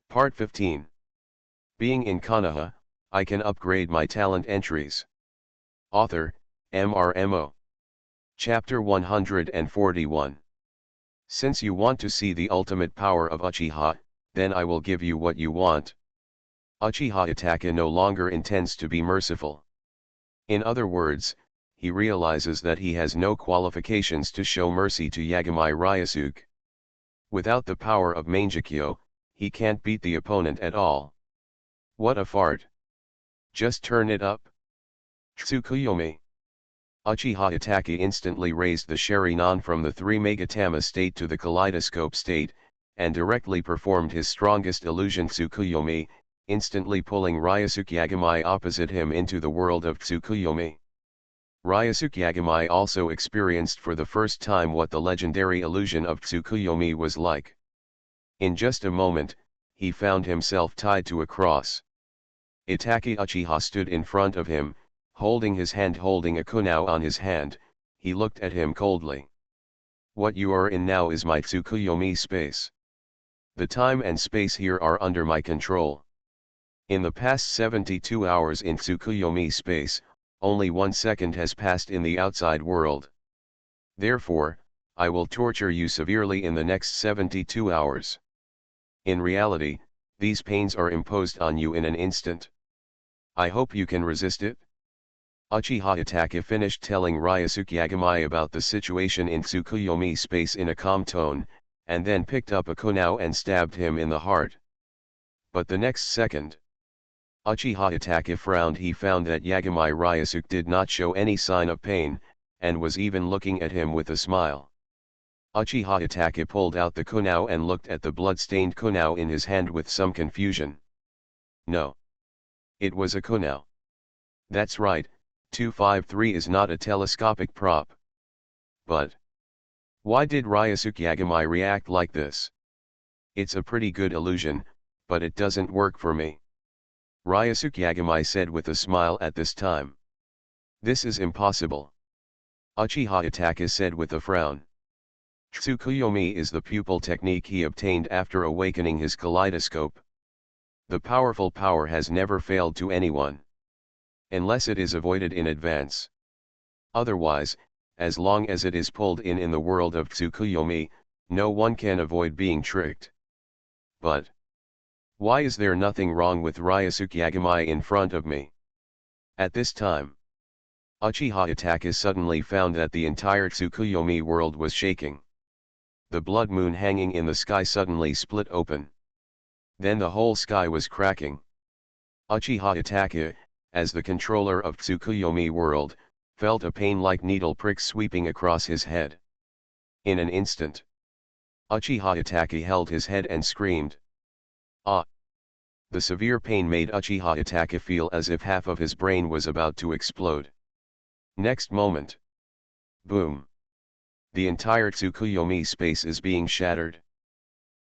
Part 15. Being in Konoha, I can upgrade my talent entries. Author, MRMO. Chapter 141. Since you want to see the ultimate power of Uchiha, then I will give you what you want. Uchiha Itachi no longer intends to be merciful. In other words, he realizes that he has no qualifications to show mercy to Yagami Ryusuke. Without the power of Mangekyo, he can't beat the opponent at all. What a fart. Just turn it up. Tsukuyomi. Uchiha Itachi instantly raised the Sharingan from the 3 Megatama state to the kaleidoscope state, and directly performed his strongest illusion Tsukuyomi, instantly pulling Ryusuke Yagami opposite him into the world of Tsukuyomi. Ryusuke Yagami also experienced for the first time what the legendary illusion of Tsukuyomi was like. In just a moment, he found himself tied to a cross. Itachi Uchiha stood in front of him, holding his hand, holding a kunao on his hand. He looked at him coldly. What you are in now is my Tsukuyomi space. The time and space here are under my control. In the past 72 hours in Tsukuyomi space, only 1 second has passed in the outside world. Therefore, I will torture you severely in the next 72 hours. In reality, these pains are imposed on you in an instant. I hope you can resist it. Uchiha Itachi finished telling Ryusuke Yagami about the situation in Tsukuyomi space in a calm tone, and then picked up a kunao and stabbed him in the heart. But the next second, Uchiha Itachi frowned. He found that Yagami Ryusuke did not show any sign of pain, and was even looking at him with a smile. Uchiha Itachi pulled out the kunao and looked at the blood-stained kunao in his hand with some confusion. No. It was a kunao. That's right, 253 is not a telescopic prop. But why did Ryusuke Yagami react like this? It's a pretty good illusion, but it doesn't work for me. Ryusuke Yagami said with a smile at this time. This is impossible. Uchiha Itachi said with a frown. Tsukuyomi is the pupil technique he obtained after awakening his kaleidoscope. The powerful power has never failed to anyone. Unless it is avoided in advance. Otherwise, as long as it is pulled in the world of Tsukuyomi, no one can avoid being tricked. But why is there nothing wrong with Ryusuke Yagami in front of me? At this time, Uchiha Itachi suddenly found that the entire Tsukuyomi world was shaking. The blood moon hanging in the sky suddenly split open. Then the whole sky was cracking. Uchiha Itachi, as the controller of Tsukuyomi world, felt a pain like needle pricks sweeping across his head. In an instant, Uchiha Itachi held his head and screamed. Ah! The severe pain made Uchiha Itachi feel as if half of his brain was about to explode. Next moment. Boom! The entire Tsukuyomi space is being shattered.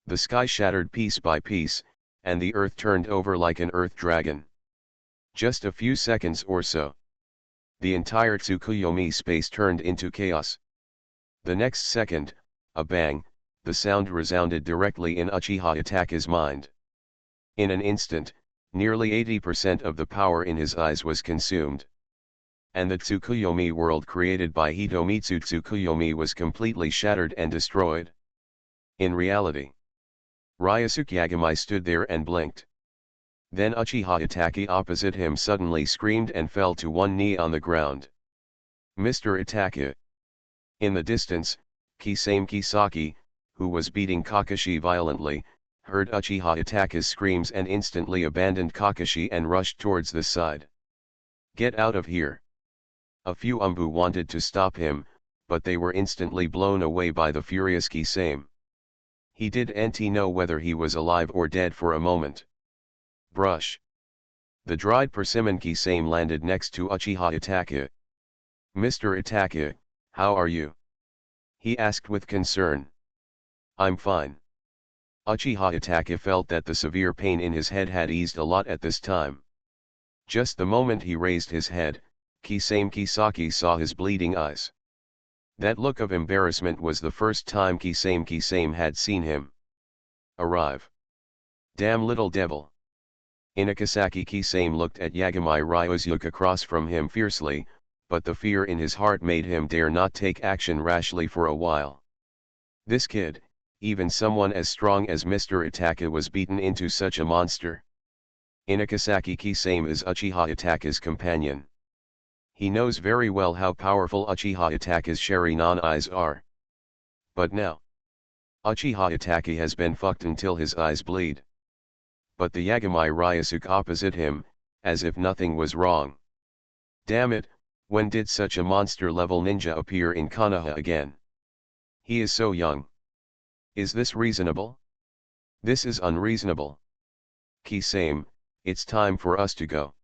The sky shattered piece by piece, and the earth turned over like an earth dragon. Just a few seconds or so. The entire Tsukuyomi space turned into chaos. The next second, a bang, the sound resounded directly in Uchiha Itachi's mind. In an instant, nearly 80% of the power in his eyes was consumed. And the Tsukuyomi world created by Hitomitsu Tsukuyomi was completely shattered and destroyed. In reality, Ryusuke Yagami stood there and blinked. Then Uchiha Itachi opposite him suddenly screamed and fell to one knee on the ground. Mr. Itachi. In the distance, Kisame Kisaki, who was beating Kakashi violently, heard Uchiha Itachi's screams and instantly abandoned Kakashi and rushed towards the side. Get out of here. A few Umbu wanted to stop him, but they were instantly blown away by the furious Kisame. He didn't know whether he was alive or dead for a moment. Brush. The dried persimmon Kisame landed next to Uchiha Itachi. Mr. Itachi, how are you? He asked with concern. I'm fine. Uchiha Itachi felt that the severe pain in his head had eased a lot at this time. Just the moment he raised his head, Kisame Kisaki saw his bleeding eyes. That look of embarrassment was the first time Kisame had seen him. Arrive. Damn little devil. Inakasaki Kisame looked at Yagami Ryuzuki across from him fiercely, but the fear in his heart made him dare not take action rashly for a while. This kid, even someone as strong as Mr. Itaka, was beaten into such a monster. Inakasaki Kisame is Uchiha Itaka's companion. He knows very well how powerful Uchiha Itaka's Sharingan eyes are. But now, Uchiha Itaka has been fucked until his eyes bleed. But the Yagami Ryuzuki opposite him, as if nothing was wrong. Damn it, when did such a monster-level ninja appear in Konoha again? He is so young. Is this reasonable? This is unreasonable. Kisame, it's time for us to go.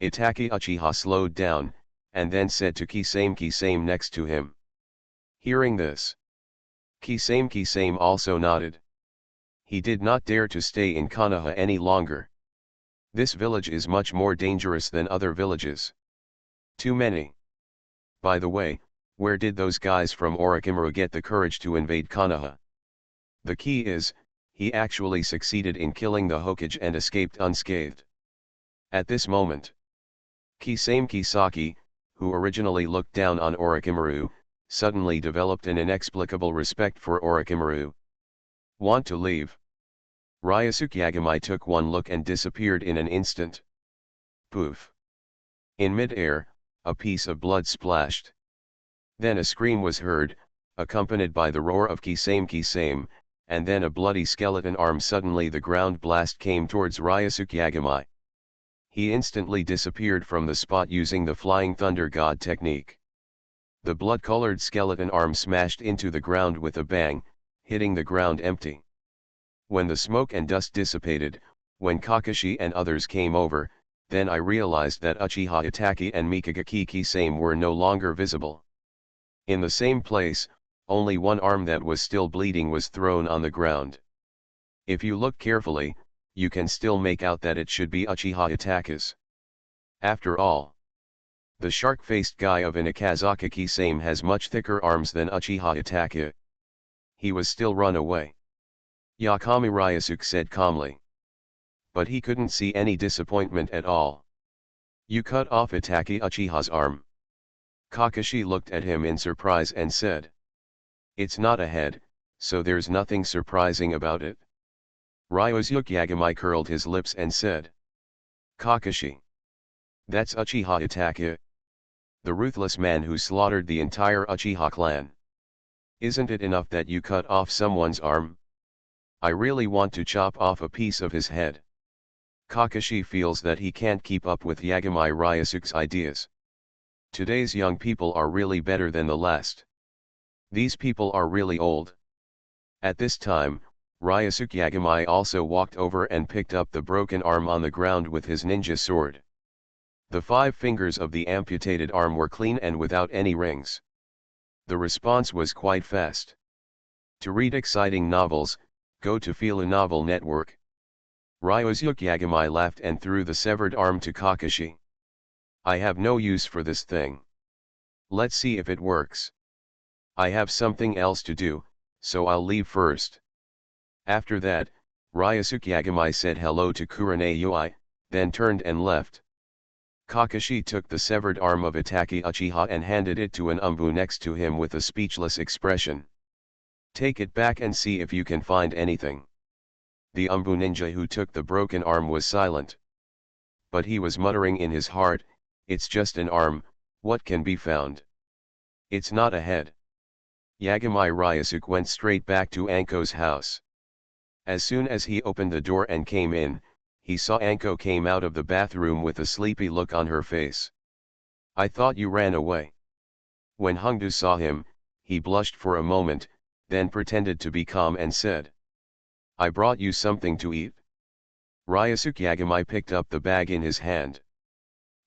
Itaki Uchiha slowed down, and then said to Kisame next to him. Hearing this, Kisame also nodded. He did not dare to stay in Konoha any longer. This village is much more dangerous than other villages. Too many. By the way, where did those guys from Orochimaru get the courage to invade Konoha? The key is, he actually succeeded in killing the Hokage and escaped unscathed. At this moment, Kisame Kisaki, who originally looked down on Orochimaru, suddenly developed an inexplicable respect for Orochimaru. Want to leave? Ryusuke Yagami took one look and disappeared in an instant. Poof. In mid-air, a piece of blood splashed. Then a scream was heard, accompanied by the roar of Kisame, and then a bloody skeleton arm. Suddenly the ground blast came towards Ryusuke Yagami. He instantly disappeared from the spot using the Flying Thunder God technique. The blood-colored skeleton arm smashed into the ground with a bang, hitting the ground empty. When the smoke and dust dissipated, when Kakashi and others came over, then I realized that Uchiha Itachi and Mikagaki Kisame were no longer visible. In the same place, only one arm that was still bleeding was thrown on the ground. If you look carefully, you can still make out that it should be Uchiha Itachi's. After all, the shark-faced guy of Inakasaki Kisame has much thicker arms than Uchiha Itachi. He was still run away. Yakami Ryusuke said calmly. But he couldn't see any disappointment at all. You cut off Itachi Uchiha's arm. Kakashi looked at him in surprise and said. It's not a head, so there's nothing surprising about it. Ryusuke Yagami curled his lips and said. Kakashi. That's Uchiha Itachi. The ruthless man who slaughtered the entire Uchiha clan. Isn't it enough that you cut off someone's arm? I really want to chop off a piece of his head. Kakashi feels that he can't keep up with Yagami Ryusuke's ideas. Today's young people are really better than the last. These people are really old. At this time, Ryusuke Yagami also walked over and picked up the broken arm on the ground with his ninja sword. The 5 fingers of the amputated arm were clean and without any rings. The response was quite fast. To read exciting novels, go to Fila Novel Network. Ryusuke Yagami laughed and threw the severed arm to Kakashi. I have no use for this thing. Let's see if it works. I have something else to do, so I'll leave first. After that, Ryusuke Yagami said hello to Kurane Yui, then turned and left. Kakashi took the severed arm of Itachi Uchiha and handed it to an umbu next to him with a speechless expression. Take it back and see if you can find anything. The umbu ninja who took the broken arm was silent. But he was muttering in his heart, it's just an arm, what can be found? It's not a head. Yagami Ryusuke went straight back to Anko's house. As soon as he opened the door and came in, he saw Anko came out of the bathroom with a sleepy look on her face. I thought you ran away. When Hongdu saw him, he blushed for a moment, then pretended to be calm and said. I brought you something to eat. Ryusuke Yagami picked up the bag in his hand.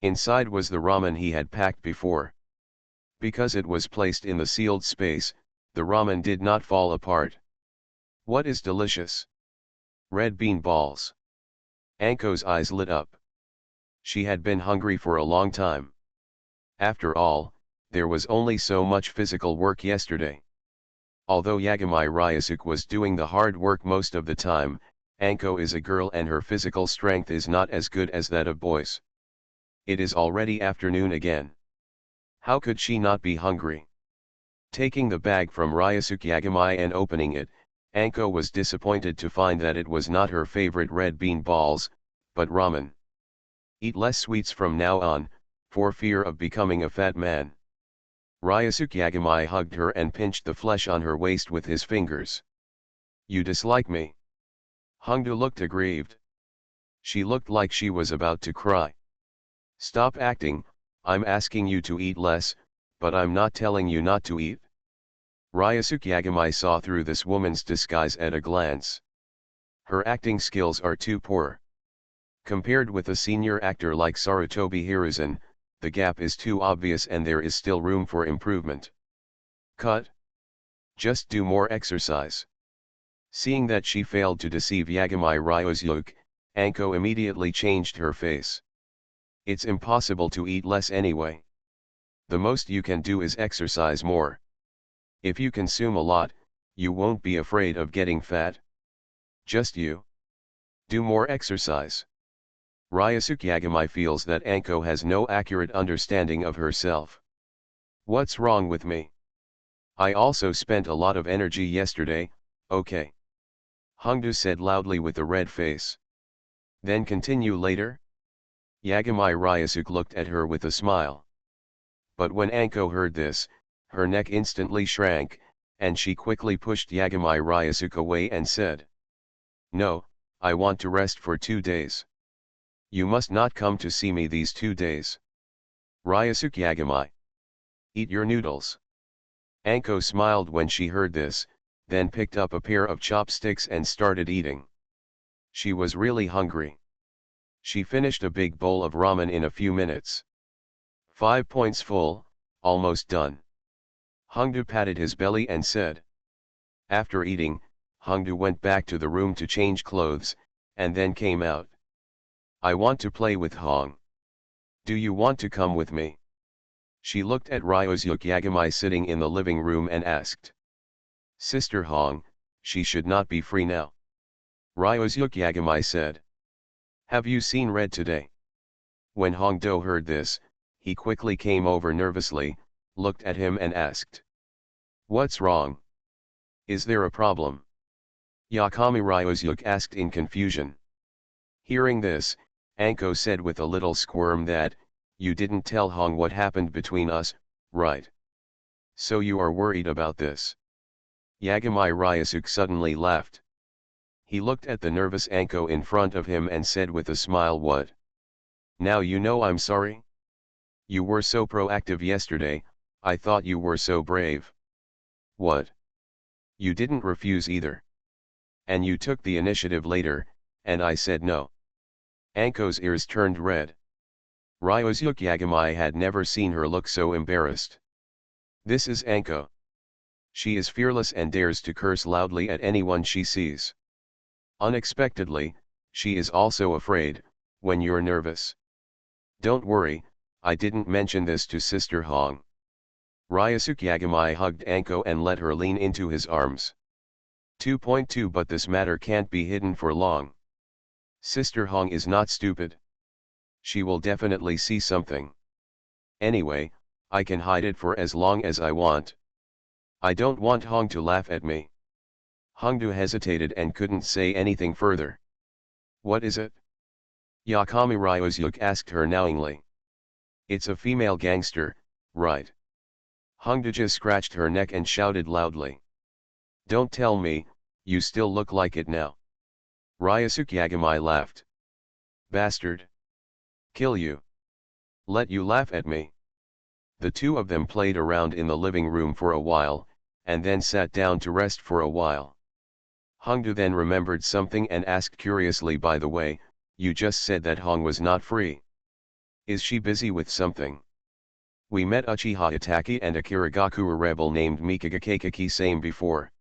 Inside was the ramen he had packed before. Because it was placed in the sealed space, the ramen did not fall apart. What is delicious? Red bean balls. Anko's eyes lit up. She had been hungry for a long time. After all, there was only so much physical work yesterday. Although Yagami Ryusuke was doing the hard work most of the time, Anko is a girl and her physical strength is not as good as that of boys. It is already afternoon again. How could she not be hungry? Taking the bag from Ryusuke Yagamai and opening it, Anko was disappointed to find that it was not her favorite red bean balls, but ramen. Eat less sweets from now on, for fear of becoming a fat man. Ryusuke Yagamai hugged her and pinched the flesh on her waist with his fingers. You dislike me? Hongdu looked aggrieved. She looked like she was about to cry. Stop acting, I'm asking you to eat less, but I'm not telling you not to eat. Ryusuke Yagamai saw through this woman's disguise at a glance. Her acting skills are too poor. Compared with a senior actor like Sarutobi Hiruzen, the gap is too obvious and there is still room for improvement. Cut. Just do more exercise. Seeing that she failed to deceive Yagamai Ryusuke, Anko immediately changed her face. It's impossible to eat less anyway. The most you can do is exercise more. If you consume a lot, you won't be afraid of getting fat. Just you. Do more exercise. Ryusuke Yagamai feels that Anko has no accurate understanding of herself. What's wrong with me? I also spent a lot of energy yesterday, okay. Hongdu said loudly with a red face. Then continue later? Yagamai Ryusuke looked at her with a smile. But when Anko heard this, her neck instantly shrank, and she quickly pushed Yagamai Ryusuke away and said, No, I want to rest for 2 days. You must not come to see me these 2 days. Ryusuke Yagamai. Eat your noodles. Anko smiled when she heard this, then picked up a pair of chopsticks and started eating. She was really hungry. She finished a big bowl of ramen in a few minutes. 5 points full, almost done. Hongdu patted his belly and said. After eating, Hongdu went back to the room to change clothes, and then came out. I want to play with Hong. Do you want to come with me? She looked at Ryusuke Yagamai sitting in the living room and asked. Sister Hong, she should not be free now. Ryusuke Yagamai said. Have you seen Red today? When Hongdo heard this, he quickly came over nervously, looked at him and asked. What's wrong? Is there a problem? Yakami Ryusuke asked in confusion. Hearing this, Anko said with a little squirm that, you didn't tell Hong what happened between us, right? So you are worried about this? Yagamai Ryusuke suddenly laughed. He looked at the nervous Anko in front of him and said with a smile, what? Now you know I'm sorry? You were so proactive yesterday, I thought you were so brave. What? You didn't refuse either. And you took the initiative later, and I said no. Anko's ears turned red. Ryusuke Yagamai had never seen her look so embarrassed. This is Anko. She is fearless and dares to curse loudly at anyone she sees. Unexpectedly, she is also afraid, when you're nervous. Don't worry, I didn't mention this to Sister Hong. Ryusuke Yagamai hugged Anko and let her lean into his arms. 2.2 But this matter can't be hidden for long. Sister Hong is not stupid. She will definitely see something. Anyway, I can hide it for as long as I want. I don't want Hong to laugh at me. Hongdu hesitated and couldn't say anything further. What is it? Yakami Ryusuke asked her knowingly. It's a female gangster, right? Hongdu just scratched her neck and shouted loudly. Don't tell me, you still look like it now. Ryusuke Yagamai laughed. Bastard. Kill you. Let you laugh at me. The two of them played around in the living room for a while, and then sat down to rest for a while. Hongdu then remembered something and asked curiously, by the way, you just said that Hong was not free. Is she busy with something? We met Uchiha Itachi and a Kirigakura rebel named Mikagakakaki same before.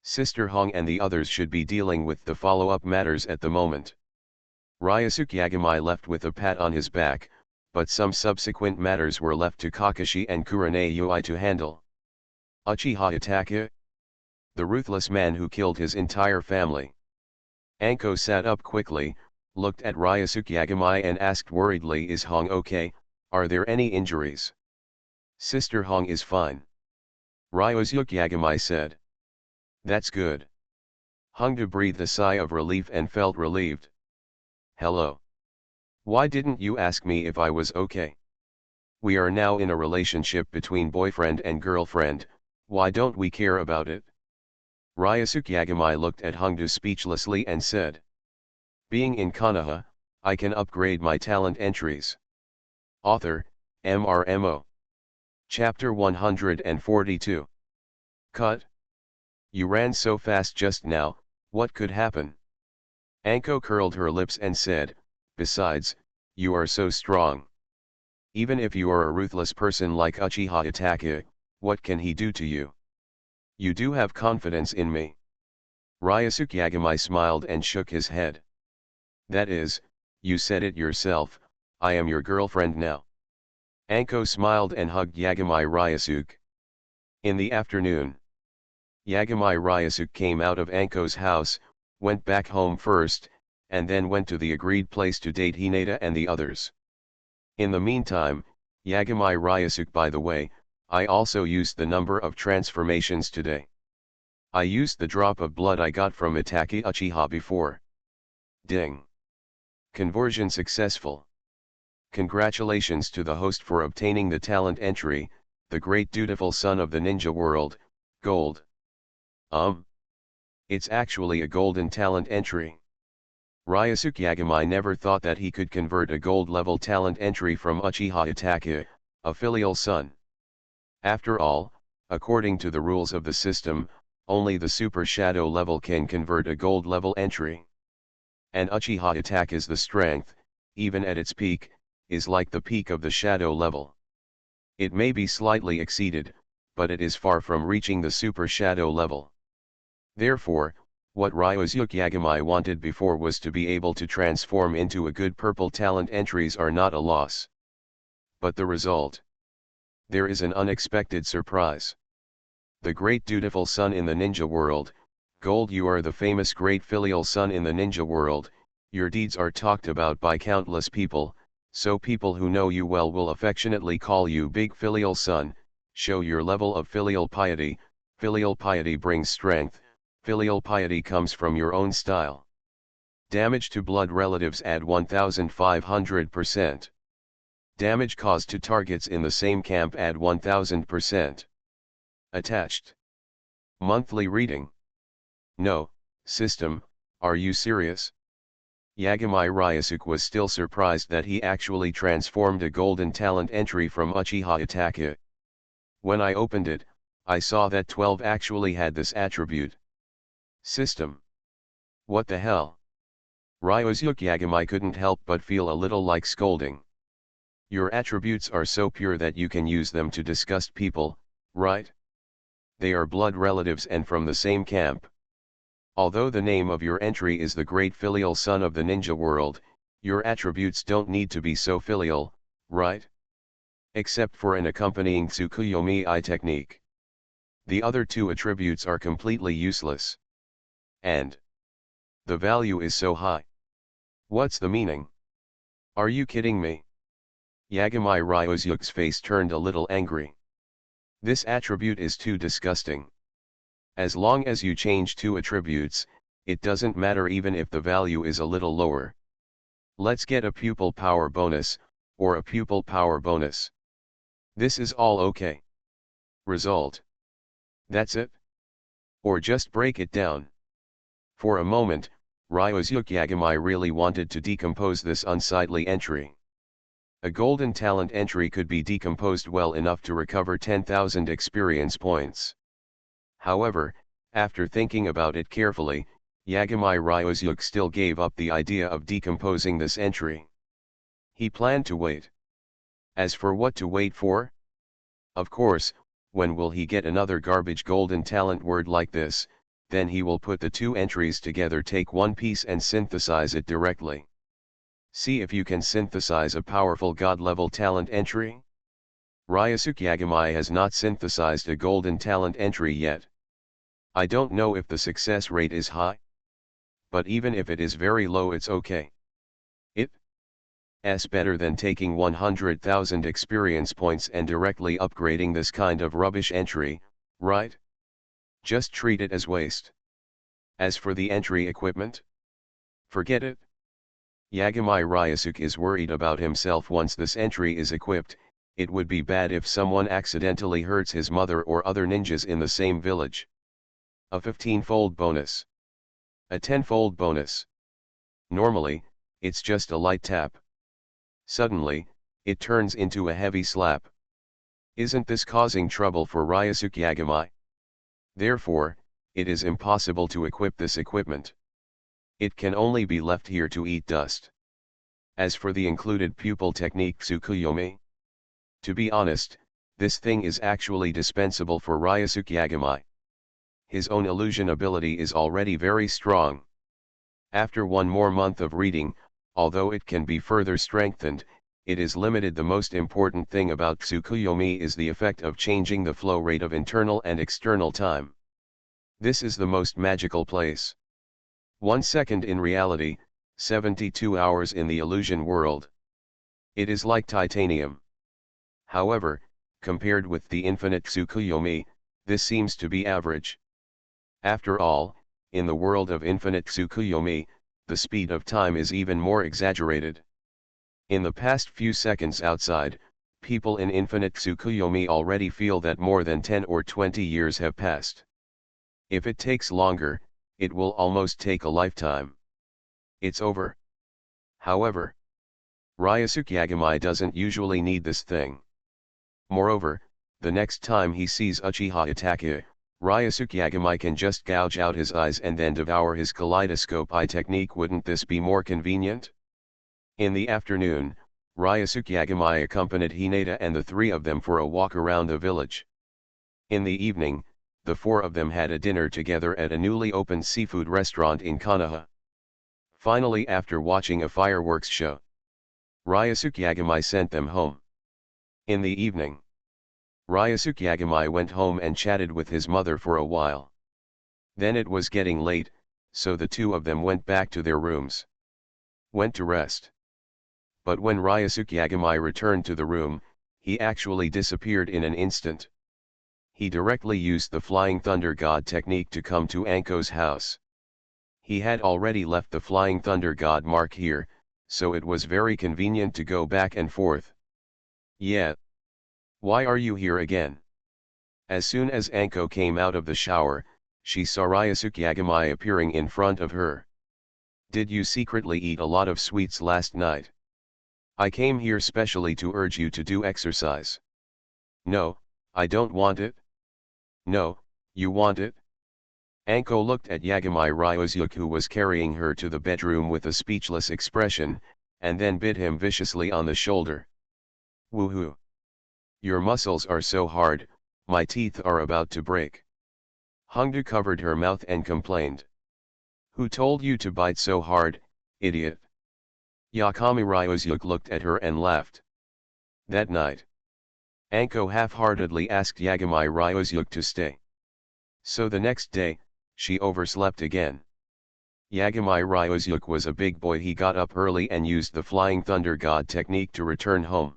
Sister Hong and the others should be dealing with the follow-up matters at the moment. Ryusuke Yagamai left with a pat on his back, but some subsequent matters were left to Kakashi and Kurane Yui to handle. Uchiha Itachi? The ruthless man who killed his entire family. Anko sat up quickly, looked at Ryusuke Yagamai and asked worriedly, "Is Hong okay? Are there any injuries?" "Sister Hong is fine," Ryusuke Yagamai said. "That's good." Hongdu breathed a sigh of relief and felt relieved. "Hello. Why didn't you ask me if I was okay? We are now in a relationship between boyfriend and girlfriend, why don't we care about it?" Ryusuke Yagamai looked at Hongdu speechlessly and said. "Being in Konoha, I can upgrade my talent entries." Author, MRMO. Chapter 142. Cut. "You ran so fast just now, what could happen?" Anko curled her lips and said, "Besides, you are so strong. Even if you are a ruthless person like Uchiha Itachi, what can he do to you? You do have confidence in me." Ryusuke Yagamai smiled and shook his head. "That is, you said it yourself, I am your girlfriend now." Anko smiled and hugged Yagamai Ryusuke. In the afternoon, Yagamai Ryusuke came out of Anko's house, went back home first, and then went to the agreed place to date Hinata and the others. In the meantime, Yagamai Ryusuke, "By the way, I also used the number of transformations today. I used the drop of blood I got from Itachi Uchiha before. Ding. Conversion successful. Congratulations to the host for obtaining the talent entry, the great dutiful son of the ninja world, gold." It's actually a golden talent entry. Ryusuke Yagamai never thought that he could convert a gold-level talent entry from Uchiha Itachi, a filial son. After all, according to the rules of the system, only the Super Shadow level can convert a gold-level entry. And Uchiha Itachi's the strength, even at its peak, is like the peak of the Shadow level. It may be slightly exceeded, but it is far from reaching the Super Shadow level. Therefore, what Ryusuke Yagamai wanted before was to be able to transform into a good purple talent entries are not a loss. But the result? There is an unexpected surprise. The great dutiful son in the ninja world, gold. You are the famous great filial son in the ninja world, your deeds are talked about by countless people, so people who know you well will affectionately call you big filial son. Show your level of filial piety. Filial piety brings strength. Filial piety comes from your own style. Damage to blood relatives add 1500%. Damage caused to targets in the same camp add 1000%. Attached. Monthly reading. No, system, are you serious? Yagamai Ryusuke was still surprised that he actually transformed a golden talent entry from Uchiha Itachi. When I opened it, I saw that 12 actually had this attribute. System. What the hell? Ryusuke Yagamai couldn't help but feel a little like scolding. Your attributes are so pure that you can use them to disgust people, right? They are blood relatives and from the same camp. Although the name of your entry is the great filial son of the ninja world, your attributes don't need to be so filial, right? Except for an accompanying Tsukuyomi-I technique. The other two attributes are completely useless. And the value is so high. What's the meaning? Are you kidding me? Yagamai Ryusuke's face turned a little angry. This attribute is too disgusting. As long as you change two attributes, it doesn't matter even if the value is a little lower. Let's get a pupil power bonus, or a pupil power bonus. This is all okay. Result. That's it? Or just break it down. For a moment, Ryusuke Yagamai really wanted to decompose this unsightly entry. A golden talent entry could be decomposed well enough to recover 10,000 experience points. However, after thinking about it carefully, Yagamai Ryusuke still gave up the idea of decomposing this entry. He planned to wait. As for what to wait for? Of course, when will he get another garbage golden talent word like this? Then he will put the two entries together, take one piece and synthesize it directly. See if you can synthesize a powerful god-level talent entry. Ryusuke Yagamai has not synthesized a golden talent entry yet. I don't know if the success rate is high. but even if it is very low, it's okay. It's better than taking 100,000 experience points and directly upgrading this kind of rubbish entry, right? Just treat it as waste. As for the entry equipment, forget it. Yagami Ryusuke is worried about himself once this entry is equipped. It would be bad if someone accidentally hurts his mother or other ninjas in the same village. A 15-fold bonus. A 10-fold bonus. Normally, it's just a light tap. Suddenly, it turns into a heavy slap. Isn't this causing trouble for Ryusuke Yagami? Therefore, it is impossible to equip this equipment. It can only be left here to eat dust. As for the included pupil technique Tsukuyomi, to be honest, this thing is actually dispensable for Ryusuke Yagami. His own illusion ability is already very strong. After one more month of reading, although it can be further strengthened, it is limited. The most important thing about Tsukuyomi is the effect of changing the flow rate of internal and external time. This is the most magical place. 1 second in reality, 72 hours in the illusion world. It is like titanium. However, compared with the infinite Tsukuyomi, this seems to be average. After all, in the world of infinite Tsukuyomi, the speed of time is even more exaggerated. In the past few seconds outside, people in infinite Tsukuyomi already feel that more than 10 or 20 years have passed. If it takes longer, it will almost take a lifetime. It's over. However, Ryusuke Yagami doesn't usually need this thing. Moreover, the next time he sees Uchiha Itachi, Ryusuke Yagami can just gouge out his eyes and then devour his kaleidoscope eye technique. Wouldn't this be more convenient? In the afternoon, Ryusuke Yagami accompanied Hinata and the three of them for a walk around the village. In the evening, the four of them had a dinner together at a newly opened seafood restaurant in Konoha. Finally, after watching a fireworks show, Ryusuke Yagami sent them home. In the evening, Ryusuke Yagami went home and chatted with his mother for a while. Then it was getting late, so the two of them went back to their rooms. Went to rest. But when Ryusuke Yagami returned to the room, he actually disappeared in an instant. He directly used the Flying Thunder God technique to come to Anko's house. He had already left the Flying Thunder God mark here, so it was very convenient to go back and forth. Yeah. Why are you here again? As soon as Anko came out of the shower, she saw Ryusuke Yagami appearing in front of her. Did you secretly eat a lot of sweets last night? I came here specially to urge you to do exercise. No, I don't want it. No, you want it? Anko looked at Yagami Ryusuke, who was carrying her to the bedroom with a speechless expression, and then bit him viciously on the shoulder. Woohoo! Your muscles are so hard, my teeth are about to break. Hongdu covered her mouth and complained. Who told you to bite so hard, idiot? Yagami Ryusuke looked at her and laughed. That night, Anko half-heartedly asked Yagami Ryusuke to stay. So the next day, she overslept again. Yagami Ryusuke was a big boy. He got up early and used the Flying Thunder God technique to return home.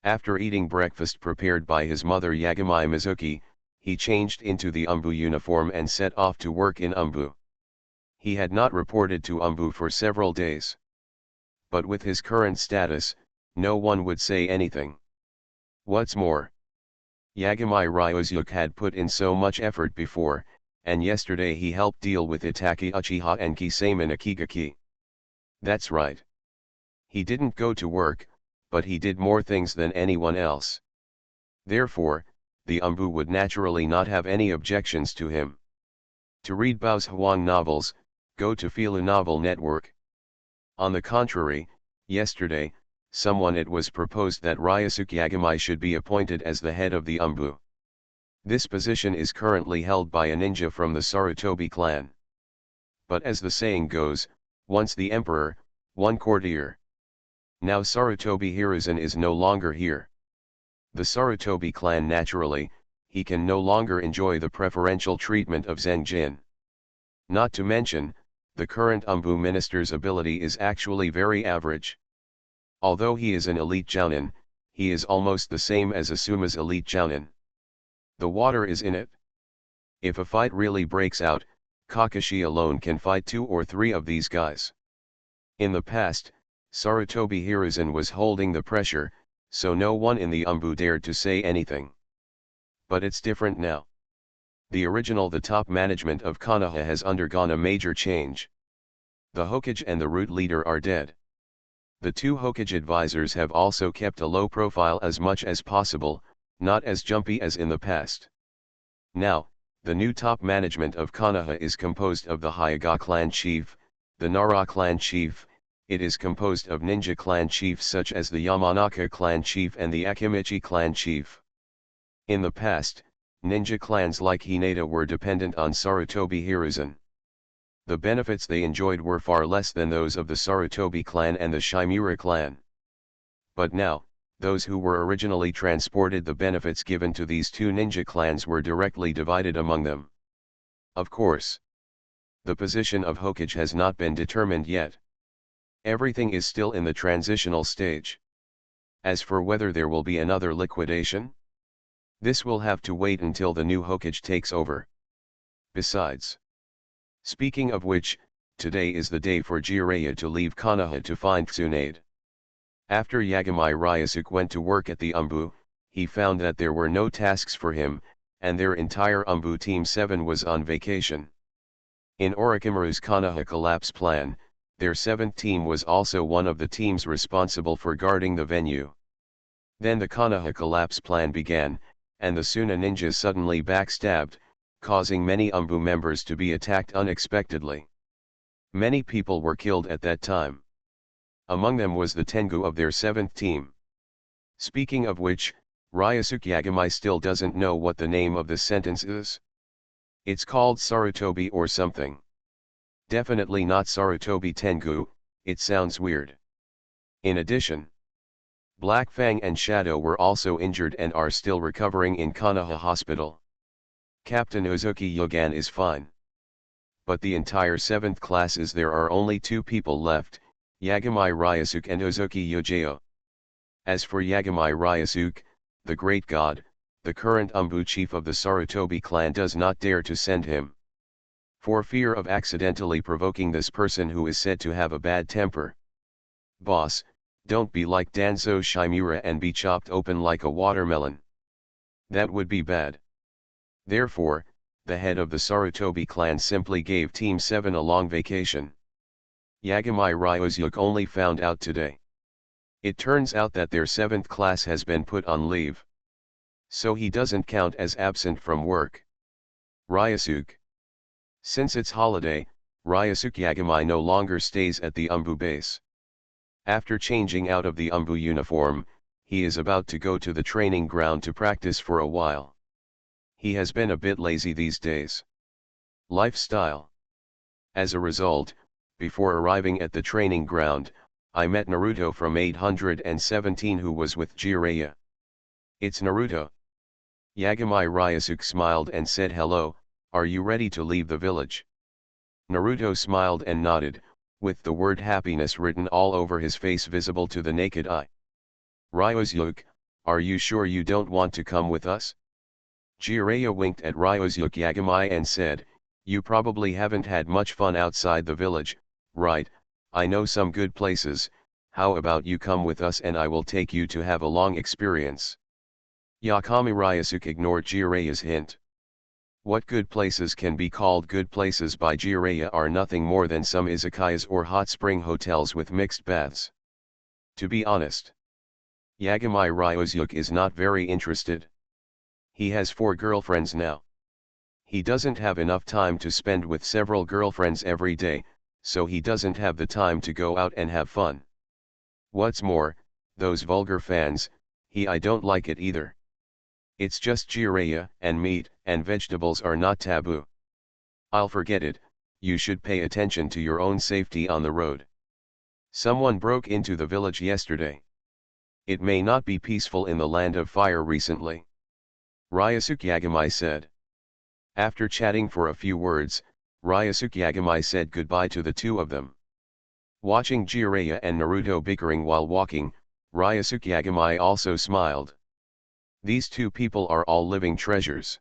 After eating breakfast prepared by his mother Yagami Mizuki, he changed into the Umbu uniform and set off to work in Umbu. He had not reported to Umbu for several days. But with his current status, no one would say anything. What's more, Yagami Ryusuke had put in so much effort before, and yesterday he helped deal with Itachi Uchiha and Kisame Akigaki. That's right. He didn't go to work, but he did more things than anyone else. Therefore, the Umbu would naturally not have any objections to him. To read Bao's Huang novels, go to Filu Novel Network. On the contrary, yesterday, it was proposed that Ryusuke Yagami should be appointed as the head of the Umbu. This position is currently held by a ninja from the Sarutobi clan. But as the saying goes, once the emperor, one courtier. Now Sarutobi Hiruzen is no longer here. The Sarutobi clan naturally, he can no longer enjoy the preferential treatment of Zengjin. Not to mention, the current Umbu minister's ability is actually very average. Although he is an elite jounin, he is almost the same as Asuma's elite jounin. The water is in it. If a fight really breaks out, Kakashi alone can fight 2 or 3 of these guys. In the past, Sarutobi Hiruzen was holding the pressure, so no one in the Umbu dared to say anything. But it's different now. The top management of Konoha has undergone a major change. The Hokage and the root leader are dead. The 2 Hokage advisors have also kept a low profile as much as possible, not as jumpy as in the past. Now, the new top management of Konoha is composed of the Hyuga clan chief, the Nara clan chief. It is composed of ninja clan chiefs such as the Yamanaka clan chief and the Akimichi clan chief. In the past, ninja clans like Hinata were dependent on Sarutobi Hiruzen. The benefits they enjoyed were far less than those of the Sarutobi clan and the Shimura clan. But now, those who were originally transported the benefits given to these 2 ninja clans were directly divided among them. Of course, the position of Hokage has not been determined yet. Everything is still in the transitional stage. As for whether there will be another liquidation, this will have to wait until the new Hokage takes over. Besides, speaking of which, today is the day for Jiraiya to leave Konoha to find Tsunade. After Yagami Ryusuke went to work at the Umbu, he found that there were no tasks for him, and their entire Umbu Team 7 was on vacation. In Orochimaru's Konoha collapse plan, their 7th team was also one of the teams responsible for guarding the venue. Then the Konoha collapse plan began, and the Suna ninjas suddenly backstabbed, causing many Umbu members to be attacked unexpectedly. Many people were killed at that time. Among them was the Tengu of their 7th team. Speaking of which, Ryusuke Yagami still doesn't know what the name of this sentence is. It's called Sarutobi or something. Definitely not Sarutobi Tengu, it sounds weird. In addition, Black Fang and Shadow were also injured and are still recovering in Konoha Hospital. Captain Uzuki Yogan is fine. But the entire 7th class is there are only 2 people left, Yagami Ryusuke and Uzuki Yojeo. As for Yagami Ryusuke, the great god, the current Umbu chief of the Sarutobi clan does not dare to send him. For fear of accidentally provoking this person who is said to have a bad temper. Boss, don't be like Danzo Shimura and be chopped open like a watermelon. That would be bad. Therefore, the head of the Sarutobi clan simply gave Team 7 a long vacation. Yagami Ryusuke only found out today. It turns out that their 7th class has been put on leave. So he doesn't count as absent from work. Ryusuke. Since it's holiday, Ryusuke Yagami no longer stays at the Umbu base. After changing out of the Umbu uniform, he is about to go to the training ground to practice for a while. He has been a bit lazy these days. Lifestyle. As a result, before arriving at the training ground, I met Naruto from 817 who was with Jiraiya. It's Naruto. Yagami Ryusuke smiled and said hello, are you ready to leave the village? Naruto smiled and nodded, with the word happiness written all over his face visible to the naked eye. Ryusuke, are you sure you don't want to come with us? Jiraiya winked at Ryusuke Yagami and said, you probably haven't had much fun outside the village, right? I know some good places, how about you come with us and I will take you to have a long experience. Yagami Ryusuke ignored Jiraiya's hint. What good places can be called good places by Jiraiya are nothing more than some izakayas or hot spring hotels with mixed baths. To be honest, Yagami Ryusuke is not very interested. He has 4 girlfriends now. He doesn't have enough time to spend with several girlfriends every day, so he doesn't have the time to go out and have fun. What's more, those vulgar fans, I don't like it either. It's just Jiraiya, and meat and vegetables are not taboo. I'll forget it, you should pay attention to your own safety on the road. Someone broke into the village yesterday. It may not be peaceful in the land of fire recently. Ryusuke Yagami said. After chatting for a few words, Ryosuke Yagami said goodbye to the two of them. Watching Jiraiya and Naruto bickering while walking, Ryosuke Yagami also smiled. These two people are all living treasures.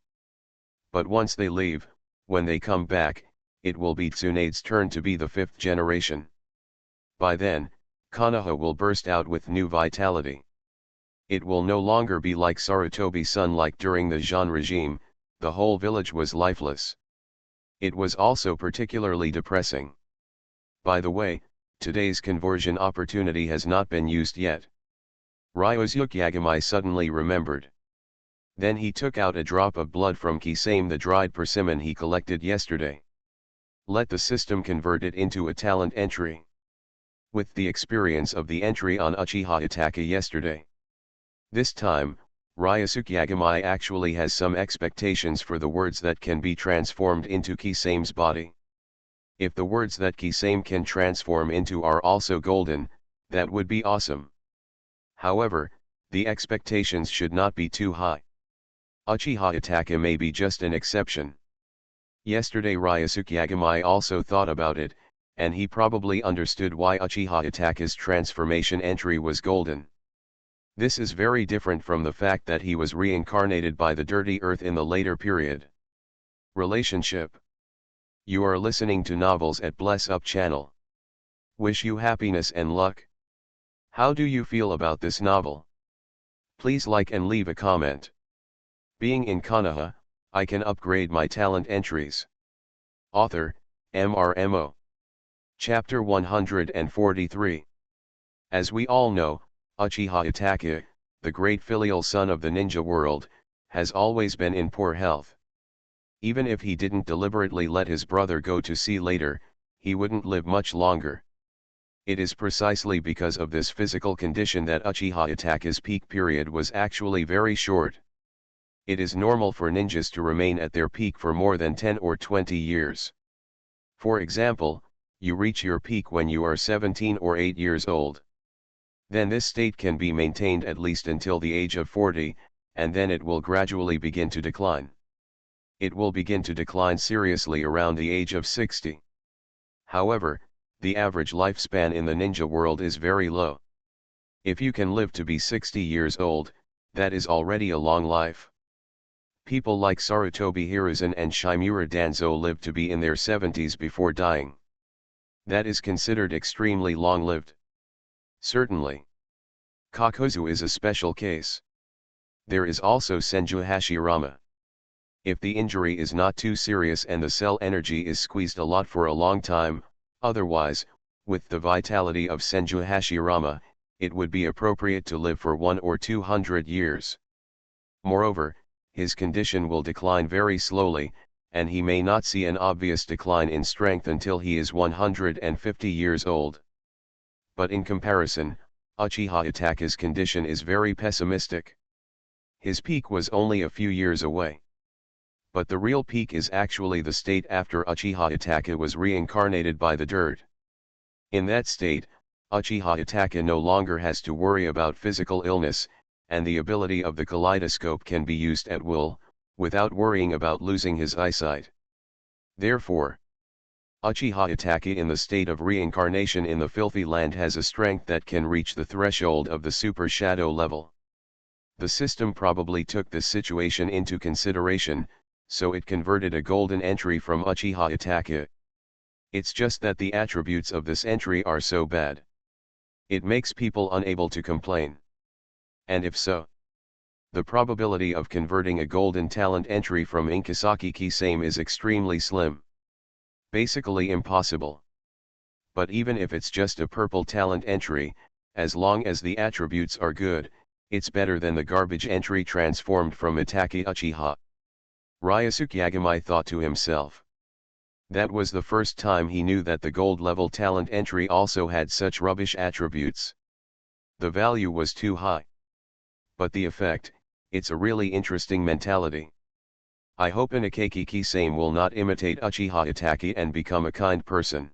But once they leave, when they come back, it will be Tsunade's turn to be the fifth generation. By then, Konoha will burst out with new vitality. It will no longer be like Sarutobi-san like during the Zhon regime, the whole village was lifeless. It was also particularly depressing. By the way, today's conversion opportunity has not been used yet. Ryosuke Yagami suddenly remembered. Then he took out a drop of blood from Kisame, the dried persimmon he collected yesterday. Let the system convert it into a talent entry. With the experience of the entry on Uchiha Itachi yesterday. This time, Ryosuke Yagami actually has some expectations for the words that can be transformed into Kisame's body. If the words that Kisame can transform into are also golden, that would be awesome. However, the expectations should not be too high. Uchiha Itachi may be just an exception. Yesterday Ryosuke Yagami also thought about it, and he probably understood why Uchiha Itachi's transformation entry was golden. This is very different from the fact that he was reincarnated by the dirty earth in the later period. Relationship. You are listening to Novels at Bless Up channel. Wish you happiness and luck. How do you feel about this novel? Please like and leave a comment. Being in Konoha, I can upgrade my talent entries. Author, MRMO. Chapter 143. As we all know, Uchiha Itachi, the great filial son of the ninja world, has always been in poor health. Even if he didn't deliberately let his brother go to sea later, he wouldn't live much longer. It is precisely because of this physical condition that Uchiha Itachi's peak period was actually very short. It is normal for ninjas to remain at their peak for more than 10 or 20 years. For example, you reach your peak when you are 17 or 8 years old. Then this state can be maintained at least until the age of 40, and then it will gradually begin to decline. It will begin to decline seriously around the age of 60. However, the average lifespan in the ninja world is very low. If you can live to be 60 years old, that is already a long life. People like Sarutobi Hiruzen and Shimura Danzo lived to be in their 70s before dying. That is considered extremely long-lived. Certainly. Kakuzu is a special case. There is also Senju Hashirama. If the injury is not too serious and the cell energy is squeezed a lot for a long time, otherwise, with the vitality of Senju Hashirama, it would be appropriate to live for 100 or 200 years. Moreover, his condition will decline very slowly, and he may not see an obvious decline in strength until he is 150 years old. But in comparison, Uchiha Itachi's condition is very pessimistic. His peak was only a few years away. But the real peak is actually the state after Uchiha Itachi was reincarnated by the dirt. In that state, Uchiha Itachi no longer has to worry about physical illness, and the ability of the kaleidoscope can be used at will, without worrying about losing his eyesight. Therefore, Uchiha Itachi in the state of reincarnation in the filthy land has a strength that can reach the threshold of the super shadow level. The system probably took this situation into consideration, so it converted a golden entry from Uchiha Itachi. It's just that the attributes of this entry are so bad. It makes people unable to complain. And if so, the probability of converting a golden talent entry from Inkisaki Kisame is extremely slim. Basically impossible. But even if it's just a purple talent entry, as long as the attributes are good, it's better than the garbage entry transformed from Itachi Uchiha. Ryosuke Yagami thought to himself. That was the first time he knew that the gold level talent entry also had such rubbish attributes. The value was too high. But the effect, it's a really interesting mentality. I hope Inakeki Kisame will not imitate Uchiha Itachi and become a kind person.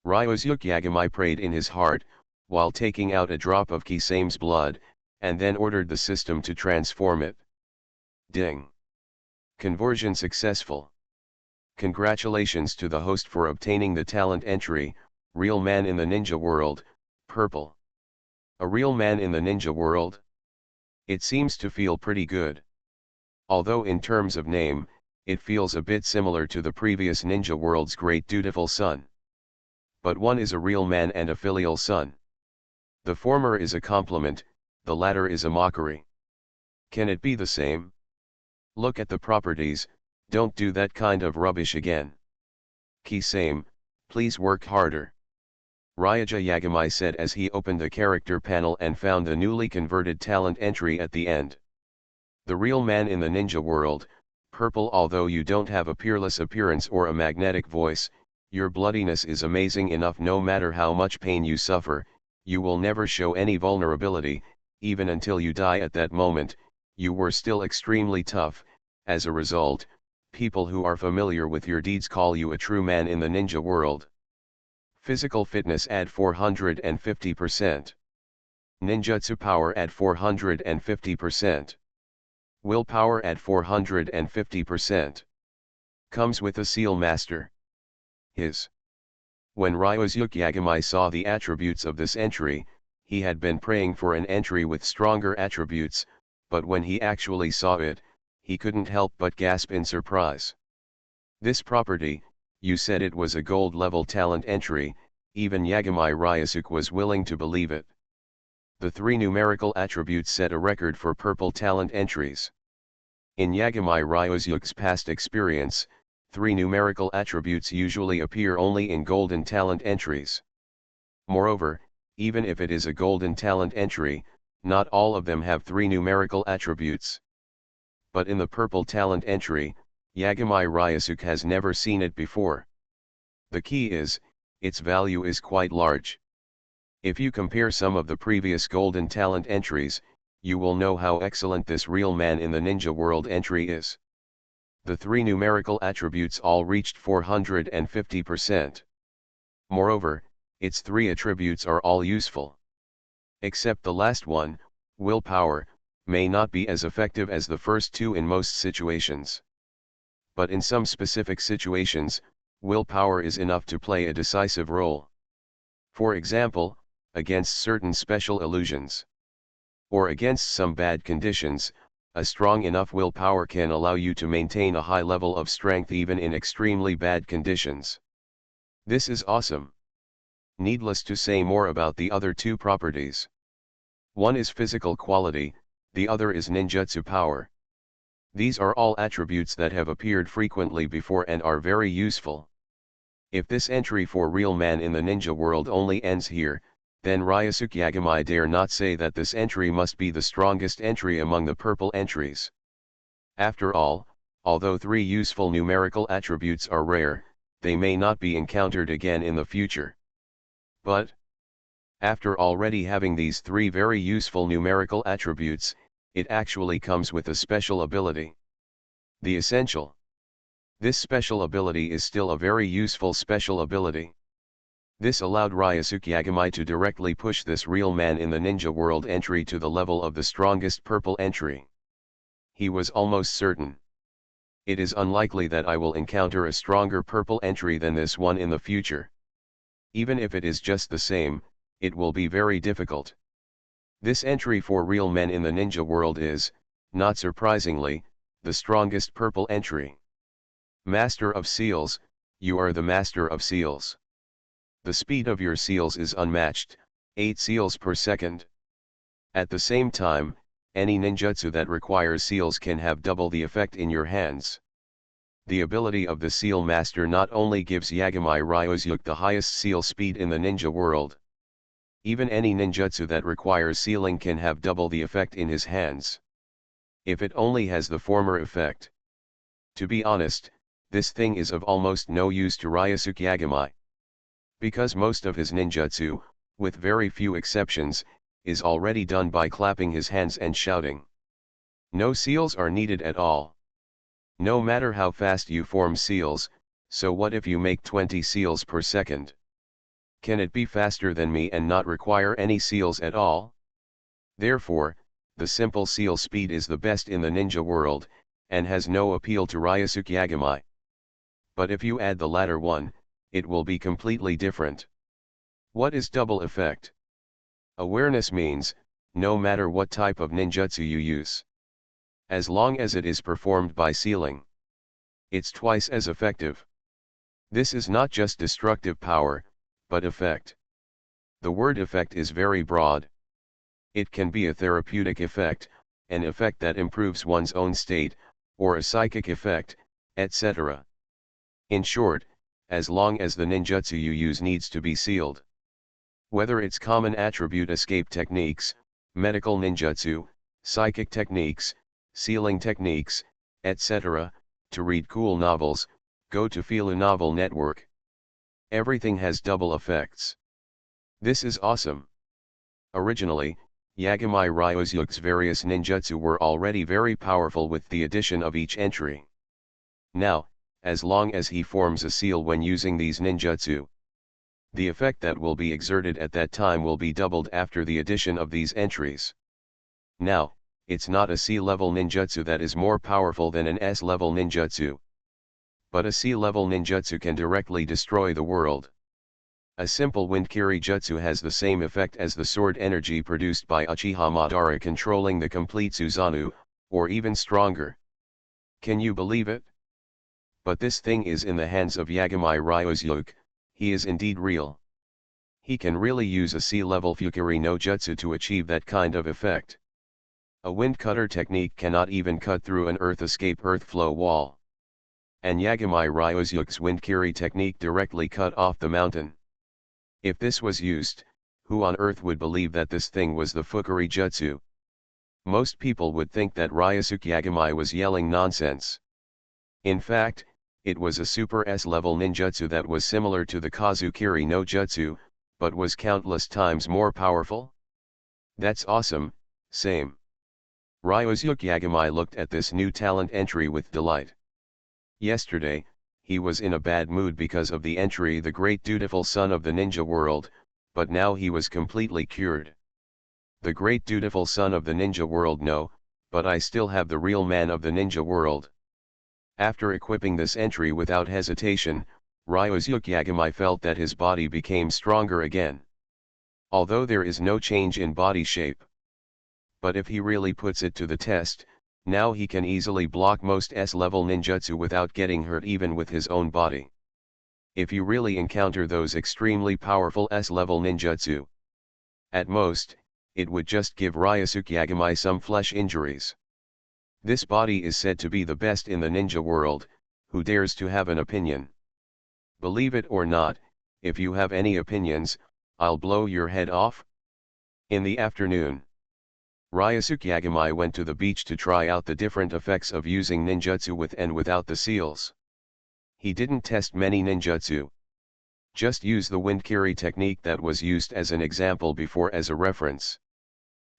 Ryosuke Yagami prayed in his heart, while taking out a drop of Kisame's blood, and then ordered the system to transform it. Ding! Conversion successful. Congratulations to the host for obtaining the talent entry, Real Man in the Ninja World, purple. A real man in the ninja world? It seems to feel pretty good. Although in terms of name, it feels a bit similar to the previous ninja world's great dutiful son. But one is a real man and a filial son. The former is a compliment, the latter is a mockery. Can it be the same? Look at the properties, don't do that kind of rubbish again. Key same, please work harder. Ryaja Yagami said as he opened the character panel and found the newly converted talent entry at the end. The real man in the ninja world, purple. Although you don't have a peerless appearance or a magnetic voice, your bloodiness is amazing enough. No matter how much pain you suffer, you will never show any vulnerability, even until you die. At that moment, you were still extremely tough. As a result, people who are familiar with your deeds call you a true man in the ninja world. Physical fitness add 450%. Ninjutsu power add 450%. Willpower add 450%. Comes with a seal master. When Ryosuke Yagami saw the attributes of this entry, he had been praying for an entry with stronger attributes, but when he actually saw it, he couldn't help but gasp in surprise. This property, you said it was a gold level talent entry, even Yagami Ryosuke was willing to believe it. The 3 numerical attributes set a record for purple talent entries. In Yagami Ryosuke's past experience, 3 numerical attributes usually appear only in golden talent entries. Moreover, even if it is a golden talent entry, not all of them have 3 numerical attributes. But in the purple talent entry, Yagami Ryosuke has never seen it before. The key is, its value is quite large. If you compare some of the previous golden talent entries, you will know how excellent this real man in the ninja world entry is. The 3 numerical attributes all reached 450%. Moreover, its 3 attributes are all useful. Except the last one, willpower, may not be as effective as the first 2 in most situations. But in some specific situations, willpower is enough to play a decisive role. For example, against certain special illusions. Or against some bad conditions, a strong enough willpower can allow you to maintain a high level of strength even in extremely bad conditions. This is awesome. Needless to say more about the other 2 properties. One is physical quality, the other is ninjutsu power. These are all attributes that have appeared frequently before and are very useful. If this entry for real man in the ninja world only ends here, then Ryosuke Yagami dare not say that this entry must be the strongest entry among the purple entries. After all, although 3 useful numerical attributes are rare, they may not be encountered again in the future. But, after already having these 3 very useful numerical attributes, it actually comes with a special ability. The Essential. This special ability is still a very useful special ability. This allowed Ryosuke Yagami to directly push this real man in the ninja world entry to the level of the strongest purple entry. He was almost certain. It is unlikely that I will encounter a stronger purple entry than this one in the future. Even if it is just the same, it will be very difficult. This entry for real men in the ninja world is, not surprisingly, the strongest purple entry. Master of Seals, you are the master of seals. The speed of your seals is unmatched, 8 seals per second. At the same time, any ninjutsu that requires seals can have double the effect in your hands. The ability of the Seal Master not only gives Yagami Ryosuke the highest seal speed in the ninja world. Even any ninjutsu that requires sealing can have double the effect in his hands. If it only has the former effect. To be honest, this thing is of almost no use to Ryosuke Yagami. Because most of his ninjutsu, with very few exceptions, is already done by clapping his hands and shouting. No seals are needed at all. No matter how fast you form seals, so what if you make 20 seals per second? Can it be faster than me and not require any seals at all? Therefore, the simple seal speed is the best in the ninja world, and has no appeal to Ryosuke Yagami. But if you add the latter one, it will be completely different. What is double effect? Awareness means, no matter what type of ninjutsu you use, as long as it is performed by sealing, it's twice as effective. This is not just destructive power, but effect. The word effect is very broad. It can be a therapeutic effect, an effect that improves one's own state, or a psychic effect, etc. In short, as long as the ninjutsu you use needs to be sealed. Whether it's common attribute escape techniques, medical ninjutsu, psychic techniques, sealing techniques, etc., to read cool novels, go to Feel Novel Network. Everything has double effects. This is awesome. Originally, Yagami Ryosuke's various ninjutsu were already very powerful with the addition of each entry. Now, as long as he forms a seal when using these ninjutsu, the effect that will be exerted at that time will be doubled after the addition of these entries. Now, it's not a C-level ninjutsu that is more powerful than an S-level ninjutsu. But a C-level ninjutsu can directly destroy the world. A simple wind-kiri jutsu has the same effect as the sword energy produced by Uchiha Madara controlling the complete Susanoo, or even stronger. Can you believe it? But this thing is in the hands of Yagami Ryosuke. He is indeed real. He can really use a C-level Fukuri no Jutsu to achieve that kind of effect. A wind cutter technique cannot even cut through an earth escape earth flow wall. And Yagami Ryosuke's wind-kiri technique directly cut off the mountain. If this was used, who on earth would believe that this thing was the Fukuri Jutsu? Most people would think that Ryosuke Yagami was yelling nonsense. In fact, it was a Super S-level ninjutsu that was similar to the Kazukiri no Jutsu, but was countless times more powerful. That's awesome, same. Ryosuke Yagami looked at this new talent entry with delight. Yesterday, he was in a bad mood because of the entry The Great Dutiful Son of the Ninja World, but now he was completely cured. The Great Dutiful Son of the Ninja World, no, but I still have the real man of the ninja world. After equipping this entry without hesitation, Ryosuke Yagami felt that his body became stronger again. Although there is no change in body shape. But if he really puts it to the test, now he can easily block most S-level ninjutsu without getting hurt even with his own body. If you really encounter those extremely powerful S-level ninjutsu, at most, it would just give Ryosuke Yagami some flesh injuries. This body is said to be the best in the ninja world. Who dares to have an opinion? Believe it or not, if you have any opinions, I'll blow your head off. In the afternoon, Ryosuke Yagami went to the beach to try out the different effects of using ninjutsu with and without the seals. He didn't test many ninjutsu. Just use the wind-kiri technique that was used as an example before as a reference.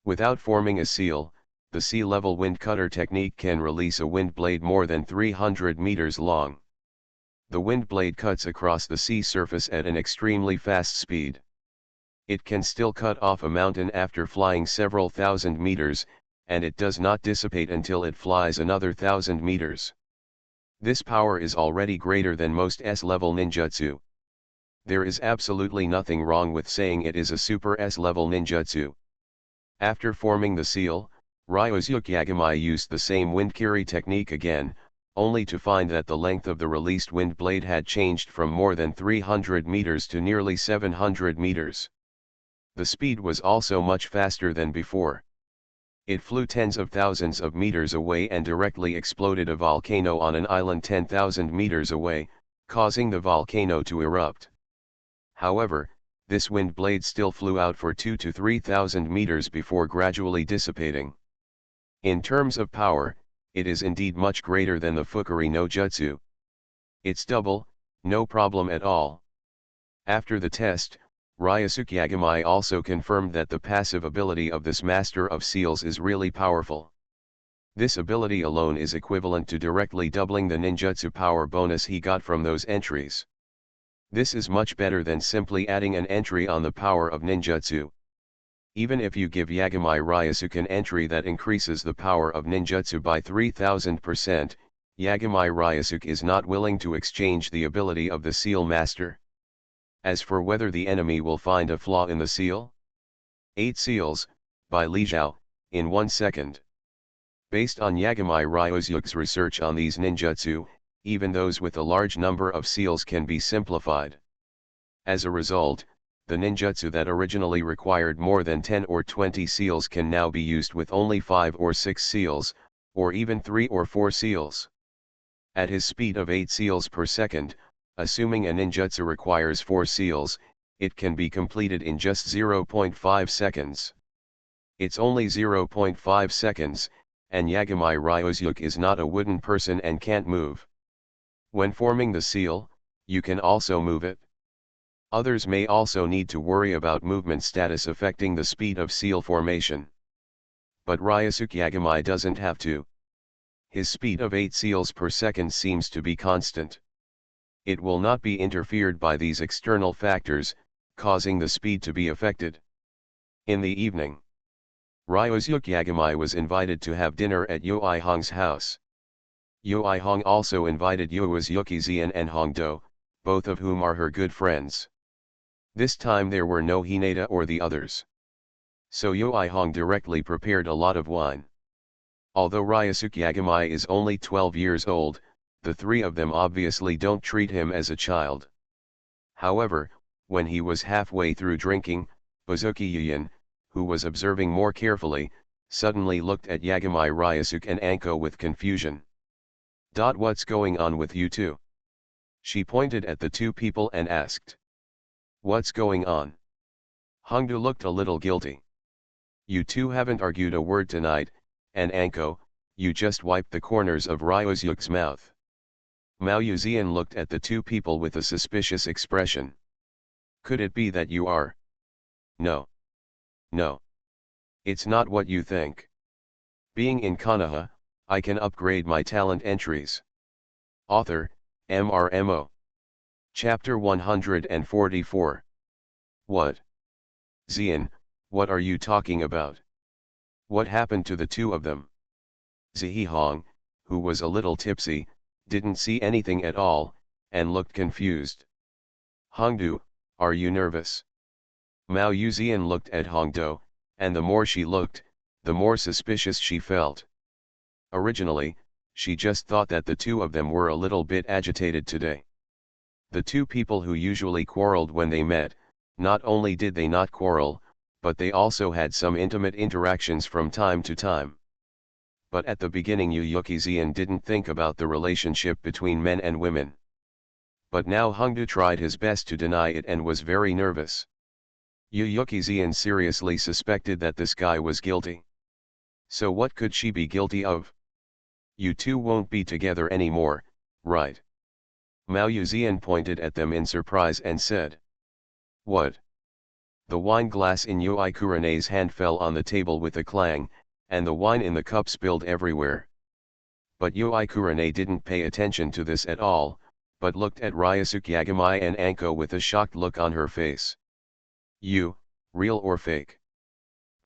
Without forming a seal, the sea-level wind cutter technique can release a wind blade more than 300 meters long. The wind blade cuts across the sea surface at an extremely fast speed. It can still cut off a mountain after flying several thousand meters, and it does not dissipate until it flies another 1,000 meters. This power is already greater than most S-level ninjutsu. There is absolutely nothing wrong with saying it is a super S-level ninjutsu. After forming the seal, Ryosuke Yagami used the same wind-kiri technique again, only to find that the length of the released wind blade had changed from more than 300 meters to nearly 700 meters. The speed was also much faster than before. It flew tens of thousands of meters away and directly exploded a volcano on an island 10,000 meters away, causing the volcano to erupt. However, this wind blade still flew out for 2,000 to 3,000 meters before gradually dissipating. In terms of power, it is indeed much greater than the Fukuri no Jutsu. It's double, no problem at all. After the test, Ryosuke Yagami also confirmed that the passive ability of this Master of Seals is really powerful. This ability alone is equivalent to directly doubling the ninjutsu power bonus he got from those entries. This is much better than simply adding an entry on the power of ninjutsu. Even if you give Yagami Ryosuke an entry that increases the power of ninjutsu by 3000%, Yagami Ryusuke is not willing to exchange the ability of the seal master. As for whether the enemy will find a flaw in the seal? 8 Seals, by Li Zhao, in 1 second. Based on Yagami Ryusuke's research on these ninjutsu, even those with a large number of seals can be simplified. As a result, the ninjutsu that originally required more than 10 or 20 seals can now be used with only 5 or 6 seals, or even 3 or 4 seals. At his speed of 8 seals per second, assuming a ninjutsu requires 4 seals, it can be completed in just 0.5 seconds. It's only 0.5 seconds, and Yagami Ryusuke is not a wooden person and can't move. When forming the seal, you can also move it. Others may also need to worry about movement status affecting the speed of seal formation. But Ryusuke Yagami doesn't have to. His speed of 8 seals per second seems to be constant. It will not be interfered by these external factors, causing the speed to be affected. In the evening, Ryusuke Yagami was invited to have dinner at Yui Hong's house. Yui Hong also invited Yuzuki Zian and Hongdo, both of whom are her good friends. This time there were no Hinata or the others. So Yui Hong directly prepared a lot of wine. Although Ryusuke Yagami is only 12 years old, the three of them obviously don't treat him as a child. However, when he was halfway through drinking, Uzuki Yuyan, who was observing more carefully, suddenly looked at Yagami Ryusuke and Anko with confusion. "What's going on with you two?" She pointed at the two people and asked. "What's going on?" Hongdu looked a little guilty. "You two haven't argued a word tonight, and Anko, you just wiped the corners of Ryusuke's mouth." Mao Yuzian looked at the two people with a suspicious expression. "Could it be that you are?" "No. No. It's not what you think. Being in Konoha, I can upgrade my talent entries." Author, MRMO. Chapter 144. What? Zian, what are you talking about? What happened to the two of them? Zihi Hong, who was a little tipsy, didn't see anything at all, and looked confused. "Hongdu, are you nervous?" Mao Yuzian looked at Hongdo, and the more she looked, the more suspicious she felt. Originally, she just thought that the two of them were a little bit agitated today. The two people who usually quarreled when they met, not only did they not quarrel, but they also had some intimate interactions from time to time. But at the beginning Yuzuki Zian didn't think about the relationship between men and women. But now Hongdu tried his best to deny it and was very nervous. Yuzuki Zian seriously suspected that this guy was guilty. So what could she be guilty of? "You two won't be together anymore, right?" Mao Yuzian pointed at them in surprise and said. "What?" The wine glass in Yui Kurene's hand fell on the table with a clang, and the wine in the cup spilled everywhere. But Yui Kurene didn't pay attention to this at all, but looked at Ryusuke Yagami and Anko with a shocked look on her face. "You, real or fake?"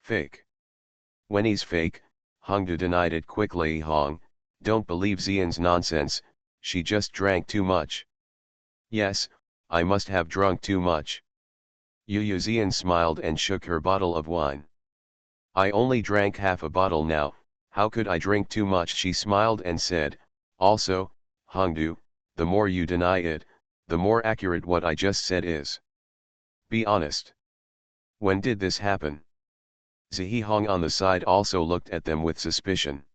"Fake." "When he's fake," Hongdu denied it quickly. "Hong, don't believe Zian's nonsense, she just drank too much." "Yes, I must have drunk too much." Zian smiled and shook her bottle of wine. "I only drank half a bottle now, how could I drink too much?" she smiled and said. "Also, Hongdu, the more you deny it, the more accurate what I just said is. Be honest. When did this happen?" Zihi Hong on the side also looked at them with suspicion.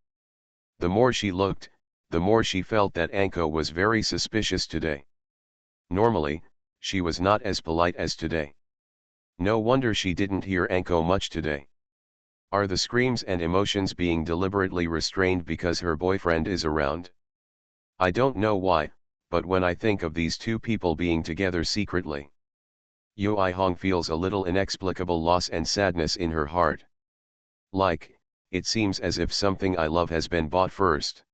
The more she looked, the more she felt that Anko was very suspicious today. Normally, she was not as polite as today. No wonder she didn't hear Anko much today. Are the screams and emotions being deliberately restrained because her boyfriend is around? I don't know why, but when I think of these two people being together secretly, Yui Hong feels a little inexplicable loss and sadness in her heart. Like, it seems as if something I love has been bought first.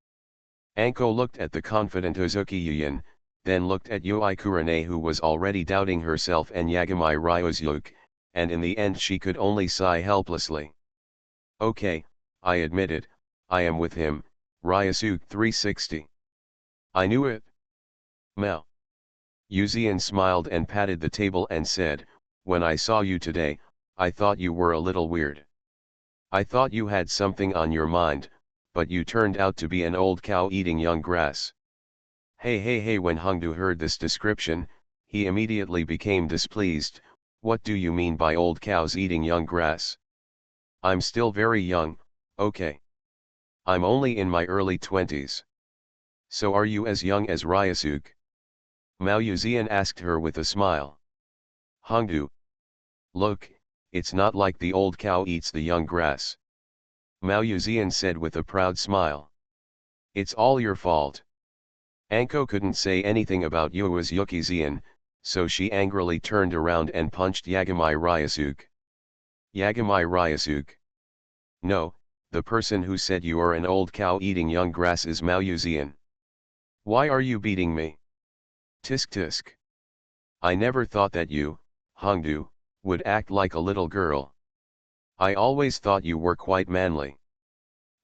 Anko looked at the confident Uzuki Yuyan, then looked at Yui Kurene who was already doubting herself and Yagami Ryusuke, and in the end she could only sigh helplessly. "Okay, I admit it, I am with him, Ryusuke 360. I knew it. Mel. Yuzian smiled and patted the table and said, when I saw you today, I thought you were a little weird. I thought you had something on your mind, but you turned out to be an old cow eating young grass. Hey, when Hongdu heard this description, he immediately became displeased. What do you mean by old cows eating young grass? I'm still very young, okay. I'm only in my early 20s. So are you as young as Ryasuke? Mao Yuzian asked her with a smile. Hongdu. Look, it's not like the old cow eats the young grass. Mao Yuzian said with a proud smile. It's all your fault. Anko couldn't say anything about Yua's Yukizian, so she angrily turned around and punched Yagami Ryasuke. Yagami Ryasuke. No, the person who said you are an old cow eating young grass is Mao Yuzian. Why are you beating me? Tisk tisk. I never thought that you, Hongdu, would act like a little girl. I always thought you were quite manly.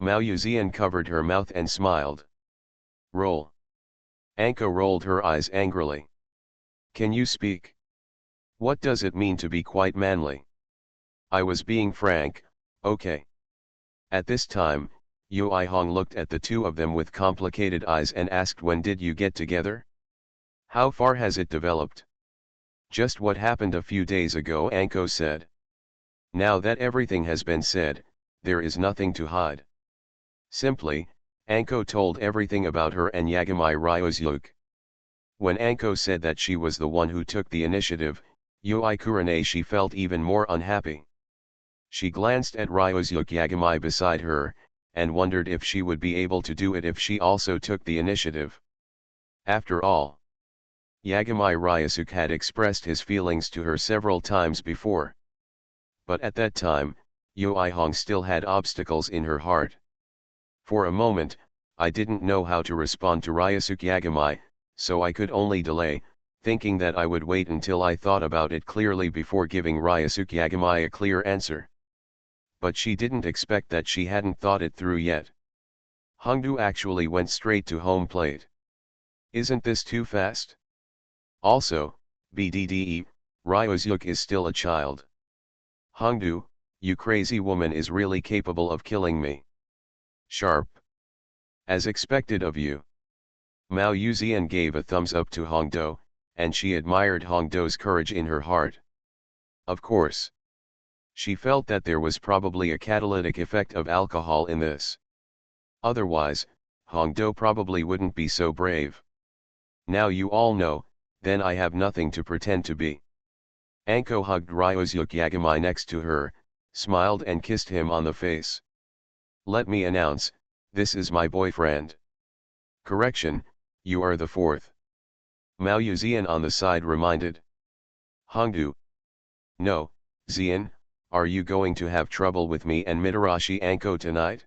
Mao Yuzian covered her mouth and smiled. Roll. Anko rolled her eyes angrily. Can you speak? What does it mean to be quite manly? I was being frank, okay. At this time, Yu Hong looked at the two of them with complicated eyes and asked, when did you get together? How far has it developed? Just what happened a few days ago, Anko said. Now that everything has been said, there is nothing to hide. Simply, Anko told everything about her and Yagami Ryuzuke. When Anko said that she was the one who took the initiative, Yui Kurenashi felt even more unhappy. She glanced at Ryuzuke Yagami beside her, and wondered if she would be able to do it if she also took the initiative. After all, Yagami Ryuzuke had expressed his feelings to her several times before. But at that time, Yui Hong still had obstacles in her heart. For a moment, I didn't know how to respond to Ryuzuke Yagami, so I could only delay, thinking that I would wait until I thought about it clearly before giving Ryuzuke Yagami a clear answer. But she didn't expect that she hadn't thought it through yet. Hongdu actually went straight to home plate. Isn't this too fast? Also, BDDE, Ryuzuke is still a child. Hongdu, you crazy woman is really capable of killing me. Sharp. As expected of you. Mao Yuzian gave a thumbs up to Hongdo, and she admired Hongdo's courage in her heart. Of course. She felt that there was probably a catalytic effect of alcohol in this. Otherwise, Hongdo probably wouldn't be so brave. Now you all know, then I have nothing to pretend to be. Anko hugged Ryuzuke Yagami next to her, smiled and kissed him on the face. Let me announce, this is my boyfriend. Correction, you are the fourth. Mao Yuzian on the side reminded. Hongdu. No, Zian, are you going to have trouble with me and Mitarashi Anko tonight?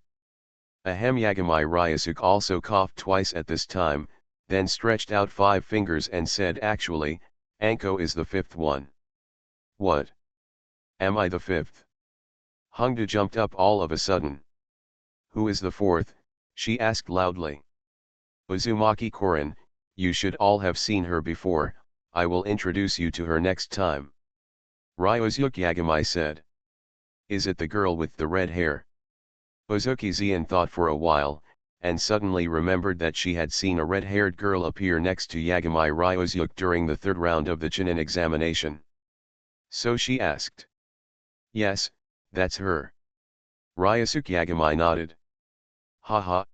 Ahem. Yagami Ryuzuke also coughed twice at this time, then stretched out 5 fingers and said, actually, Anko is the 5th one. What? Am I the 5th? Hongdu jumped up all of a sudden. Who is the 4th? She asked loudly. Uzumaki Korin, you should all have seen her before, I will introduce you to her next time. Ryuzuke Yagami said. Is it the girl with the red hair? Uzuki Zian thought for a while, and suddenly remembered that she had seen a red-haired girl appear next to Yagami Ryuzuke during the 3rd round of the Chunin examination. So she asked. Yes, that's her. Ryuzuke Yagami nodded. Haha.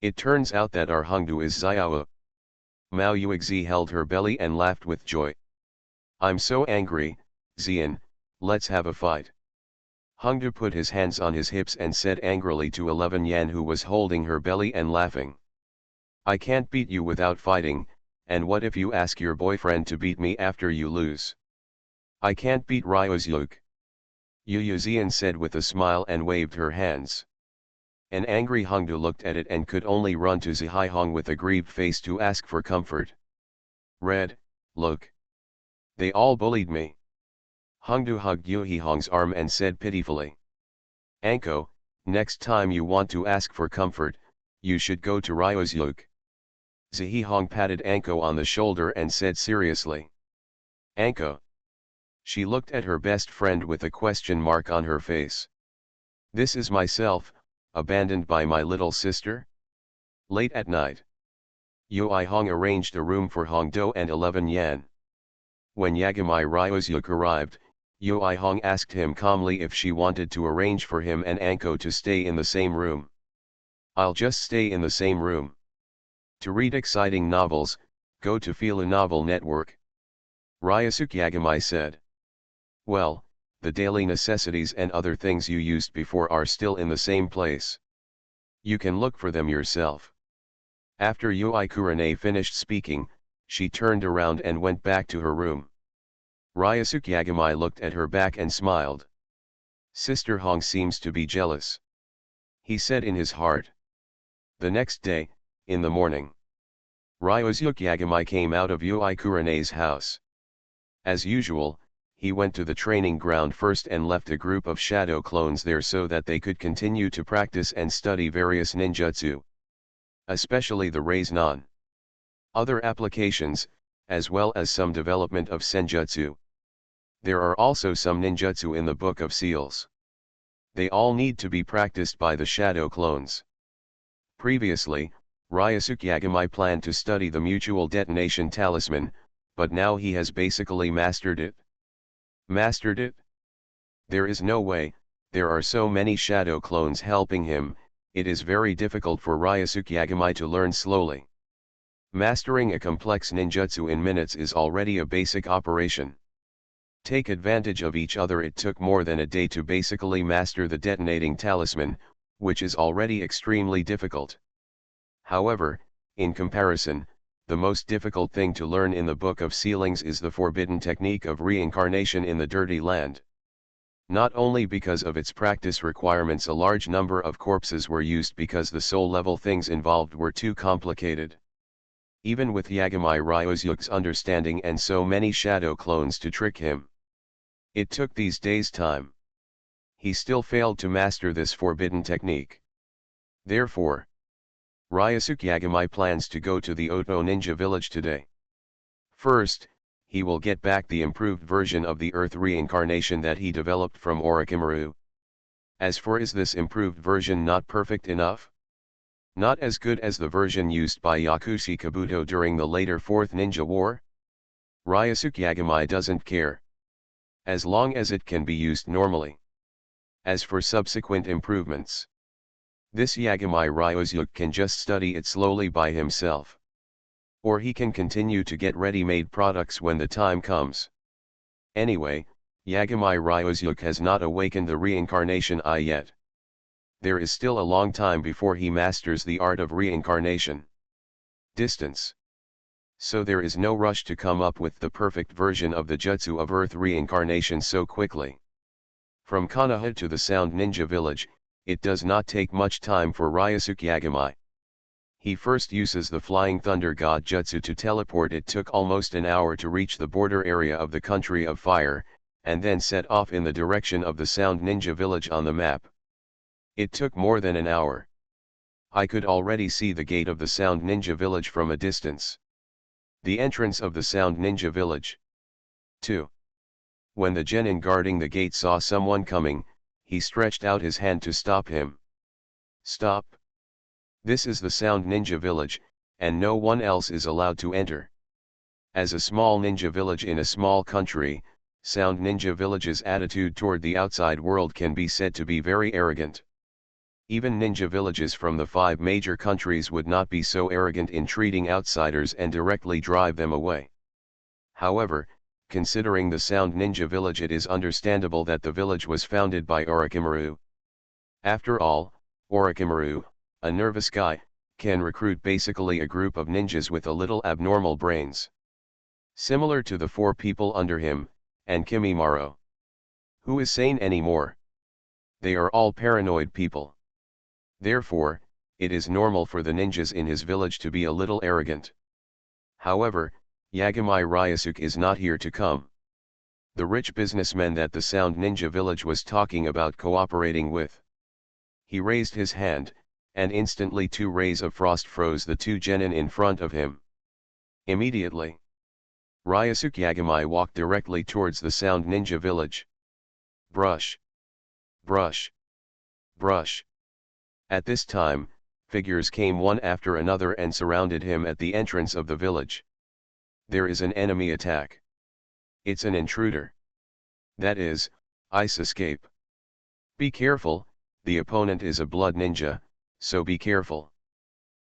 It turns out that our Hongdu is Xiao. Mao Yuexi held her belly and laughed with joy. I'm so angry, Zian, let's have a fight. Hongdu put his hands on his hips and said angrily to 11 Yan, who was holding her belly and laughing. I can't beat you without fighting, and what if you ask your boyfriend to beat me after you lose? I can't beat Ryuzuke. Yu Zian said with a smile and waved her hands. An angry Hongdu looked at it and could only run to Zihai Hong with a grieved face to ask for comfort. Red, look. They all bullied me. Hongdu hugged Yu Hong's arm and said pitifully. Anko, next time you want to ask for comfort, you should go to Ryuzuke. Zihong patted Anko on the shoulder and said seriously. Anko. She looked at her best friend with a question mark on her face. This is myself, abandoned by my little sister? Late at night. Yui Hong arranged a room for Hongdo and 11 Yan. When Yagami Ryozyuk arrived, Yui Hong asked him calmly if she wanted to arrange for him and Anko to stay in the same room. I'll just stay in the same room. To read exciting novels, go to Fila Novel Network. Ryosuke Yagami said. Well, the daily necessities and other things you used before are still in the same place. You can look for them yourself. After Yui Kurane finished speaking, she turned around and went back to her room. Ryosuke Yagami looked at her back and smiled. Sister Hong seems to be jealous, he said in his heart. The next day, in the morning, Ryosuke Yagami came out of Yui Kurane's house. As usual, he went to the training ground first and left a group of shadow clones there so that they could continue to practice and study various ninjutsu, especially the Raise-Non. Other applications, as well as some development of senjutsu. There are also some ninjutsu in the Book of Seals. They all need to be practiced by the shadow clones. Previously, Ryosuke Yagami planned to study the mutual detonation talisman, but now he has basically mastered it. Mastered it? There is no way, there are so many shadow clones helping him, it is very difficult for Ryosuke Yagami to learn slowly. Mastering a complex ninjutsu in minutes is already a basic operation. Take advantage of each other. It took more than a day to basically master the detonating talisman, which is already extremely difficult. However, in comparison, the most difficult thing to learn in the Book of Sealings is the forbidden technique of reincarnation in the Dirty Land. Not only because of its practice requirements, a large number of corpses were used because the soul-level things involved were too complicated. Even with Yagami Ryozyuk's understanding and so many shadow clones to trick him, it took these days' time. He still failed to master this forbidden technique. Therefore, Ryosuke Yagami plans to go to the Oto Ninja Village today. First, he will get back the improved version of the Earth reincarnation that he developed from Orochimaru. As for is this improved version not perfect enough? Not as good as the version used by Yakushi Kabuto during the later Fourth Ninja War? Ryosuke Yagami doesn't care, as long as it can be used normally. As for subsequent improvements, this Yagami Ryozyuk can just study it slowly by himself. Or he can continue to get ready-made products when the time comes. Anyway, Yagami Ryozyuk has not awakened the reincarnation eye yet. There is still a long time before he masters the art of reincarnation. Distance. So there is no rush to come up with the perfect version of the jutsu of Earth reincarnation so quickly. From Konoha to the Sound Ninja Village, it does not take much time for Ryosuke Yagami. He first uses the Flying Thunder God Jutsu to teleport. It took almost an hour to reach the border area of the Country of Fire, and then set off in the direction of the Sound Ninja Village on the map. It took more than an hour. I could already see the gate of the Sound Ninja Village from a distance. The entrance of the Sound Ninja Village. 2. When the genin guarding the gate saw someone coming, he stretched out his hand to stop him. Stop. This is the Sound Ninja Village, and no one else is allowed to enter. As a small ninja village in a small country, Sound Ninja Village's attitude toward the outside world can be said to be very arrogant. Even ninja villages from the 5 major countries would not be so arrogant in treating outsiders and directly drive them away. However, considering the Sound Ninja Village, it is understandable that the village was founded by Orochimaru. After all, Orochimaru, a nervous guy, can recruit basically a group of ninjas with a little abnormal brains. Similar to the 4 people under him, and Kimimaro. Who is sane anymore? They are all paranoid people. Therefore, it is normal for the ninjas in his village to be a little arrogant. However, Yagami Ryosuke is not here to come. The rich businessman that the Sound Ninja Village was talking about cooperating with. He raised his hand, and instantly 2 rays of frost froze the 2 genin in front of him. Immediately, Ryusuke Yagami walked directly towards the Sound Ninja village. Brush. Brush. Brush. At this time, figures came one after another and surrounded him at the entrance of the village. There is an enemy attack. It's an intruder. That is, ice escape. Be careful, the opponent is a blood ninja, so be careful.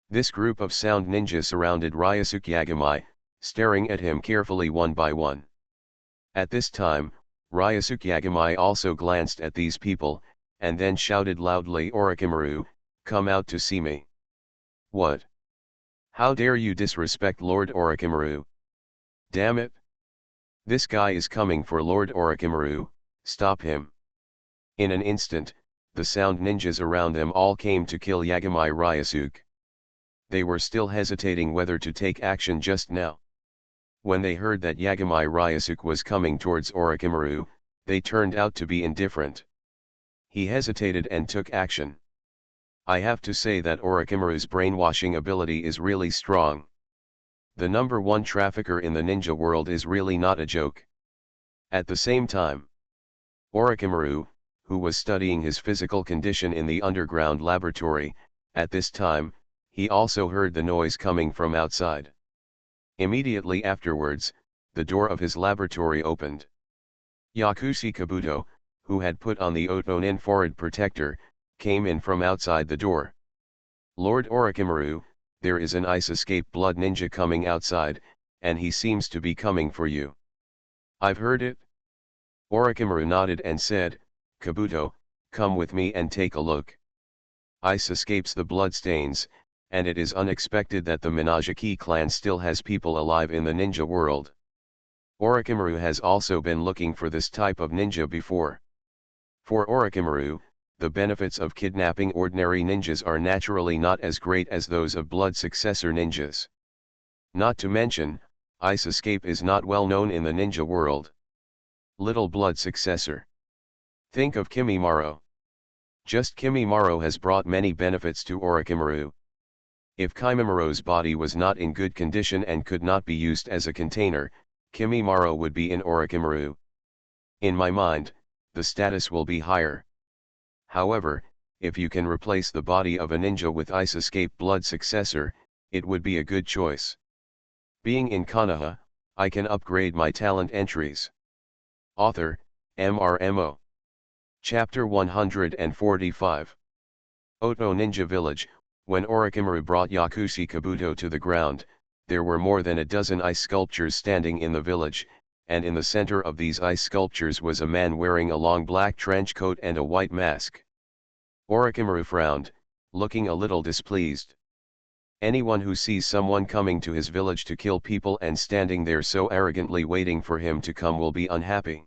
This group of sound ninjas surrounded Ryusuke Yagami, staring at him carefully one by one. At this time, Ryusuke Yagami also glanced at these people, and then shouted loudly, "Orochimaru, come out to see me." What? How dare you disrespect Lord Orochimaru? Damn it! This guy is coming for Lord Orochimaru, stop him. In an instant, the sound ninjas around them all came to kill Yagami Ryusuke. They were still hesitating whether to take action just now. When they heard that Yagami Ryusuke was coming towards Orochimaru, they turned out to be indifferent. He hesitated and took action. I have to say that Orochimaru's brainwashing ability is really strong. The #1 trafficker in the ninja world is really not a joke. At the same time, Orochimaru, who was studying his physical condition in the underground laboratory, at this time, he also heard the noise coming from outside. Immediately afterwards, the door of his laboratory opened. Yakushi Kabuto, who had put on the Otonin forehead protector, came in from outside the door. Lord Orochimaru, there is an ice escape blood ninja coming outside, and he seems to be coming for you. I've heard it. Orochimaru nodded and said, Kabuto, come with me and take a look. Ice escapes the bloodstains, and it is unexpected that the Minajiki clan still has people alive in the ninja world. Orochimaru has also been looking for this type of ninja before. For Orochimaru, the benefits of kidnapping ordinary ninjas are naturally not as great as those of blood successor ninjas. Not to mention, ice escape is not well known in the ninja world. Little blood successor. Think of Kimimaro. Just Kimimaro has brought many benefits to Orochimaru. If Kimimaro's body was not in good condition and could not be used as a container, Kimimaro would be in Orochimaru. In my mind, the status will be higher. However, if you can replace the body of a ninja with ice escape blood successor, it would be a good choice. Being in Konoha, I can upgrade my talent entries. Author, MRMO. Chapter 145. Oto Ninja Village. When Orochimaru brought Yakushi Kabuto to the ground, there were more than a dozen ice sculptures standing in the village, and in the center of these ice sculptures was a man wearing a long black trench coat and a white mask. Orochimaru frowned, looking a little displeased. Anyone who sees someone coming to his village to kill people and standing there so arrogantly waiting for him to come will be unhappy.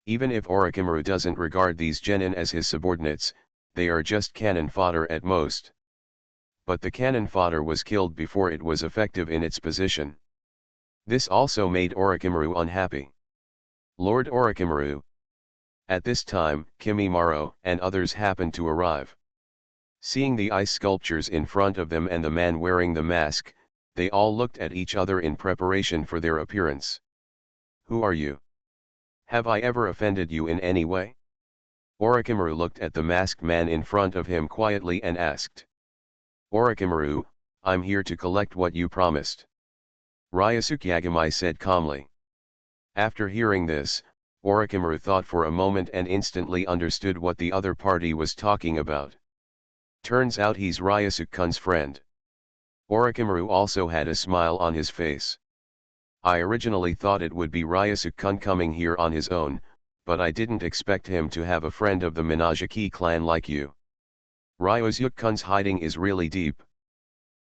Even if Orochimaru doesn't regard these genin as his subordinates, they are just cannon fodder at most. But the cannon fodder was killed before it was effective in its position. This also made Orochimaru unhappy. Lord Orochimaru. At this time, Kimimaro and others happened to arrive. Seeing the ice sculptures in front of them and the man wearing the mask, they all looked at each other in preparation for their appearance. Who are you? Have I ever offended you in any way? Orochimaru looked at the masked man in front of him quietly and asked. Orochimaru, I'm here to collect what you promised. Ryusuke Yagami said calmly. After hearing this, Orochimaru thought for a moment and instantly understood what the other party was talking about. Turns out he's Ryusuke-kun's friend. Orochimaru also had a smile on his face. I originally thought it would be Ryusuke-kun coming here on his own, but I didn't expect him to have a friend of the Minajiki clan like you. Ryusuke-kun's hiding is really deep.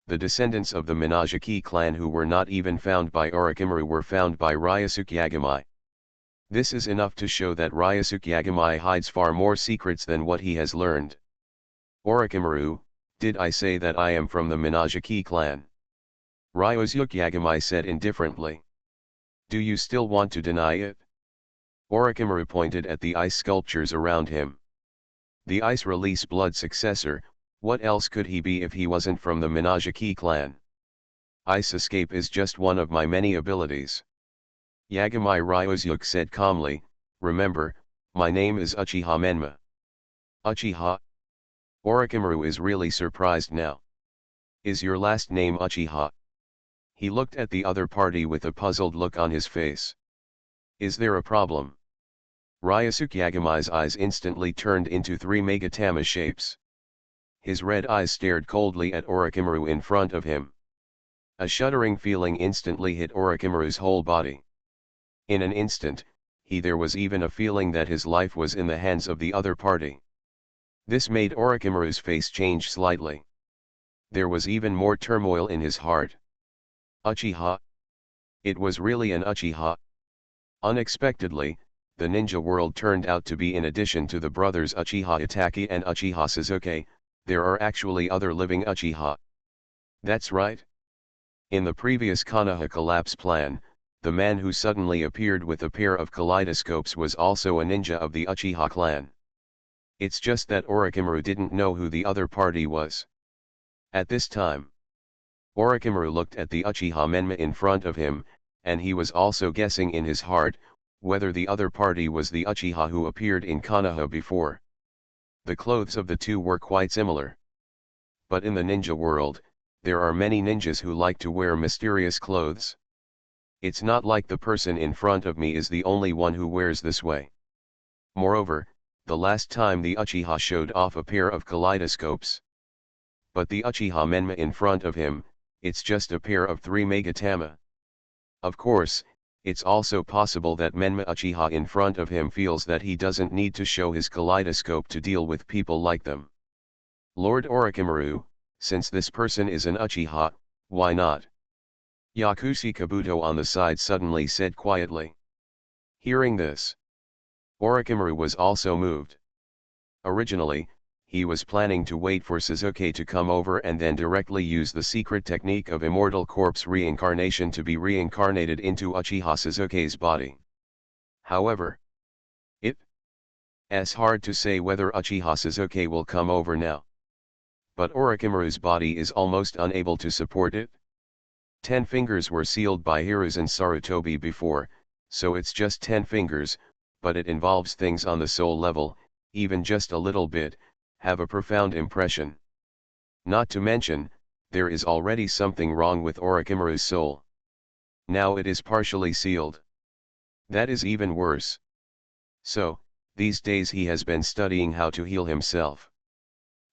The descendants of the Minajiki clan who were not even found by Orochimaru were found by Ryusuke Yagami. This is enough to show that Ryusuke Yagami hides far more secrets than what he has learned. Orochimaru, did I say that I am from the Minajiki clan? Ryusuke Yagami said indifferently. Do you still want to deny it? Orochimaru pointed at the ice sculptures around him. The ice release blood successor, What else could he be if he wasn't from the Minajiki clan? Ice escape is just one of my many abilities. Yagami Ryosuke said calmly, remember, my name is Uchiha Menma. Uchiha? Orochimaru is really surprised now. Is your last name Uchiha? He looked at the other party with a puzzled look on his face. Is there a problem? Ryosuke Yagami's eyes instantly turned into three Megatama shapes. His red eyes stared coldly at Orochimaru in front of him. A shuddering feeling instantly hit Orochimaru's whole body. In an instant, there was even a feeling that his life was in the hands of the other party. This made Orochimaru's face change slightly. There was even more turmoil in his heart. Uchiha? It was really an Uchiha. Unexpectedly, the ninja world turned out to be, in addition to the brothers Uchiha Itachi and Uchiha Sasuke, there are actually other living Uchiha. That's right. In the previous Konoha collapse plan, the man who suddenly appeared with a pair of kaleidoscopes was also a ninja of the Uchiha clan. It's just that Orochimaru didn't know who the other party was. At this time, Orochimaru looked at the Uchiha Menma in front of him, and he was also guessing in his heart whether the other party was the Uchiha who appeared in Konoha before. The clothes of the two were quite similar. But in the ninja world, there are many ninjas who like to wear mysterious clothes. It's not like the person in front of me is the only one who wears this way. Moreover, the last time the Uchiha showed off a pair of kaleidoscopes. But the Uchiha Menma in front of him, it's just a pair of three Megatama. Of course, it's also possible that Menma Uchiha in front of him feels that he doesn't need to show his kaleidoscope to deal with people like them. Lord Orochimaru, since this person is an Uchiha, why not? Yakushi Kabuto on the side suddenly said quietly. Hearing this, Orochimaru was also moved. Originally, he was planning to wait for Sasuke to come over and then directly use the secret technique of immortal corpse reincarnation to be reincarnated into Uchiha Sasuke's body. However, it's hard to say whether Uchiha Sasuke will come over now. But Orochimaru's body is almost unable to support it. 10 fingers were sealed by Hiruzen Sarutobi before, so it's just 10 fingers, but it involves things on the soul level, even just a little bit, have a profound impression. Not to mention, there is already something wrong with Orochimaru's soul. Now it is partially sealed. That is even worse. So, these days he has been studying how to heal himself.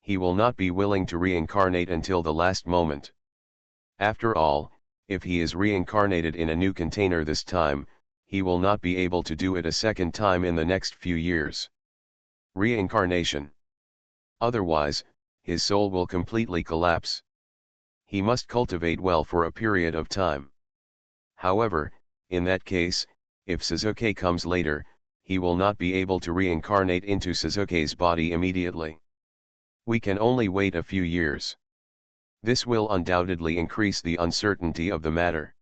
He will not be willing to reincarnate until the last moment. After all, if he is reincarnated in a new container this time, he will not be able to do it a second time in the next few years. Reincarnation. Otherwise, his soul will completely collapse. He must cultivate well for a period of time. However, in that case, if Sasuke comes later, he will not be able to reincarnate into Sasuke's body immediately. We can only wait a few years. This will undoubtedly increase the uncertainty of the matter.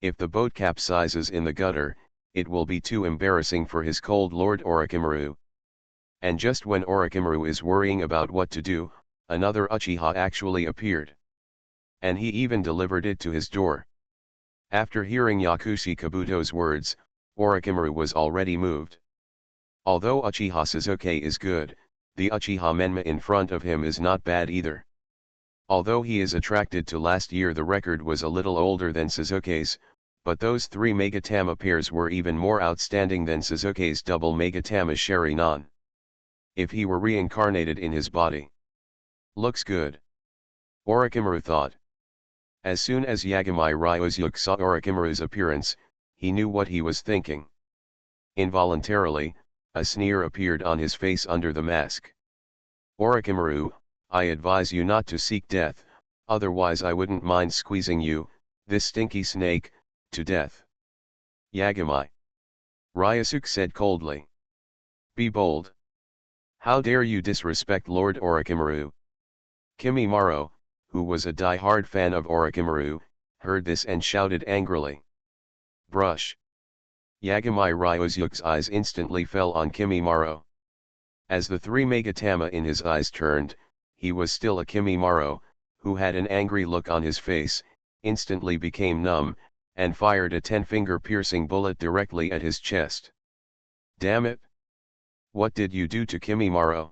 If the boat capsizes in the gutter, it will be too embarrassing for his cold Lord Orochimaru. And just when Orochimaru is worrying about what to do, another Uchiha actually appeared. And he even delivered it to his door. After hearing Yakushi Kabuto's words, Orochimaru was already moved. Although Uchiha Sasuke is good, the Uchiha Menma in front of him is not bad either. Although he is attracted to last year, the record was a little older than Sasuke's, but those three Megatama pairs were even more outstanding than Sasuke's double Megatama Sharingan. If he were reincarnated in his body. Looks good. Orochimaru thought. As soon as Yagami Ryosuke saw Orochimaru's appearance, he knew what he was thinking. Involuntarily, a sneer appeared on his face under the mask. Orochimaru, I advise you not to seek death, otherwise I wouldn't mind squeezing you, this stinky snake, to death. Yagami. Ryosuke said coldly. Be bold. How dare you disrespect Lord Orochimaru? Kimimaro, who was a die-hard fan of Orochimaru, heard this and shouted angrily. Brush. Yagami Ryosuke's eyes instantly fell on Kimimaro. As the three Megatama in his eyes turned, he was still a Kimimaro, who had an angry look on his face, instantly became numb, and fired a 10-finger piercing bullet directly at his chest. Damn it! What did you do to Kimimaro?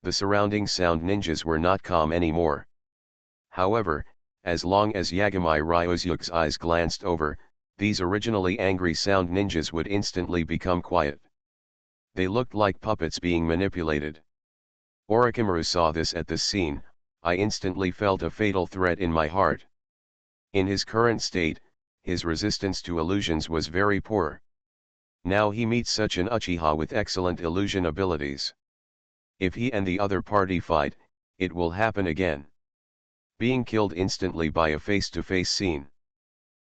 The surrounding sound ninjas were not calm anymore. However, as long as Yagami Ryosuke's eyes glanced over, these originally angry sound ninjas would instantly become quiet. They looked like puppets being manipulated. Orochimaru saw this. At this scene, I instantly felt a fatal threat in my heart. In his current state, his resistance to illusions was very poor. Now he meets such an Uchiha with excellent illusion abilities. If he and the other party fight, it will happen again. Being killed instantly by a face-to-face scene.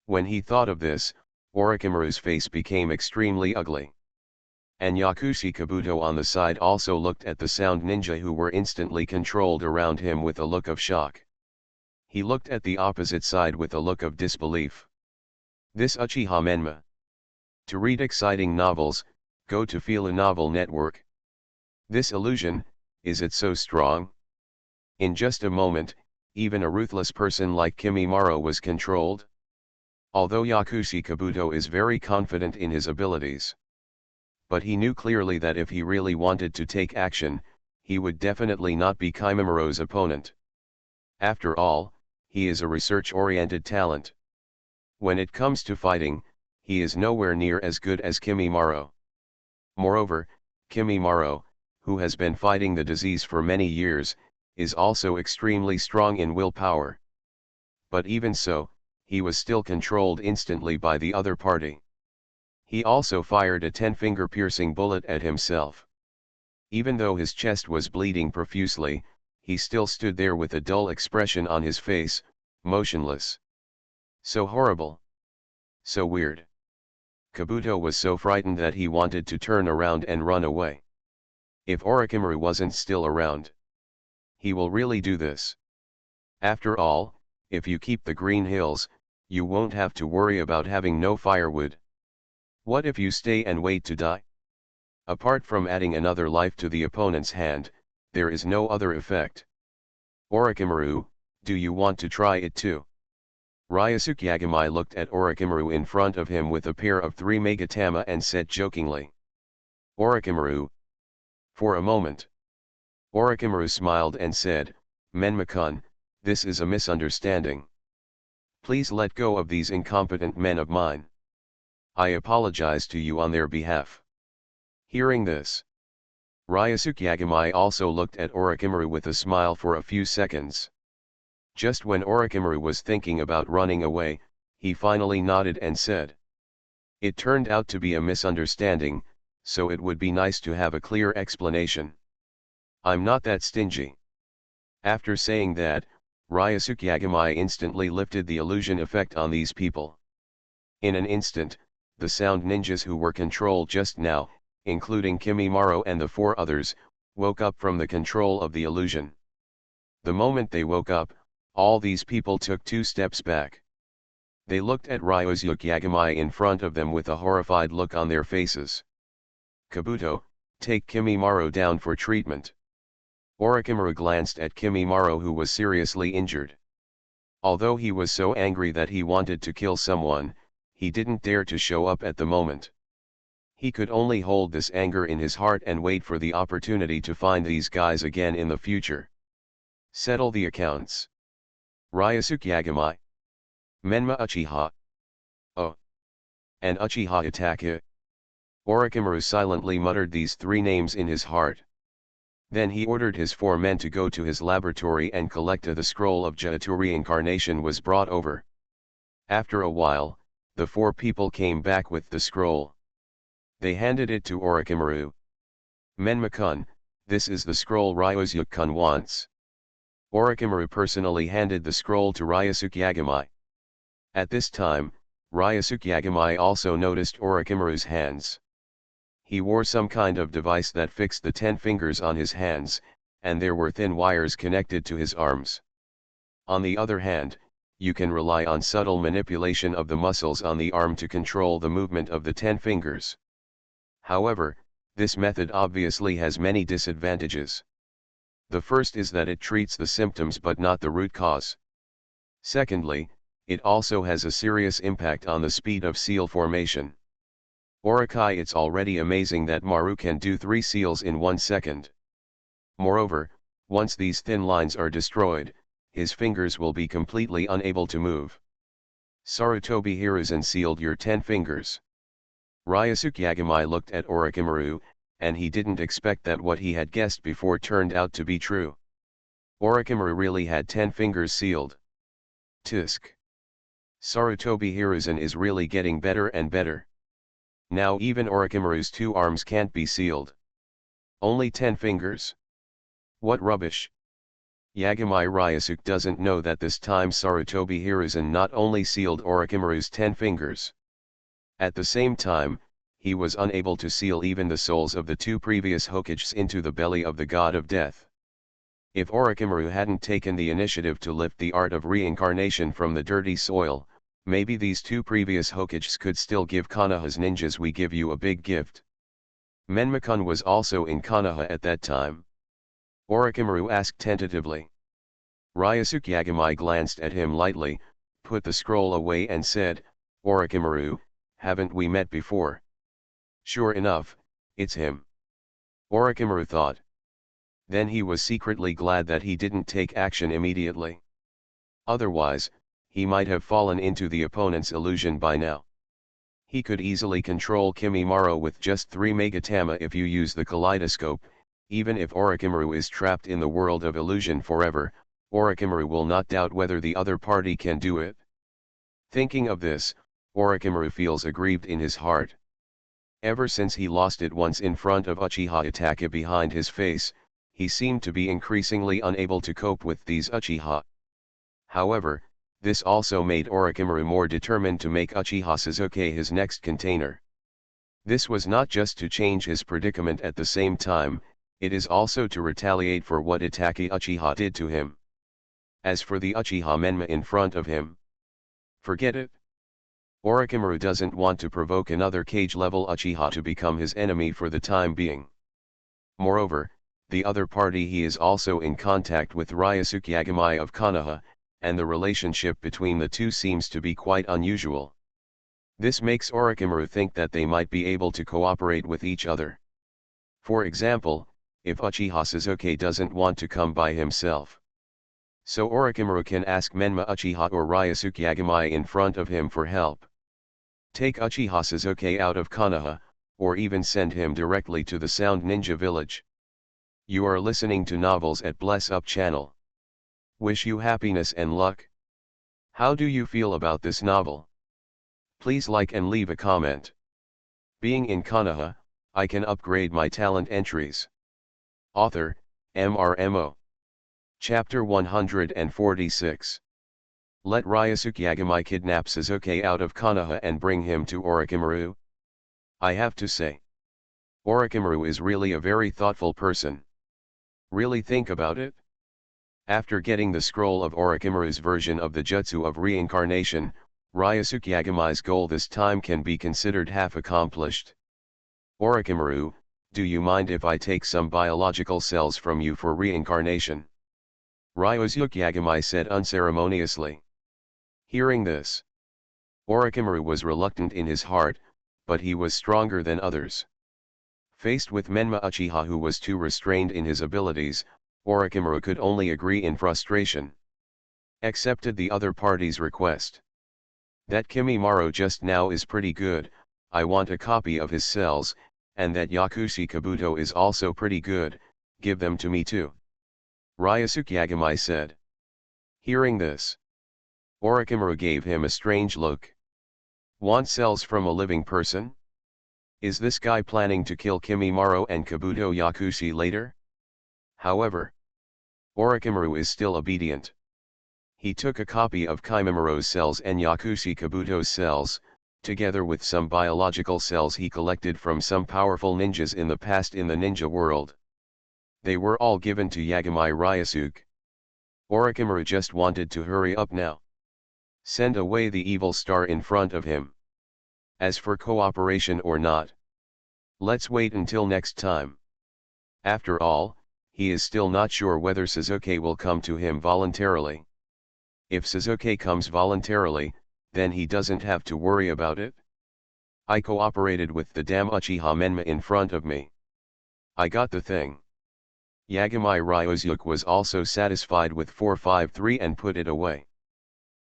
When he thought of this, Orochimaru's face became extremely ugly. And Yakushi Kabuto on the side also looked at the sound ninja who were instantly controlled around him with a look of shock. He looked at the opposite side with a look of disbelief. This Uchiha Menma. To read exciting novels, go to Fila Novel Network. This illusion, is it so strong? In just a moment, even a ruthless person like Kimimaro was controlled. Although Yakushi Kabuto is very confident in his abilities. But he knew clearly that if he really wanted to take action, he would definitely not be Kimimaro's opponent. After all, he is a research-oriented talent. When it comes to fighting, he is nowhere near as good as Kimimaro. Moreover, Kimimaro, who has been fighting the disease for many years, is also extremely strong in willpower. But even so, he was still controlled instantly by the other party. He also fired a 10-finger piercing bullet at himself. Even though his chest was bleeding profusely, he still stood there with a dull expression on his face, motionless. So horrible. So weird. Kabuto was so frightened that he wanted to turn around and run away. If Orochimaru wasn't still around. He will really do this. After all, if you keep the Green Hills, you won't have to worry about having no firewood. What if you stay and wait to die? Apart from adding another life to the opponent's hand, there is no other effect. Orochimaru, do you want to try it too? Ryosuke Yagami looked at Orochimaru in front of him with a pair of 3 Megatama and said jokingly. Orochimaru. For a moment. Orochimaru smiled and said, Menma-kun, this is a misunderstanding. Please let go of these incompetent men of mine. I apologize to you on their behalf. Hearing this, Ryosuke Yagami also looked at Orochimaru with a smile for a few seconds. Just when Orochimaru was thinking about running away, he finally nodded and said, It turned out to be a misunderstanding, so it would be nice to have a clear explanation. I'm not that stingy. After saying that, Ryosuke Yagami instantly lifted the illusion effect on these people. In an instant, the sound ninjas who were controlled just now, including Kimimaro and the 4 others, woke up from the control of the illusion. The moment they woke up, all these people took 2 steps back. They looked at Ryosuke Yagami in front of them with a horrified look on their faces. Kabuto, take Kimimaro down for treatment. Orochimaru glanced at Kimimaro who was seriously injured. Although he was so angry that he wanted to kill someone, he didn't dare to show up at the moment. He could only hold this anger in his heart and wait for the opportunity to find these guys again in the future. Settle the accounts. Ryosuke Yagami. Menma Uchiha. Oh. And Uchiha Itachi. Orochimaru silently muttered these 3 names in his heart. Then he ordered his 4 men to go to his laboratory and collect the scroll of Jatsu reincarnation was brought over. After a while, the 4 people came back with the scroll. They handed it to Orochimaru. Menma-kun, this is the scroll Ryosuke-kun wants. Orochimaru personally handed the scroll to Ryosuke Yagami. At this time, Ryosuke Yagami also noticed Orochimaru's hands. He wore some kind of device that fixed the 10 fingers on his hands, and there were thin wires connected to his arms. On the other hand, you can rely on subtle manipulation of the muscles on the arm to control the movement of the 10 fingers. However, this method obviously has many disadvantages. The first is that it treats the symptoms but not the root cause. Secondly, it also has a serious impact on the speed of seal formation. Orokai, it's already amazing that Maru can do 3 seals in 1 second. Moreover, once these thin lines are destroyed, his fingers will be completely unable to move. Sarutobi Hiruzen sealed your 10 fingers. Ryusuke Yagamai looked at Orochimaru, and he didn't expect that what he had guessed before turned out to be true. Orochimaru really had 10 fingers sealed. Tisk. Sarutobi Hiruzen is really getting better and better. Now even Orochimaru's 2 arms can't be sealed. Only 10 fingers? What rubbish! Yagamai Ryusuke doesn't know that this time Sarutobi Hiruzen not only sealed Orochimaru's 10 fingers. At the same time, he was unable to seal even the souls of the 2 previous Hokages into the belly of the god of death. If Orochimaru hadn't taken the initiative to lift the art of reincarnation from the dirty soil, maybe these 2 previous Hokages could still give Konoha's ninjas we give you a big gift. Menmakun was also in Konoha at that time. Orochimaru asked tentatively. Ryusuke Yagamai glanced at him lightly, put the scroll away and said, Orochimaru, haven't we met before? Sure enough, it's him. Orochimaru thought. Then he was secretly glad that he didn't take action immediately. Otherwise, he might have fallen into the opponent's illusion by now. He could easily control Kimimaro with just 3 Megatama if you use the kaleidoscope. Even if Orochimaru is trapped in the world of illusion forever, Orochimaru will not doubt whether the other party can do it. Thinking of this, Orochimaru feels aggrieved in his heart. Ever since he lost it once in front of Uchiha Itachi behind his face, he seemed to be increasingly unable to cope with these Uchiha. However, this also made Orochimaru more determined to make Uchiha Sasuke his next container. This was not just to change his predicament at the same time, it is also to retaliate for what Itachi Uchiha did to him. As for the Uchiha Menma in front of him, forget it. Orochimaru doesn't want to provoke another cage-level Uchiha to become his enemy for the time being. Moreover, the other party, he is also in contact with Ryusuke Yagamai of Konoha, and the relationship between the two seems to be quite unusual. This makes Orochimaru think that they might be able to cooperate with each other. For example, if Uchiha Sasuke doesn't want to come by himself, so Orochimaru can ask Menma Uchiha or Ryusuke Yagamai in front of him for help. Take Uchiha Sasuke out of Konoha, or even send him directly to the Sound Ninja Village. You are listening to Novels at Bless Up channel. Wish you happiness and luck. How do you feel about this novel? Please like and leave a comment. Being in Konoha, I can upgrade my talent entries. Author, MRMO. Chapter 146. Let Ryusuke Yagamai kidnap Sasuke out of Konoha and bring him to Orochimaru. I have to say, Orochimaru is really a very thoughtful person. Really think about it. After getting the scroll of Orochimaru's version of the jutsu of reincarnation, Ryusuke Yagamai's goal this time can be considered half accomplished. Orochimaru, do you mind if I take some biological cells from you for reincarnation? Ryusuke Yagamai said unceremoniously. Hearing this, Orochimaru was reluctant in his heart, but he was stronger than others. Faced with Menma Uchiha, who was too restrained in his abilities, Orochimaru could only agree in frustration. Accepted the other party's request. That Kimimaro just now is pretty good, I want a copy of his cells, and that Yakushi Kabuto is also pretty good, give them to me too. Ryusuke Yagamai said. Hearing this, Orochimaru gave him a strange look. Want cells from a living person? Is this guy planning to kill Kimimaro and Kabuto Yakushi later? However, Orochimaru is still obedient. He took a copy of Kimimiro's cells and Yakushi Kabuto's cells, together with some biological cells he collected from some powerful ninjas in the past in the ninja world. They were all given to Yagamai Ryusuke. Orochimaru just wanted to hurry up now. Send away the evil star in front of him. As for cooperation or not, let's wait until next time. After all, he is still not sure whether Sasuke will come to him voluntarily. If Sasuke comes voluntarily, then he doesn't have to worry about it. I cooperated with the damn Uchiha Menma in front of me. I got the thing. Yagami Ryuzuke was also satisfied with 453 and put it away.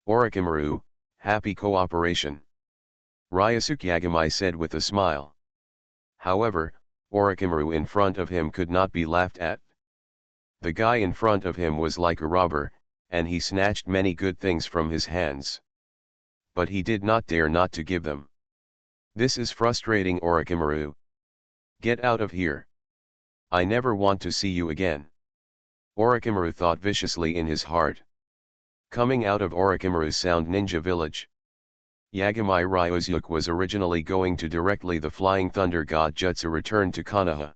Orochimaru, happy cooperation. Ryusuke Yagami said with a smile. However, Orochimaru in front of him could not be laughed at. The guy in front of him was like a robber, and he snatched many good things from his hands. But he did not dare not to give them. This is frustrating, Orochimaru. Get out of here. I never want to see you again. Orochimaru thought viciously in his heart. Coming out of Orochimaru's Sound Ninja Village, Yagami Ryuzuke was originally going to directly the Flying Thunder God Jutsu return to Konoha.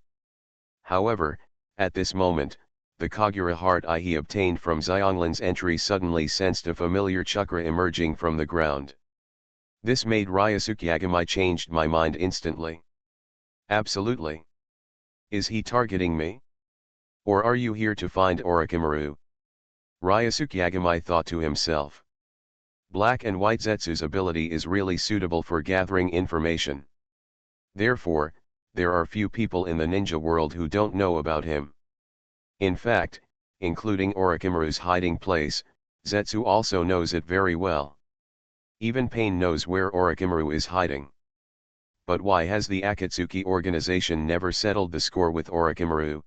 However, at this moment, the Kagura Heart Eye he obtained from Xionglin's entry suddenly sensed a familiar chakra emerging from the ground. This made Ryusuke Yagami changed my mind instantly. Absolutely. Is he targeting me? Or are you here to find Orochimaru? Ryusuke Yagami thought to himself. Black and White Zetsu's ability is really suitable for gathering information. Therefore, there are few people in the ninja world who don't know about him. In fact, including Orochimaru's hiding place, Zetsu also knows it very well. Even Pain knows where Orochimaru is hiding. But why has the Akatsuki organization never settled the score with Orochimaru?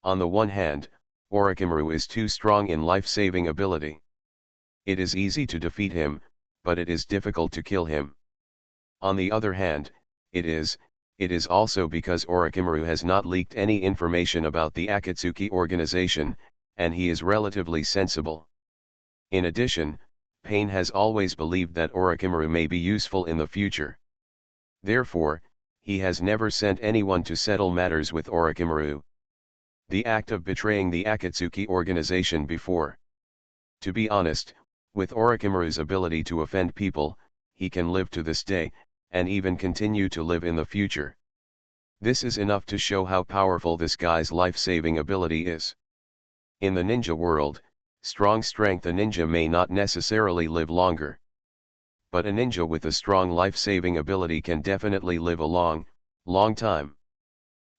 On the one hand, Orochimaru is too strong in life-saving ability. It is easy to defeat him, but it is difficult to kill him. On the other hand, it is also because Orochimaru has not leaked any information about the Akatsuki organization, and he is relatively sensible. In addition, Pain has always believed that Orochimaru may be useful in the future. Therefore, he has never sent anyone to settle matters with Orochimaru. The act of betraying the Akatsuki organization before. To be honest, with Orochimaru's ability to offend people, he can live to this day, and even continue to live in the future. This is enough to show how powerful this guy's life-saving ability is. In the ninja world, strong strength a ninja may not necessarily live longer. But a ninja with a strong life-saving ability can definitely live a long time.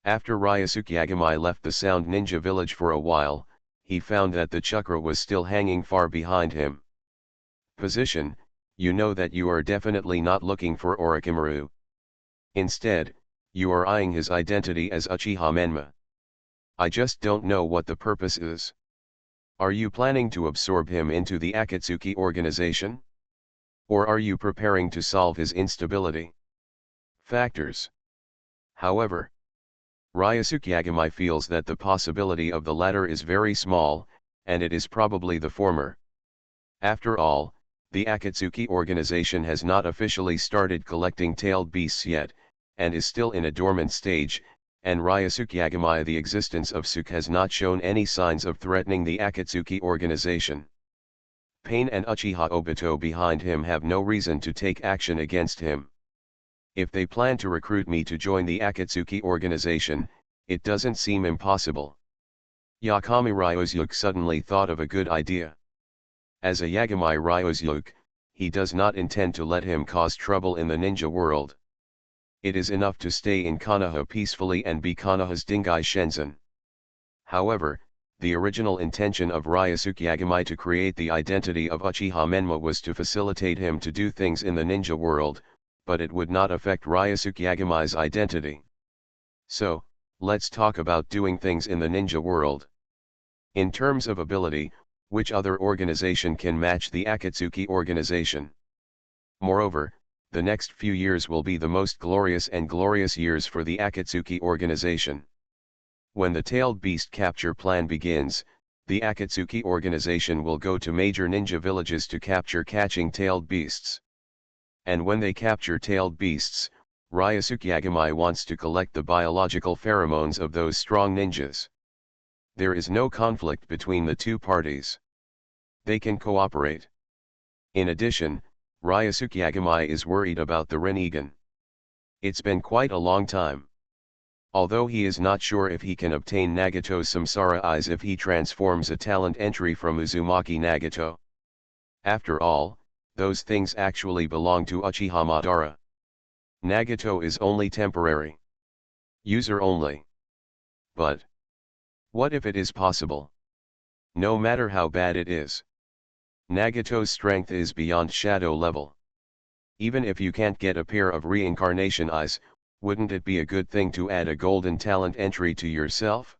After Ryusuke Yagami left the Sound Ninja Village for a while, he found that the chakra was still hanging far behind him. Position, you know that you are definitely not looking for Orochimaru. Instead, you are eyeing his identity as Uchiha Menma. I just don't know what the purpose is. Are you planning to absorb him into the Akatsuki organization? Or are you preparing to solve his instability factors? However, Ryusuke Yagami feels that the possibility of the latter is very small, and it is probably the former. After all, the Akatsuki organization has not officially started collecting tailed beasts yet, and is still in a dormant stage, and Ryusuke Yagami, the existence of Suke, has not shown any signs of threatening the Akatsuki organization. Pain and Uchiha Obito behind him have no reason to take action against him. If they plan to recruit me to join the Akatsuki organization, it doesn't seem impossible. Yagami Ryuzuke suddenly thought of a good idea. As a Yagami Ryuzuke, he does not intend to let him cause trouble in the ninja world. It is enough to stay in Konoha peacefully and be Konoha's Dingai Shenzhen. However, the original intention of Ryusuke Yagami to create the identity of Uchiha Menma was to facilitate him to do things in the ninja world, but it would not affect Ryusuke Yagami's identity. So, let's talk about doing things in the ninja world. In terms of ability, which other organization can match the Akatsuki organization? Moreover, the next few years will be the most glorious years for the Akatsuki organization. When the tailed beast capture plan begins, the Akatsuki organization will go to major ninja villages to capture catching tailed beasts. And when they capture tailed beasts, Ryusuke Yagami wants to collect the biological pheromones of those strong ninjas. There is no conflict between the two parties. They can cooperate. In addition, Ryusuke Yagami is worried about the Rinnegan. It's been quite a long time. Although he is not sure if he can obtain Nagato's Samsara Eyes if he transforms a talent entry from Uzumaki Nagato. After all, those things actually belong to Uchiha Madara. Nagato is only temporary. User only. But what if it is possible? No matter how bad it is, Nagato's strength is beyond shadow level. Even if you can't get a pair of reincarnation eyes, wouldn't it be a good thing to add a golden talent entry to yourself?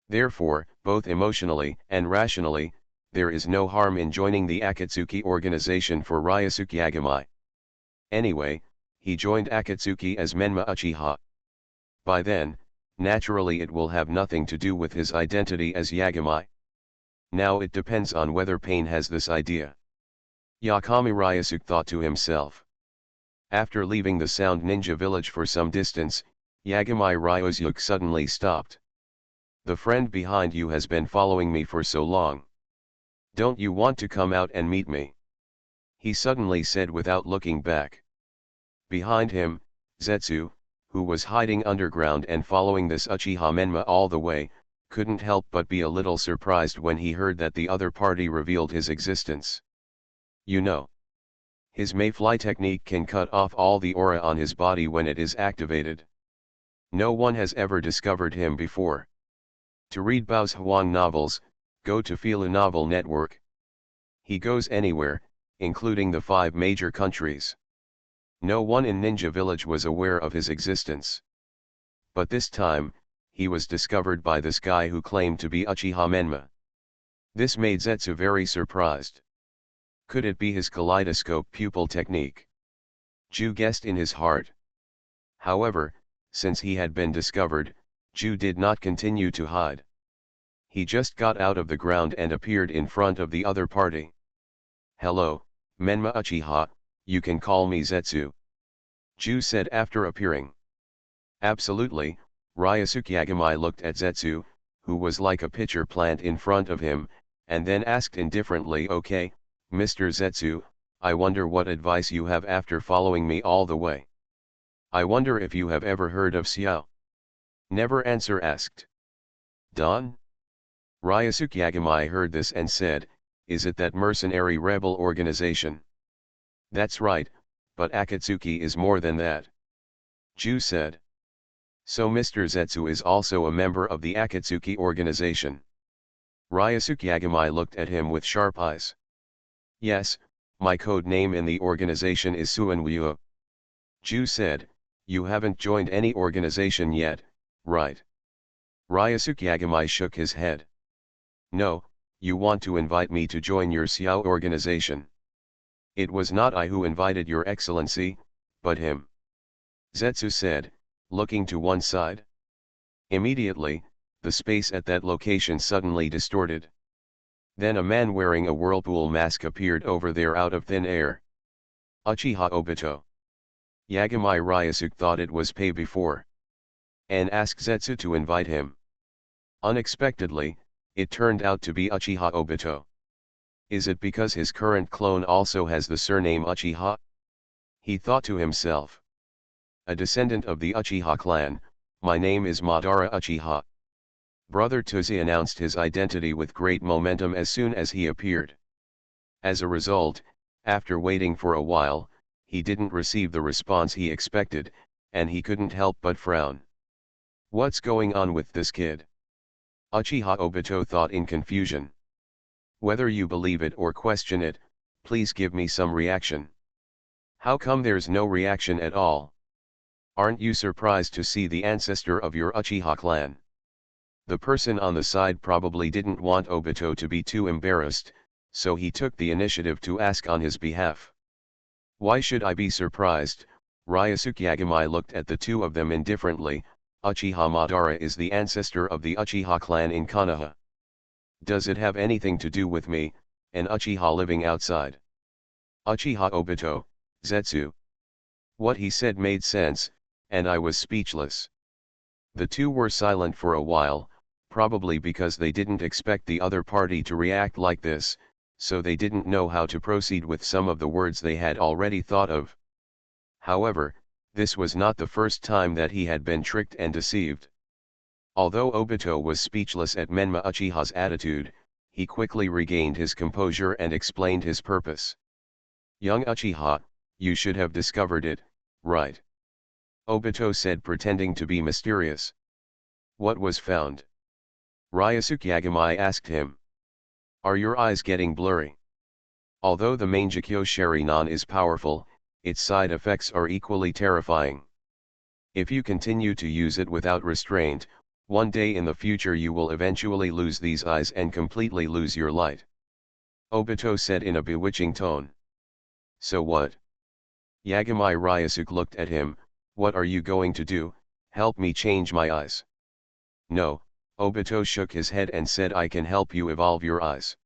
Therefore, both emotionally and rationally, there is no harm in joining the Akatsuki organization for Ryosuke Yagamai. Anyway, he joined Akatsuki as Menma Uchiha. By then, naturally it will have nothing to do with his identity as Yagamai. Now it depends on whether Pain has this idea. Yakami Ryosuke thought to himself. After leaving the Sound Ninja village for some distance, Yagamai Ryosuke suddenly stopped. The friend behind you has been following me for so long. Don't you want to come out and meet me? He suddenly said without looking back. Behind him, Zetsu, who was hiding underground and following this Uchiha Menma all the way, couldn't help but be a little surprised when he heard that the other party revealed his existence. You know, his Mayfly technique can cut off all the aura on his body when it is activated. No one has ever discovered him before. To read Bao's Huang novels, go to Fila Novel Network. He goes anywhere, including the 5 major countries. No one in Ninja Village was aware of his existence. But this time, he was discovered by this guy who claimed to be Uchiha Menma. This made Zetsu very surprised. Could it be his kaleidoscope pupil technique? Ju guessed in his heart. However, since he had been discovered, Ju did not continue to hide. He just got out of the ground and appeared in front of the other party. Hello, Menma Uchiha, you can call me Zetsu. Ju said after appearing. Absolutely. Ryosuke Yagamai looked at Zetsu, who was like a pitcher plant in front of him, and then asked indifferently, okay, Mr. Zetsu, I wonder what advice you have after following me all the way. I wonder if you have ever heard of Xiao. Never answer asked. Don? Ryosuke Yagamai heard this and said, is it that mercenary rebel organization? That's right, but Akatsuki is more than that. Ju said. So Mr. Zetsu is also a member of the Akatsuki organization. Ryosuke Yagamai looked at him with sharp eyes. Yes, my code name in the organization is Suanwuo. Ju said, you haven't joined any organization yet, right? Ryosuke Yagamai shook his head. No, you want to invite me to join your Xiao organization. It was not I who invited your excellency, but him. Zetsu said, looking to one side. Immediately, the space at that location suddenly distorted. Then a man wearing a whirlpool mask appeared over there out of thin air. Uchiha Obito. Yagamai Ryosuke thought it was Pei before, and asked Zetsu to invite him. Unexpectedly, it turned out to be Uchiha Obito. Is it because his current clone also has the surname Uchiha? He thought to himself. A descendant of the Uchiha clan, my name is Madara Uchiha. Brother Tuzi announced his identity with great momentum as soon as he appeared. As a result, after waiting for a while, he didn't receive the response he expected, and he couldn't help but frown. What's going on with this kid? Uchiha Obito thought in confusion. Whether you believe it or question it, please give me some reaction. How come there's no reaction at all? Aren't you surprised to see the ancestor of your Uchiha clan? The person on the side probably didn't want Obito to be too embarrassed, so he took the initiative to ask on his behalf. Why should I be surprised? Ryosuke Yagamai looked at the two of them indifferently. Uchiha Madara is the ancestor of the Uchiha clan in Konoha. Does it have anything to do with me, an Uchiha living outside? Uchiha Obito, Zetsu. What he said made sense, and I was speechless. The two were silent for a while, probably because they didn't expect the other party to react like this, so they didn't know how to proceed with some of the words they had already thought of. However, This was not the first time that he had been tricked and deceived. Although Obito was speechless at Menma Uchiha's attitude, he quickly regained his composure and explained his purpose. "Young Uchiha, you should have discovered it, right?" Obito said, pretending to be mysterious. "What was found?" Ryosuke Yagamai asked him. "Are your eyes getting blurry?" Although the Mangekyo Sharingan is powerful, its side effects are equally terrifying. If you continue to use it without restraint, one day in the future you will eventually lose these eyes and completely lose your light," Obito said in a bewitching tone. "So what?" Yagamai Ryosuke looked at him. "What are you going to do? Help me change my eyes?" "No," Obito shook his head and said, "I can help you evolve your eyes.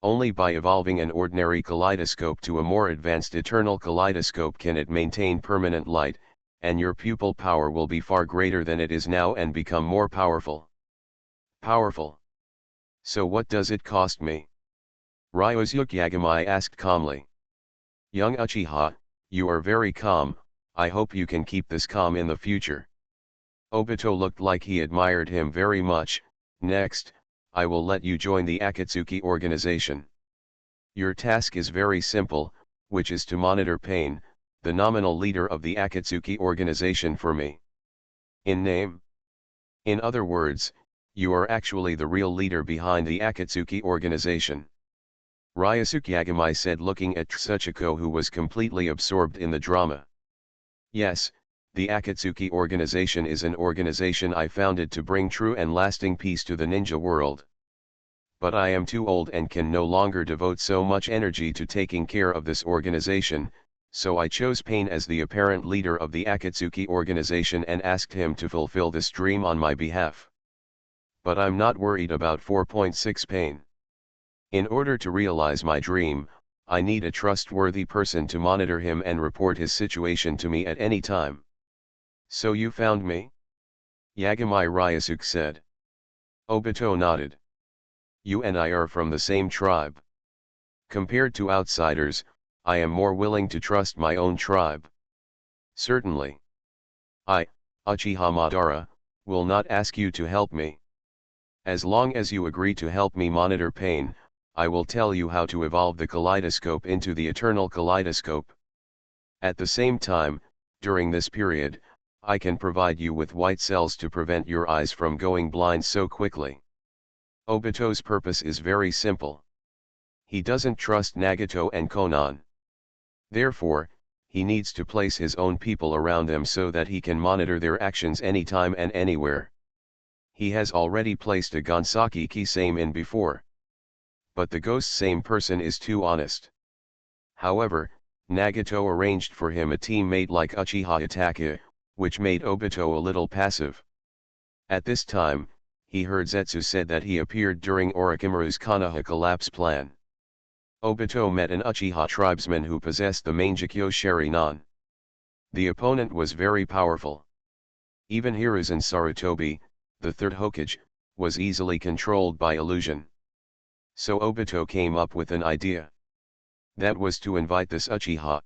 Only by evolving an ordinary kaleidoscope to a more advanced eternal kaleidoscope can it maintain permanent light, and your pupil power will be far greater than it is now and become more powerful." "Powerful? So what does it cost me?" Ryosuke Yagamai asked calmly. "Young Uchiha, you are very calm. I hope you can keep this calm in the future." Obito looked like he admired him very much. "Next, I will let you join the Akatsuki organization. Your task is very simple, which is to monitor Pain, the nominal leader of the Akatsuki organization, for me. In name. In other words, you are actually the real leader behind the Akatsuki organization," Ryosuke Yagamai said, looking at Tsuchiko, who was completely absorbed in the drama. "Yes, the Akatsuki organization is an organization I founded to bring true and lasting peace to the ninja world. But I am too old and can no longer devote so much energy to taking care of this organization, so I chose Pain as the apparent leader of the Akatsuki organization and asked him to fulfill this dream on my behalf. But I'm not worried about 4.6 Pain. In order to realize my dream, I need a trustworthy person to monitor him and report his situation to me at any time." "So you found me?" Yagamai Ryosuke said. Obito nodded. "You and I are from the same tribe. Compared to outsiders, I am more willing to trust my own tribe." "Certainly. I, Uchiha Madara, will not ask you to help me. As long as you agree to help me monitor Pain, I will tell you how to evolve the kaleidoscope into the eternal kaleidoscope. At the same time, during this period, I can provide you with white cells to prevent your eyes from going blind so quickly." Obito's purpose is very simple. He doesn't trust Nagato and Konan. Therefore, he needs to place his own people around them so that he can monitor their actions anytime and anywhere. He has already placed a Gansaki Kisame before. But the ghost same person is too honest. However, Nagato arranged for him a teammate like Uchiha Itachi, which made Obito a little passive. At this time, he heard Zetsu said that he appeared during Orochimaru's Konoha collapse plan. Obito met an Uchiha tribesman who possessed the Mangekyo Sharingan. The opponent was very powerful. Even Hiruzen Sarutobi, the third Hokage, was easily controlled by illusion. So Obito came up with an idea. That was to invite this Uchiha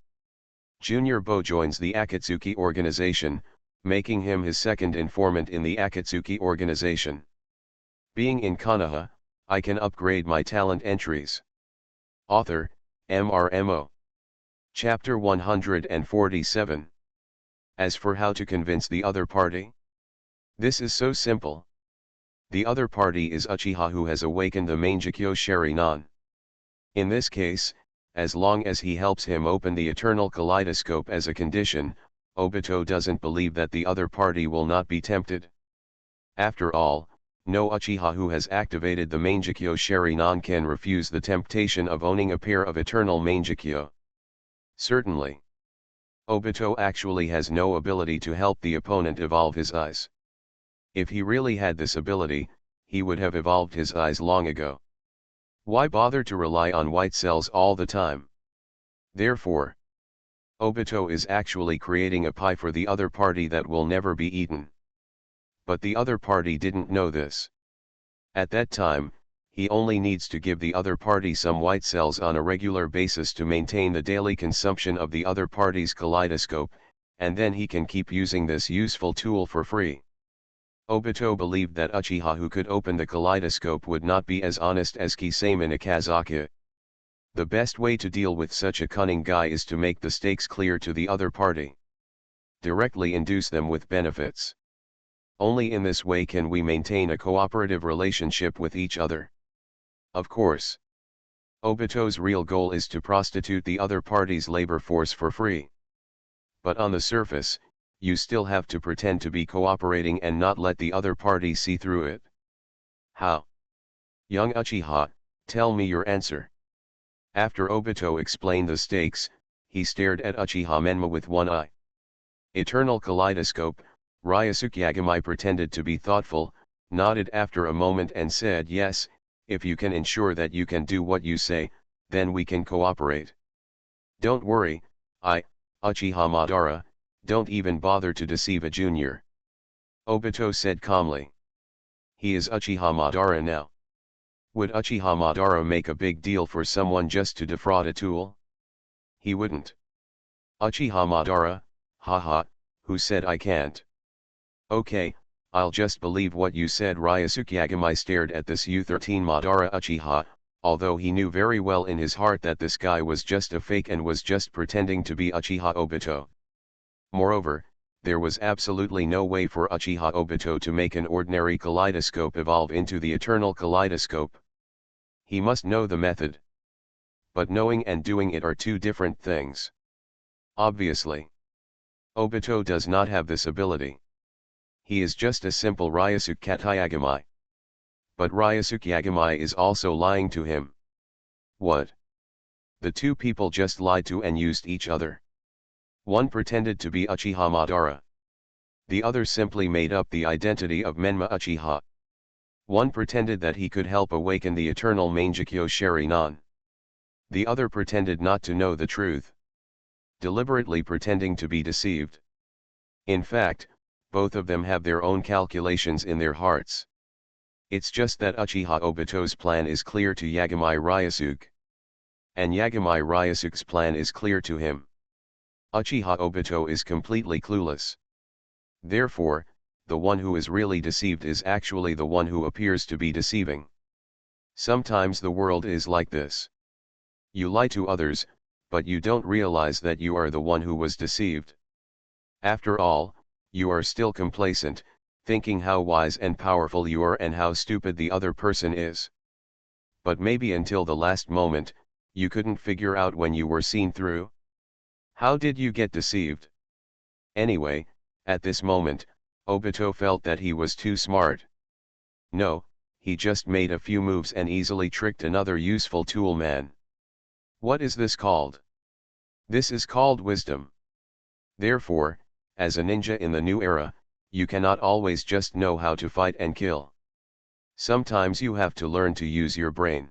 Junior Bo joins the Akatsuki organization, making him his second informant in the Akatsuki organization. Being in Konoha, I can upgrade my talent entries. Author, MRMO. Chapter 147. As for how to convince the other party? This is so simple. The other party is Uchiha, who has awakened the Mangekyo Sharingan. In this case, as long as he helps him open the eternal kaleidoscope as a condition, Obito doesn't believe that the other party will not be tempted. After all, no Uchiha who has activated the Mangekyo Sharingan can refuse the temptation of owning a pair of eternal Mangekyo. Certainly. Obito actually has no ability to help the opponent evolve his eyes. If he really had this ability, he would have evolved his eyes long ago. Why bother to rely on white cells all the time? Therefore, Obito is actually creating a pie for the other party that will never be eaten. But the other party didn't know this. At that time, he only needs to give the other party some white cells on a regular basis to maintain the daily consumption of the other party's kaleidoscope, and then he can keep using this useful tool for free. Obito believed that Uchiha who could open the kaleidoscope would not be as honest as Kisame Kazaki. The best way to deal with such a cunning guy is to make the stakes clear to the other party. Directly induce them with benefits. Only in this way can we maintain a cooperative relationship with each other. Of course, Obito's real goal is to prostitute the other party's labor force for free. But on the surface, you still have to pretend to be cooperating and not let the other party see through it. How? Young Uchiha, tell me your answer. After Obito explained the stakes, he stared at Uchiha Menma with one eye. Eternal kaleidoscope. Ryosuke Yagamai pretended to be thoughtful, nodded after a moment and said yes, if you can ensure that you can do what you say, then we can cooperate. Don't worry, Uchiha Madara, don't even bother to deceive a junior. Obito said calmly. He is Uchiha Madara now. Would Uchiha Madara make a big deal for someone just to defraud a tool? He wouldn't. Uchiha Madara, haha, who said I can't? Okay, I'll just believe what you said. Ryosuke Yagamai stared at this U13 Madara Uchiha, although he knew very well in his heart that this guy was just a fake and was just pretending to be Uchiha Obito. Moreover, there was absolutely no way for Uchiha Obito to make an ordinary kaleidoscope evolve into the eternal kaleidoscope. He must know the method. But knowing and doing it are two different things. Obviously, Obito does not have this ability. He is just a simple Ryosuke Yagamai. But Ryosuke Yagamai is also lying to him. What? The two people just lied to and used each other. One pretended to be Uchiha Madara. The other simply made up the identity of Menma Uchiha. One pretended that he could help awaken the eternal Mangekyo Sharingan. The other pretended not to know the truth. Deliberately pretending to be deceived. In fact, both of them have their own calculations in their hearts. It's just that Uchiha Obito's plan is clear to Yagamai Ryosuke. And Yagamai Ryosuke's plan is clear to him. Uchiha Obito is completely clueless. Therefore, the one who is really deceived is actually the one who appears to be deceiving. Sometimes the world is like this. You lie to others, but you don't realize that you are the one who was deceived. After all, you are still complacent, thinking how wise and powerful you are and how stupid the other person is. But maybe until the last moment, you couldn't figure out when you were seen through. How did you get deceived? Anyway, at this moment, Obito felt that he was too smart. No, he just made a few moves and easily tricked another useful tool man. What is this called? This is called wisdom. Therefore, as a ninja in the new era, you cannot always just know how to fight and kill. Sometimes you have to learn to use your brain.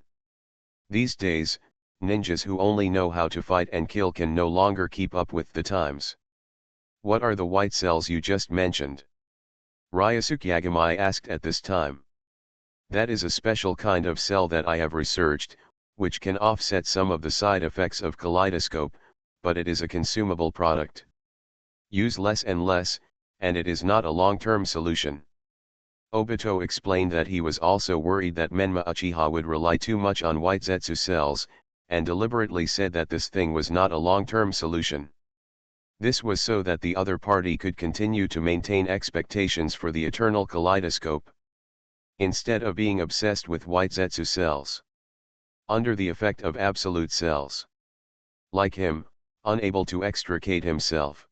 These days, ninjas who only know how to fight and kill can no longer keep up with the times. What are the white cells you just mentioned? Ryosuke Yagamai asked at this time. That is a special kind of cell that I have researched, which can offset some of the side effects of kaleidoscope, but it is a consumable product. Use less and less, and it is not a long-term solution. Obito explained that he was also worried that Menma Uchiha would rely too much on white Zetsu cells, and deliberately said that this thing was not a long-term solution. This was so that the other party could continue to maintain expectations for the eternal kaleidoscope, instead of being obsessed with white Zetsu cells. Under the effect of absolute cells. Like him, unable to extricate himself.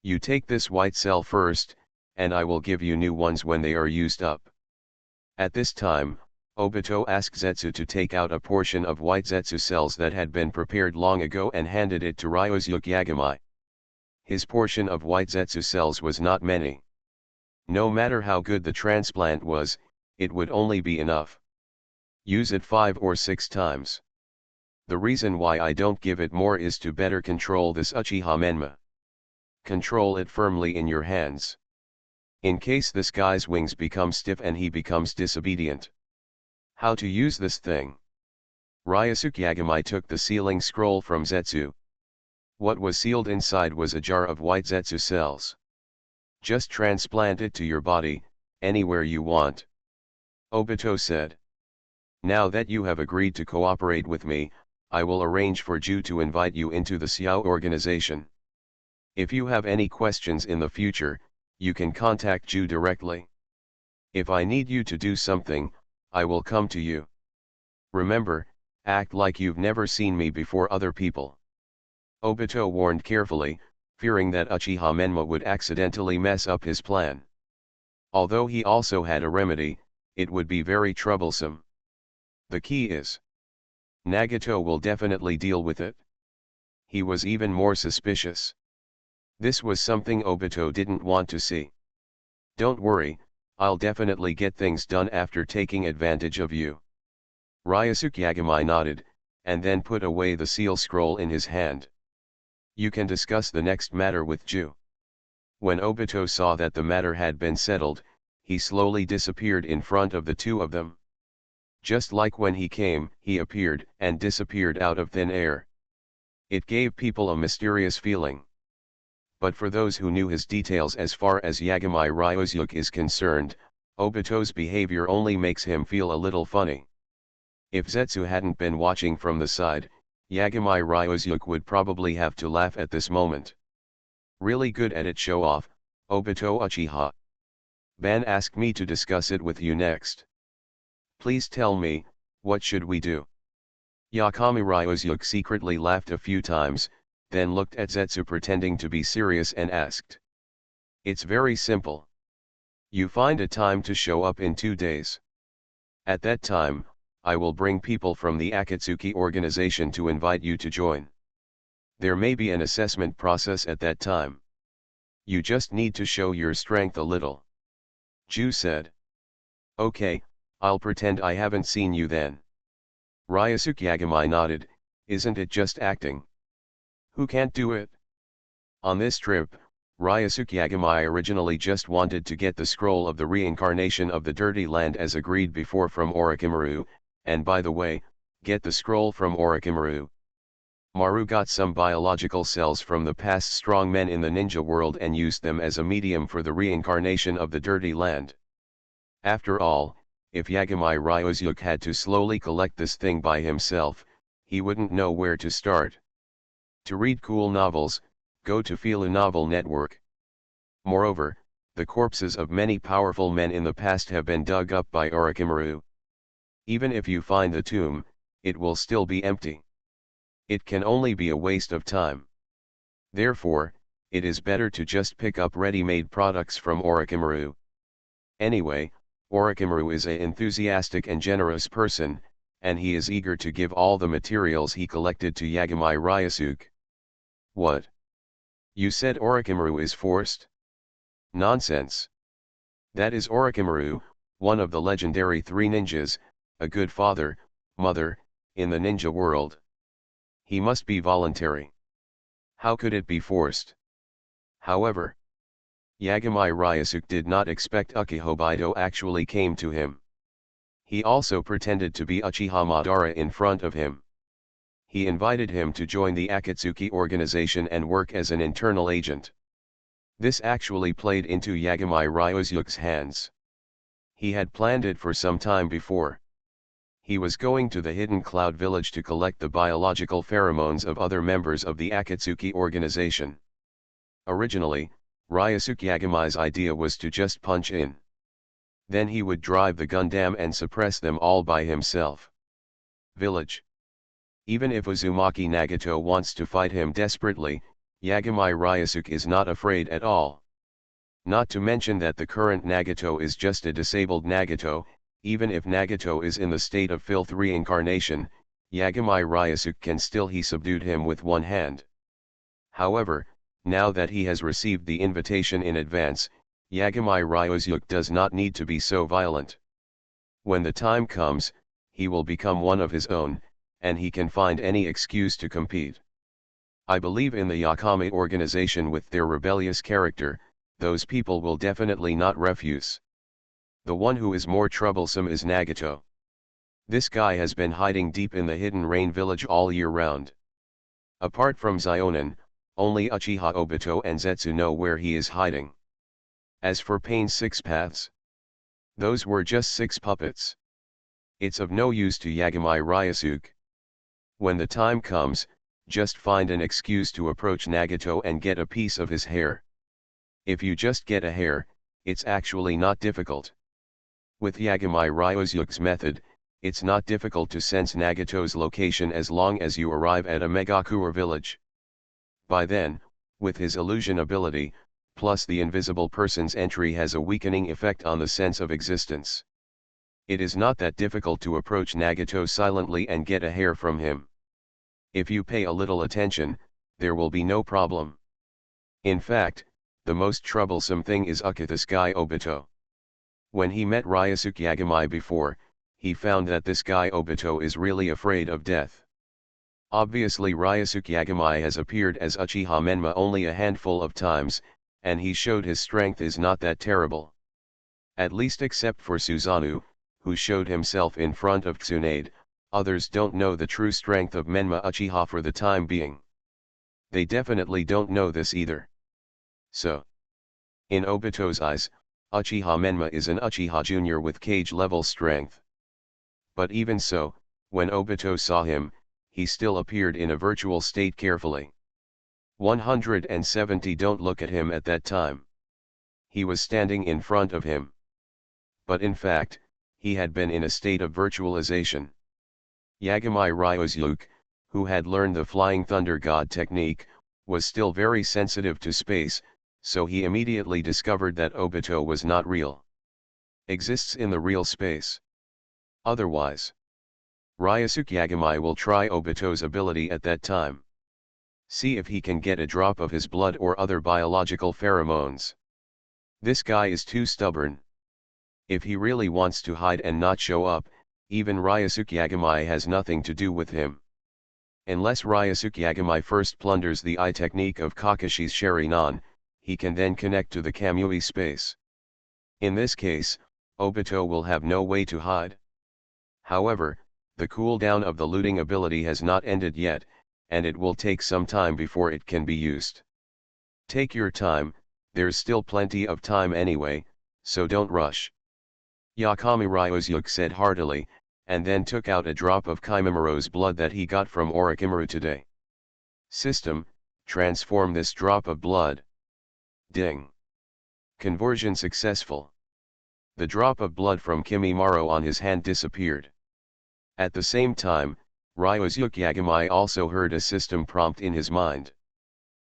You take this white cell first, and I will give you new ones when they are used up. At this time, Obito asked Zetsu to take out a portion of white Zetsu cells that had been prepared long ago and handed it to Ryosuke Yagamai. His portion of white Zetsu cells was not many. No matter how good the transplant was, it would only be enough. Use it 5 or 6 times. The reason why I don't give it more is to better control this Uchiha Menma. Control it firmly in your hands. In case this guy's wings become stiff and he becomes disobedient. How to use this thing? Ryosuke Yagamai took the sealing scroll from Zetsu. What was sealed inside was a jar of white Zetsu cells. Just transplant it to your body, anywhere you want. Obito said. Now that you have agreed to cooperate with me, I will arrange for Ju to invite you into the Xiao organization. If you have any questions in the future, you can contact Ju directly. If I need you to do something, I will come to you. Remember, act like you've never seen me before other people. Obito warned carefully, fearing that Uchiha Menma would accidentally mess up his plan. Although he also had a remedy, it would be very troublesome. The key is, Nagato will definitely deal with it. He was even more suspicious. This was something Obito didn't want to see. Don't worry, I'll definitely get things done after taking advantage of you. Ryosuke Yagamai nodded, and then put away the seal scroll in his hand. You can discuss the next matter with Ju. When Obito saw that the matter had been settled, he slowly disappeared in front of the two of them. Just like when he came, he appeared and disappeared out of thin air. It gave people a mysterious feeling. But for those who knew his details as far as Yagamai Ryosuke is concerned, Obito's behavior only makes him feel a little funny. If Zetsu hadn't been watching from the side, Yagamai Ryosuke would probably have to laugh at this moment. Really good at it, show off, Obito Uchiha. Ban asked me to discuss it with you next. Please tell me, what should we do? Yagamai Ryosuke secretly laughed a few times, then looked at Zetsu pretending to be serious and asked. It's very simple. You find a time to show up in 2 days. At that time, I will bring people from the Akatsuki organization to invite you to join. There may be an assessment process at that time. You just need to show your strength a little. Ju said. Okay, I'll pretend I haven't seen you then. Ryosuke Yagamai nodded, isn't it just acting? Who can't do it? On this trip, Ryosuke Yagamai originally just wanted to get the scroll of the reincarnation of the Dirty Land as agreed before from Orochimaru, and by the way, get the scroll from Orochimaru. Maru got some biological cells from the past strong men in the ninja world and used them as a medium for the reincarnation of the Dirty Land. After all, if Yagamai Ryosuke had to slowly collect this thing by himself, he wouldn't know where to start. To read cool novels, go to Fila Novel Network. Moreover, the corpses of many powerful men in the past have been dug up by Orochimaru. Even if you find the tomb, it will still be empty. It can only be a waste of time. Therefore, it is better to just pick up ready-made products from Orochimaru. Anyway, Orochimaru is an enthusiastic and generous person, and he is eager to give all the materials he collected to Yagamai Ryosuke. What? You said Orochimaru is forced? Nonsense. That is Orochimaru, one of the legendary 3 ninjas, a good father, mother, in the ninja world. He must be voluntary. How could it be forced? However, Yagamai Ryosuke did not expect Ukihobito actually came to him. He also pretended to be Uchiha Madara in front of him. He invited him to join the Akatsuki organization and work as an internal agent. This actually played into Yagamai Ryosuke's hands. He had planned it for some time before. He was going to the Hidden Cloud Village to collect the biological pheromones of other members of the Akatsuki organization. Originally, Ryosuke Yagamai's idea was to just punch in. Then he would drive the Gundam and suppress them all by himself. Village. Even if Uzumaki Nagato wants to fight him desperately, Yagamai Ryosuke is not afraid at all. Not to mention that the current Nagato is just a disabled Nagato. Even if Nagato is in the state of filth reincarnation, Yagamai Ryosuke can still he subdued him with one hand. However, now that he has received the invitation in advance, Yagamai Ryosuke does not need to be so violent. When the time comes, he will become one of his own, and he can find any excuse to compete. I believe in the Yakamai organization with their rebellious character, those people will definitely not refuse. The one who is more troublesome is Nagato. This guy has been hiding deep in the Hidden Rain village all year round. Apart from Zionin, only Uchiha Obito and Zetsu know where he is hiding. As for Pain's 6 paths, those were just 6 puppets. It's of no use to Yagami Ryusuke. When the time comes, just find an excuse to approach Nagato and get a piece of his hair. If you just get a hair, it's actually not difficult. With Yagami Ryusuke's method, it's not difficult to sense Nagato's location as long as you arrive at a Megakure village. By then, with his illusion ability, plus the invisible person's entry has a weakening effect on the sense of existence. It is not that difficult to approach Nagato silently and get a hair from him. If you pay a little attention, there will be no problem. In fact, the most troublesome thing is this guy Obito. When he met Ryusuke Yagami before, he found that this guy Obito is really afraid of death. Obviously Ryusuke Yagami has appeared as Uchiha Menma only a handful of times, and he showed his strength is not that terrible. At least except for Susanoo, who showed himself in front of Tsunade, others don't know the true strength of Menma Uchiha for the time being. They definitely don't know this either. So, in Obito's eyes, Uchiha Menma is an Uchiha Jr. with Kage-level strength. But even so, when Obito saw him, he still appeared in a virtual state carefully. 170 Don't look at him at that time. He was standing in front of him. But in fact, he had been in a state of virtualization. Yagami Ryusuke, who had learned the Flying Thunder God technique, was still very sensitive to space, so he immediately discovered that Obito was not real. Exists in the real space. Otherwise, Ryusuke Yagami will try Obito's ability at that time. See if he can get a drop of his blood or other biological pheromones. This guy is too stubborn. If he really wants to hide and not show up, even Ryusuke Yagami has nothing to do with him. Unless Ryusuke Yagami first plunders the eye technique of Kakashi's Sharingan, he can then connect to the Kamui space. In this case, Obito will have no way to hide. However, the cooldown of the looting ability has not ended yet, and it will take some time before it can be used. Take your time, there's still plenty of time anyway, so don't rush. Yagami Ryusuke said heartily, and then took out a drop of Kimimura's blood that he got from Orochimaru today. System, transform this drop of blood. Ding. Conversion successful. The drop of blood from Kimimaro on his hand disappeared. At the same time, Ryusuke Yagami also heard a system prompt in his mind.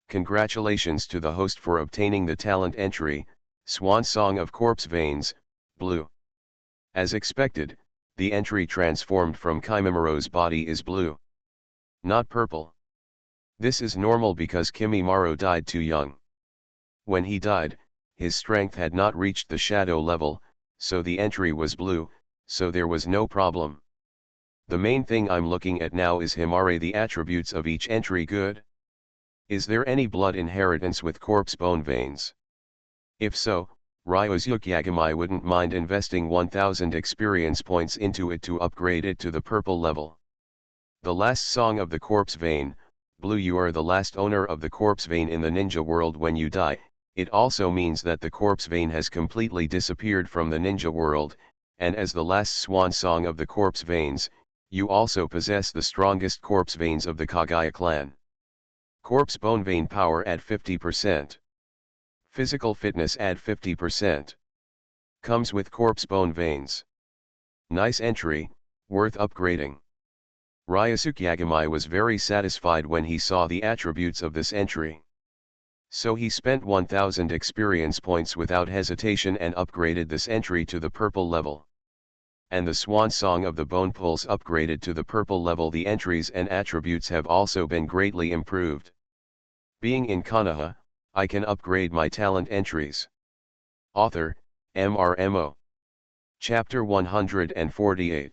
Congratulations to the host for obtaining the talent entry, Swan Song of Corpse Veins, Blue. As expected, the entry transformed from Kimimoro's body is blue. Not purple. This is normal because Kimimaro died too young. When he died, his strength had not reached the shadow level, so the entry was blue, so there was no problem. The main thing I'm looking at now is Himare, the attributes of each entry good. Is there any blood inheritance with corpse bone veins? If so, Ryusuke Yagami wouldn't mind investing 1000 experience points into it to upgrade it to the purple level. The last song of the corpse vein, Blue. You are the last owner of the corpse vein in the ninja world when you die. It also means that the corpse vein has completely disappeared from the ninja world, and as the last swan song of the corpse veins, you also possess the strongest corpse veins of the Kagaya clan. Corpse bone vein power at 50%. Physical fitness at 50%. Comes with corpse bone veins. Nice entry, worth upgrading. Ryusuke Yagami was very satisfied when he saw the attributes of this entry. So he spent 1000 experience points without hesitation and upgraded this entry to the purple level. And the swan song of the bone pulse upgraded to the purple level. The entries and attributes have also been greatly improved. Being in Konoha, I can upgrade my talent entries. Author, MRMO. Chapter 148.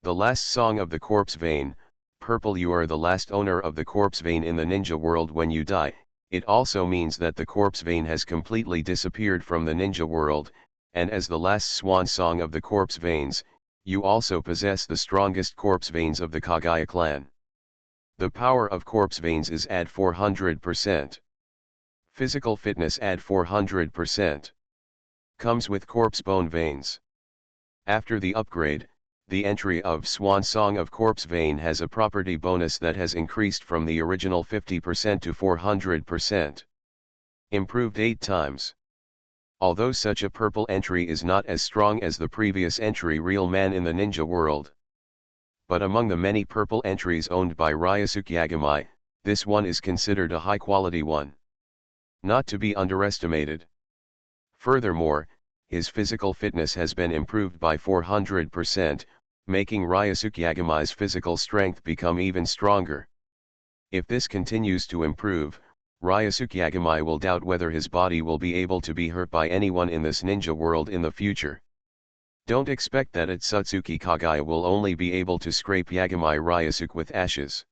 The last song of the corpse vein, Purple. You are the last owner of the corpse vein in the ninja world when you die. It also means that the corpse vein has completely disappeared from the ninja world, and as the last swan song of the corpse veins, you also possess the strongest corpse veins of the Kagaya clan. The power of corpse veins is add 400%. Physical fitness add 400%. Comes with corpse bone veins. After the upgrade, the entry of Swan Song of corpse vein has a property bonus that has increased from the original 50% to 400%. Improved 8 times. Although such a purple entry is not as strong as the previous entry Real Man in the Ninja World. But among the many purple entries owned by Ryosuke Yagamai, this one is considered a high-quality one. Not to be underestimated. Furthermore, his physical fitness has been improved by 400%, making Ryosuke Yagamai's physical strength become even stronger. If this continues to improve, Ryosuke Yagamai will doubt whether his body will be able to be hurt by anyone in this ninja world in the future. Don't expect that Otsutsuki Kagaya will only be able to scrape Yagamai Ryosuke with ashes.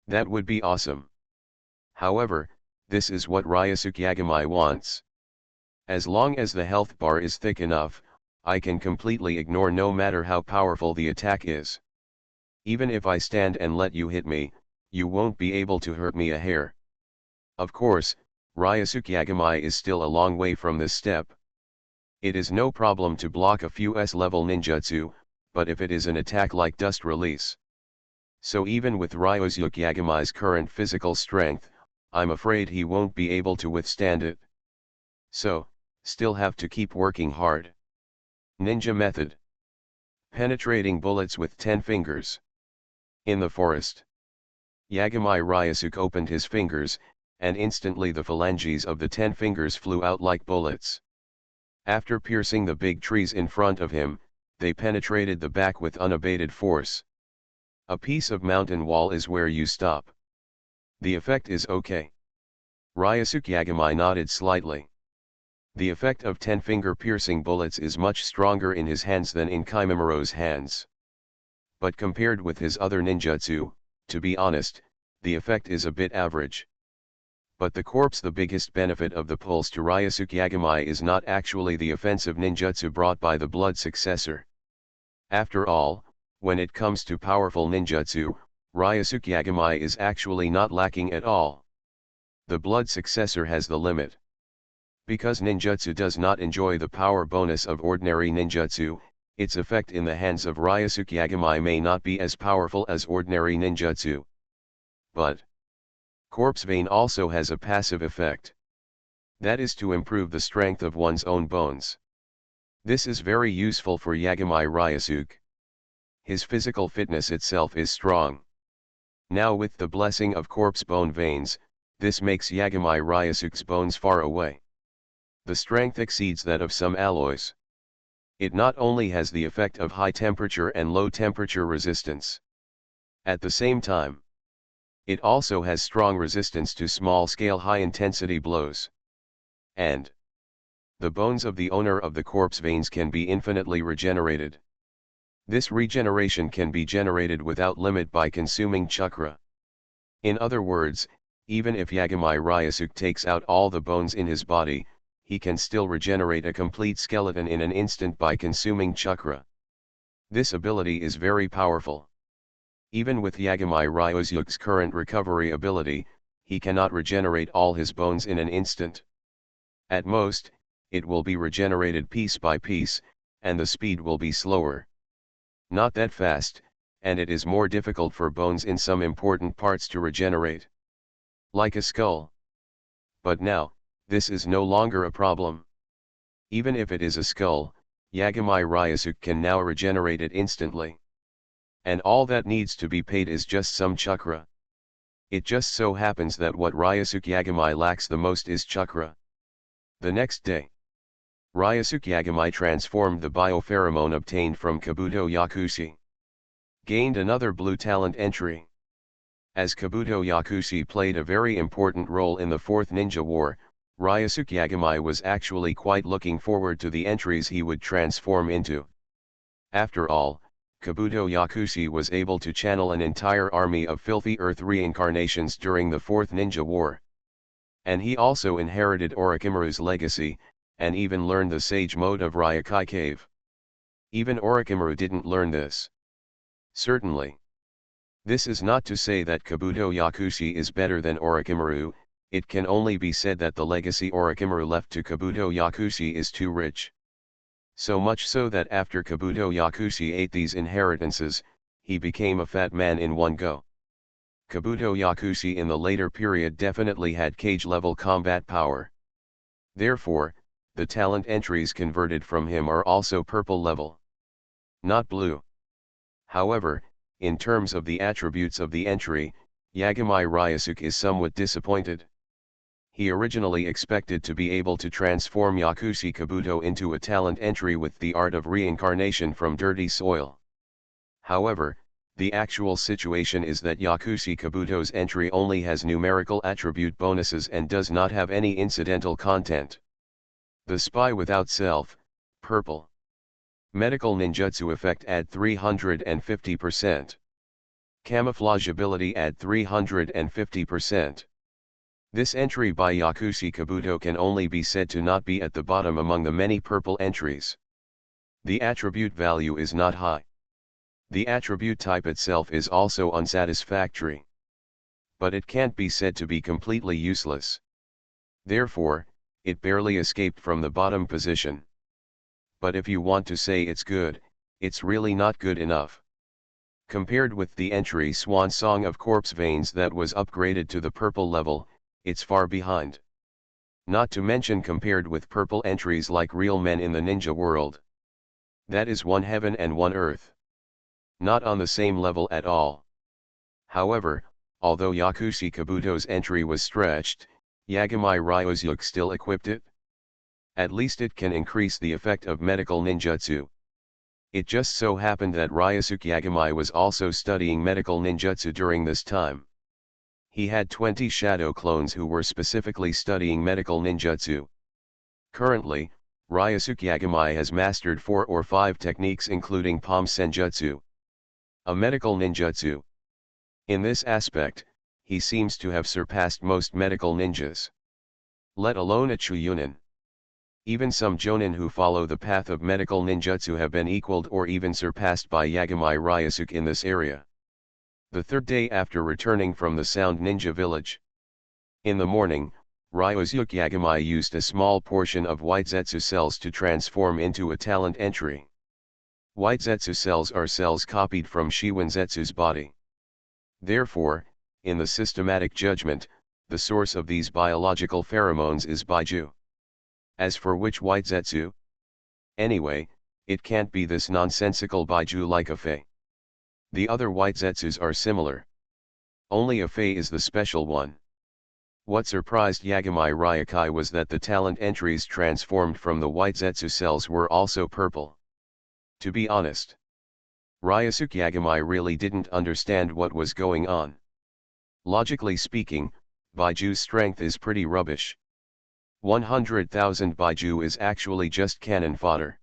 That would be awesome. However, this is what Ryosuke Yagamai wants. As long as the health bar is thick enough, I can completely ignore no matter how powerful the attack is. Even if I stand and let you hit me, you won't be able to hurt me a hair. Of course, Ryosuke Yagamai is still a long way from this step. It is no problem to block a few S-level ninjutsu, but if it is an attack like Dust Release. So even with Ryosuke Yagamai's current physical strength, I'm afraid he won't be able to withstand it. So, still have to keep working hard. Ninja Method. Penetrating bullets with 10 fingers. In the forest. Yagamai Ryosuke opened his fingers, and instantly the phalanges of the 10 fingers flew out like bullets. After piercing the big trees in front of him, they penetrated the back with unabated force. A piece of mountain wall is where you stop. The effect is okay. Ryosuke Yagamai nodded slightly. The effect of 10-finger piercing bullets is much stronger in his hands than in Kimimura's hands. But compared with his other ninjutsu, to be honest, the effect is a bit average. But the biggest benefit of the pulse to Ryosuke Yagamai is not actually the offensive ninjutsu brought by the blood successor. After all, when it comes to powerful ninjutsu, Ryosuke Yagamai is actually not lacking at all. The blood successor has the limit. Because ninjutsu does not enjoy the power bonus of ordinary ninjutsu, its effect in the hands of Ryosuke Yagamai may not be as powerful as ordinary ninjutsu. But corpse vein also has a passive effect. That is to improve the strength of one's own bones. This is very useful for Yagamai Ryosuke. His physical fitness itself is strong. Now with the blessing of corpse bone veins, this makes Yagamai Ryosuke's bones far away. The strength exceeds that of some alloys. It not only has the effect of high temperature and low temperature resistance. At the same time, it also has strong resistance to small-scale high-intensity blows. And the bones of the owner of the corpse veins can be infinitely regenerated. This regeneration can be generated without limit by consuming chakra. In other words, even if Yagamai Ryosuke takes out all the bones in his body, he can still regenerate a complete skeleton in an instant by consuming chakra. This ability is very powerful. Even with Yagamai Ryosuke's current recovery ability, he cannot regenerate all his bones in an instant. At most, it will be regenerated piece by piece, and the speed will be slower. Not that fast, and it is more difficult for bones in some important parts to regenerate. Like a skull. But now, this is no longer a problem. Even if it is a skull, Yagamai Ryosuke can now regenerate it instantly. And all that needs to be paid is just some chakra. It just so happens that what Ryosuke Yagamai lacks the most is chakra. The next day, Ryosuke Yagamai transformed the biopheromone obtained from Kabuto Yakushi. Gained another blue talent entry. As Kabuto Yakushi played a very important role in the Fourth Ninja War, Ryosuke Yagamai was actually quite looking forward to the entries he would transform into. After all, Kabuto Yakushi was able to channel an entire army of filthy earth reincarnations during the Fourth Ninja War. And he also inherited Orochimaru's legacy, and even learned the sage mode of Ryokai Cave. Even Orochimaru didn't learn this. Certainly. This is not to say that Kabuto Yakushi is better than Orochimaru, it can only be said that the legacy Orochimaru left to Kabuto Yakushi is too rich. So much so that after Kabuto Yakushi ate these inheritances, he became a fat man in one go. Kabuto Yakushi in the later period definitely had cage-level combat power. Therefore, the talent entries converted from him are also purple level, not blue. However, in terms of the attributes of the entry, Yagami Ryusuke is somewhat disappointed. He originally expected to be able to transform Yakushi Kabuto into a talent entry with the art of reincarnation from dirty soil. However, the actual situation is that Yakushi Kabuto's entry only has numerical attribute bonuses and does not have any incidental content. The Spy Without Self, purple. Medical ninjutsu effect add 350%. Camouflage ability add 350%. This entry by Yakushi Kabuto can only be said to not be at the bottom among the many purple entries. The attribute value is not high. The attribute type itself is also unsatisfactory. But it can't be said to be completely useless. Therefore, it barely escaped from the bottom position. But if you want to say it's good, it's really not good enough. Compared with the entry Swan Song of Corpse Veins that was upgraded to the purple level, it's far behind. Not to mention compared with purple entries like Real Men in the Ninja World. That is one heaven and one earth. Not on the same level at all. However, although Yakushi Kabuto's entry was stretched, Yagami Ryusuke still equipped it. At least it can increase the effect of medical ninjutsu. It just so happened that Ryusuke Yagami was also studying medical ninjutsu during this time. He had 20 shadow clones who were specifically studying medical ninjutsu. Currently, Ryusuke Yagami has mastered 4 or 5 techniques including Palm Senjutsu, a medical ninjutsu. In this aspect, he seems to have surpassed most medical ninjas. Let alone a Chuyunin. Even some Jonin who follow the path of medical ninjutsu have been equaled or even surpassed by Yagami Ryusuke in this area. The third day after returning from the Sound Ninja Village. In the morning, Ryusuke Yagami used a small portion of White Zetsu cells to transform into a talent entry. White Zetsu cells are cells copied from Shiwan Zetsu's body. Therefore, in the systematic judgment, the source of these biological pheromones is Baiju. As for which White Zetsu? Anyway, it can't be this nonsensical Baiju like a Fei. The other White Zetsus are similar. Only a Fei is the special one. What surprised Yagami Ryukai was that the talent entries transformed from the White Zetsu cells were also purple. To be honest, Ryusuke Yagami really didn't understand what was going on. Logically speaking, Baiju's strength is pretty rubbish. 100,000 Baiju is actually just cannon fodder.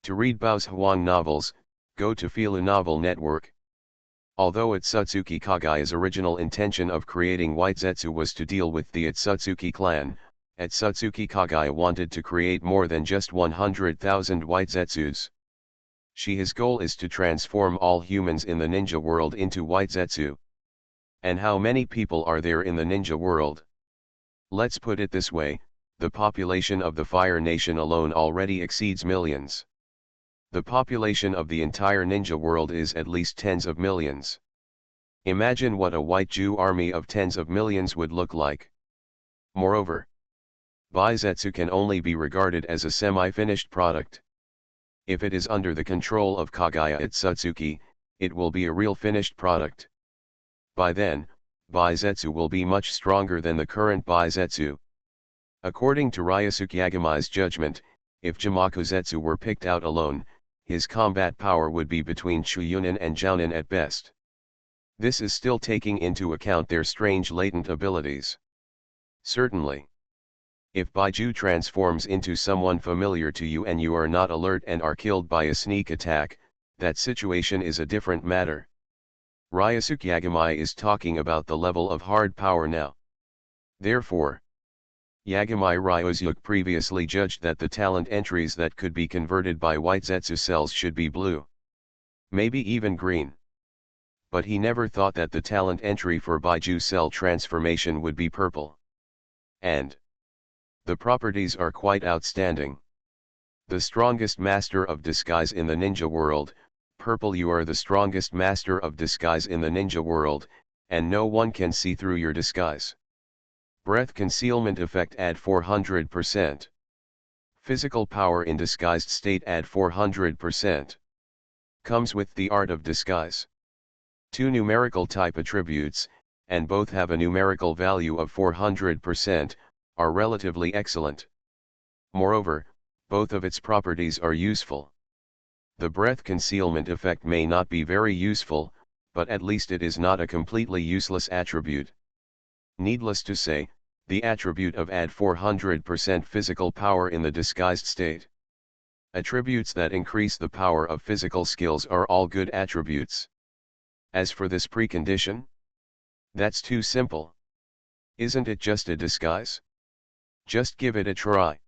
To read Bao's Huang novels, go to Filu Novel Network. Although Otsutsuki Kagai's original intention of creating White Zetsu was to deal with the Otsutsuki clan, Otsutsuki Kagai wanted to create more than just 100,000 White Zetsus. His goal is to transform all humans in the ninja world into White Zetsu. And how many people are there in the ninja world? Let's put it this way, the population of the Fire Nation alone already exceeds millions. The population of the entire ninja world is at least tens of millions. Imagine what a white Jew army of tens of millions would look like. Moreover, Baizetsu can only be regarded as a semi-finished product. If it is under the control of Kagaya Otsutsuki, it will be a real finished product. By then, Baizetsu will be much stronger than the current Baizetsu. According to Ryusuke Yagami's judgment, if Jamakuzetsu were picked out alone, his combat power would be between Chuyunin and Jounin at best. This is still taking into account their strange latent abilities. Certainly. If Baiju transforms into someone familiar to you and you are not alert and are killed by a sneak attack, that situation is a different matter. Ryusuke Yagami is talking about the level of hard power now. Therefore, Yagami Ryusuke previously judged that the talent entries that could be converted by White Zetsu cells should be blue. Maybe even green. but he never thought that the talent entry for Baiju cell transformation would be purple. And the properties are quite outstanding. The strongest master of disguise in the ninja world, purple. You are the strongest master of disguise in the ninja world, and no one can see through your disguise. Breath concealment effect add 400%. Physical power in disguised state add 400%. Comes with the art of disguise. 2 numerical type attributes, and both have a numerical value of 400%, are relatively excellent. Moreover, both of its properties are useful. The breath concealment effect may not be very useful, but at least it is not a completely useless attribute. Needless to say, the attribute of add 400% physical power in the disguised state. Attributes that increase the power of physical skills are all good attributes. As for this precondition, that's too simple. Isn't it just a disguise? Just give it a try.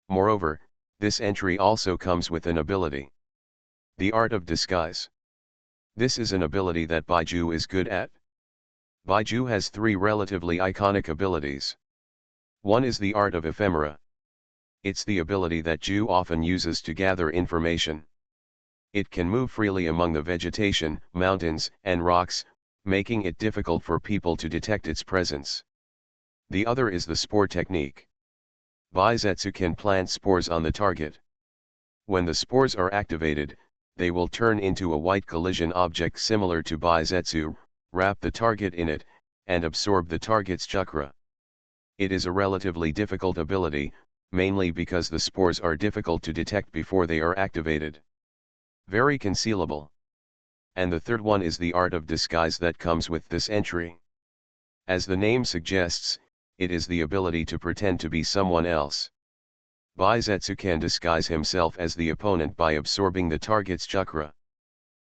Moreover, this entry also comes with an ability. The art of disguise. This is an ability that Baiju is good at. Baiju has 3 relatively iconic abilities. One is the art of ephemera. It's the ability that Ju often uses to gather information. It can move freely among the vegetation, mountains, and rocks, making it difficult for people to detect its presence. The other is the spore technique. Baizetsu can plant spores on the target. When the spores are activated, they will turn into a white collision object similar to Baizetsu, wrap the target in it, and absorb the target's chakra. It is a relatively difficult ability, mainly because the spores are difficult to detect before they are activated. Very concealable. And the third one is the art of disguise that comes with this entry. As the name suggests, it is the ability to pretend to be someone else. Baizetsu can disguise himself as the opponent by absorbing the target's chakra.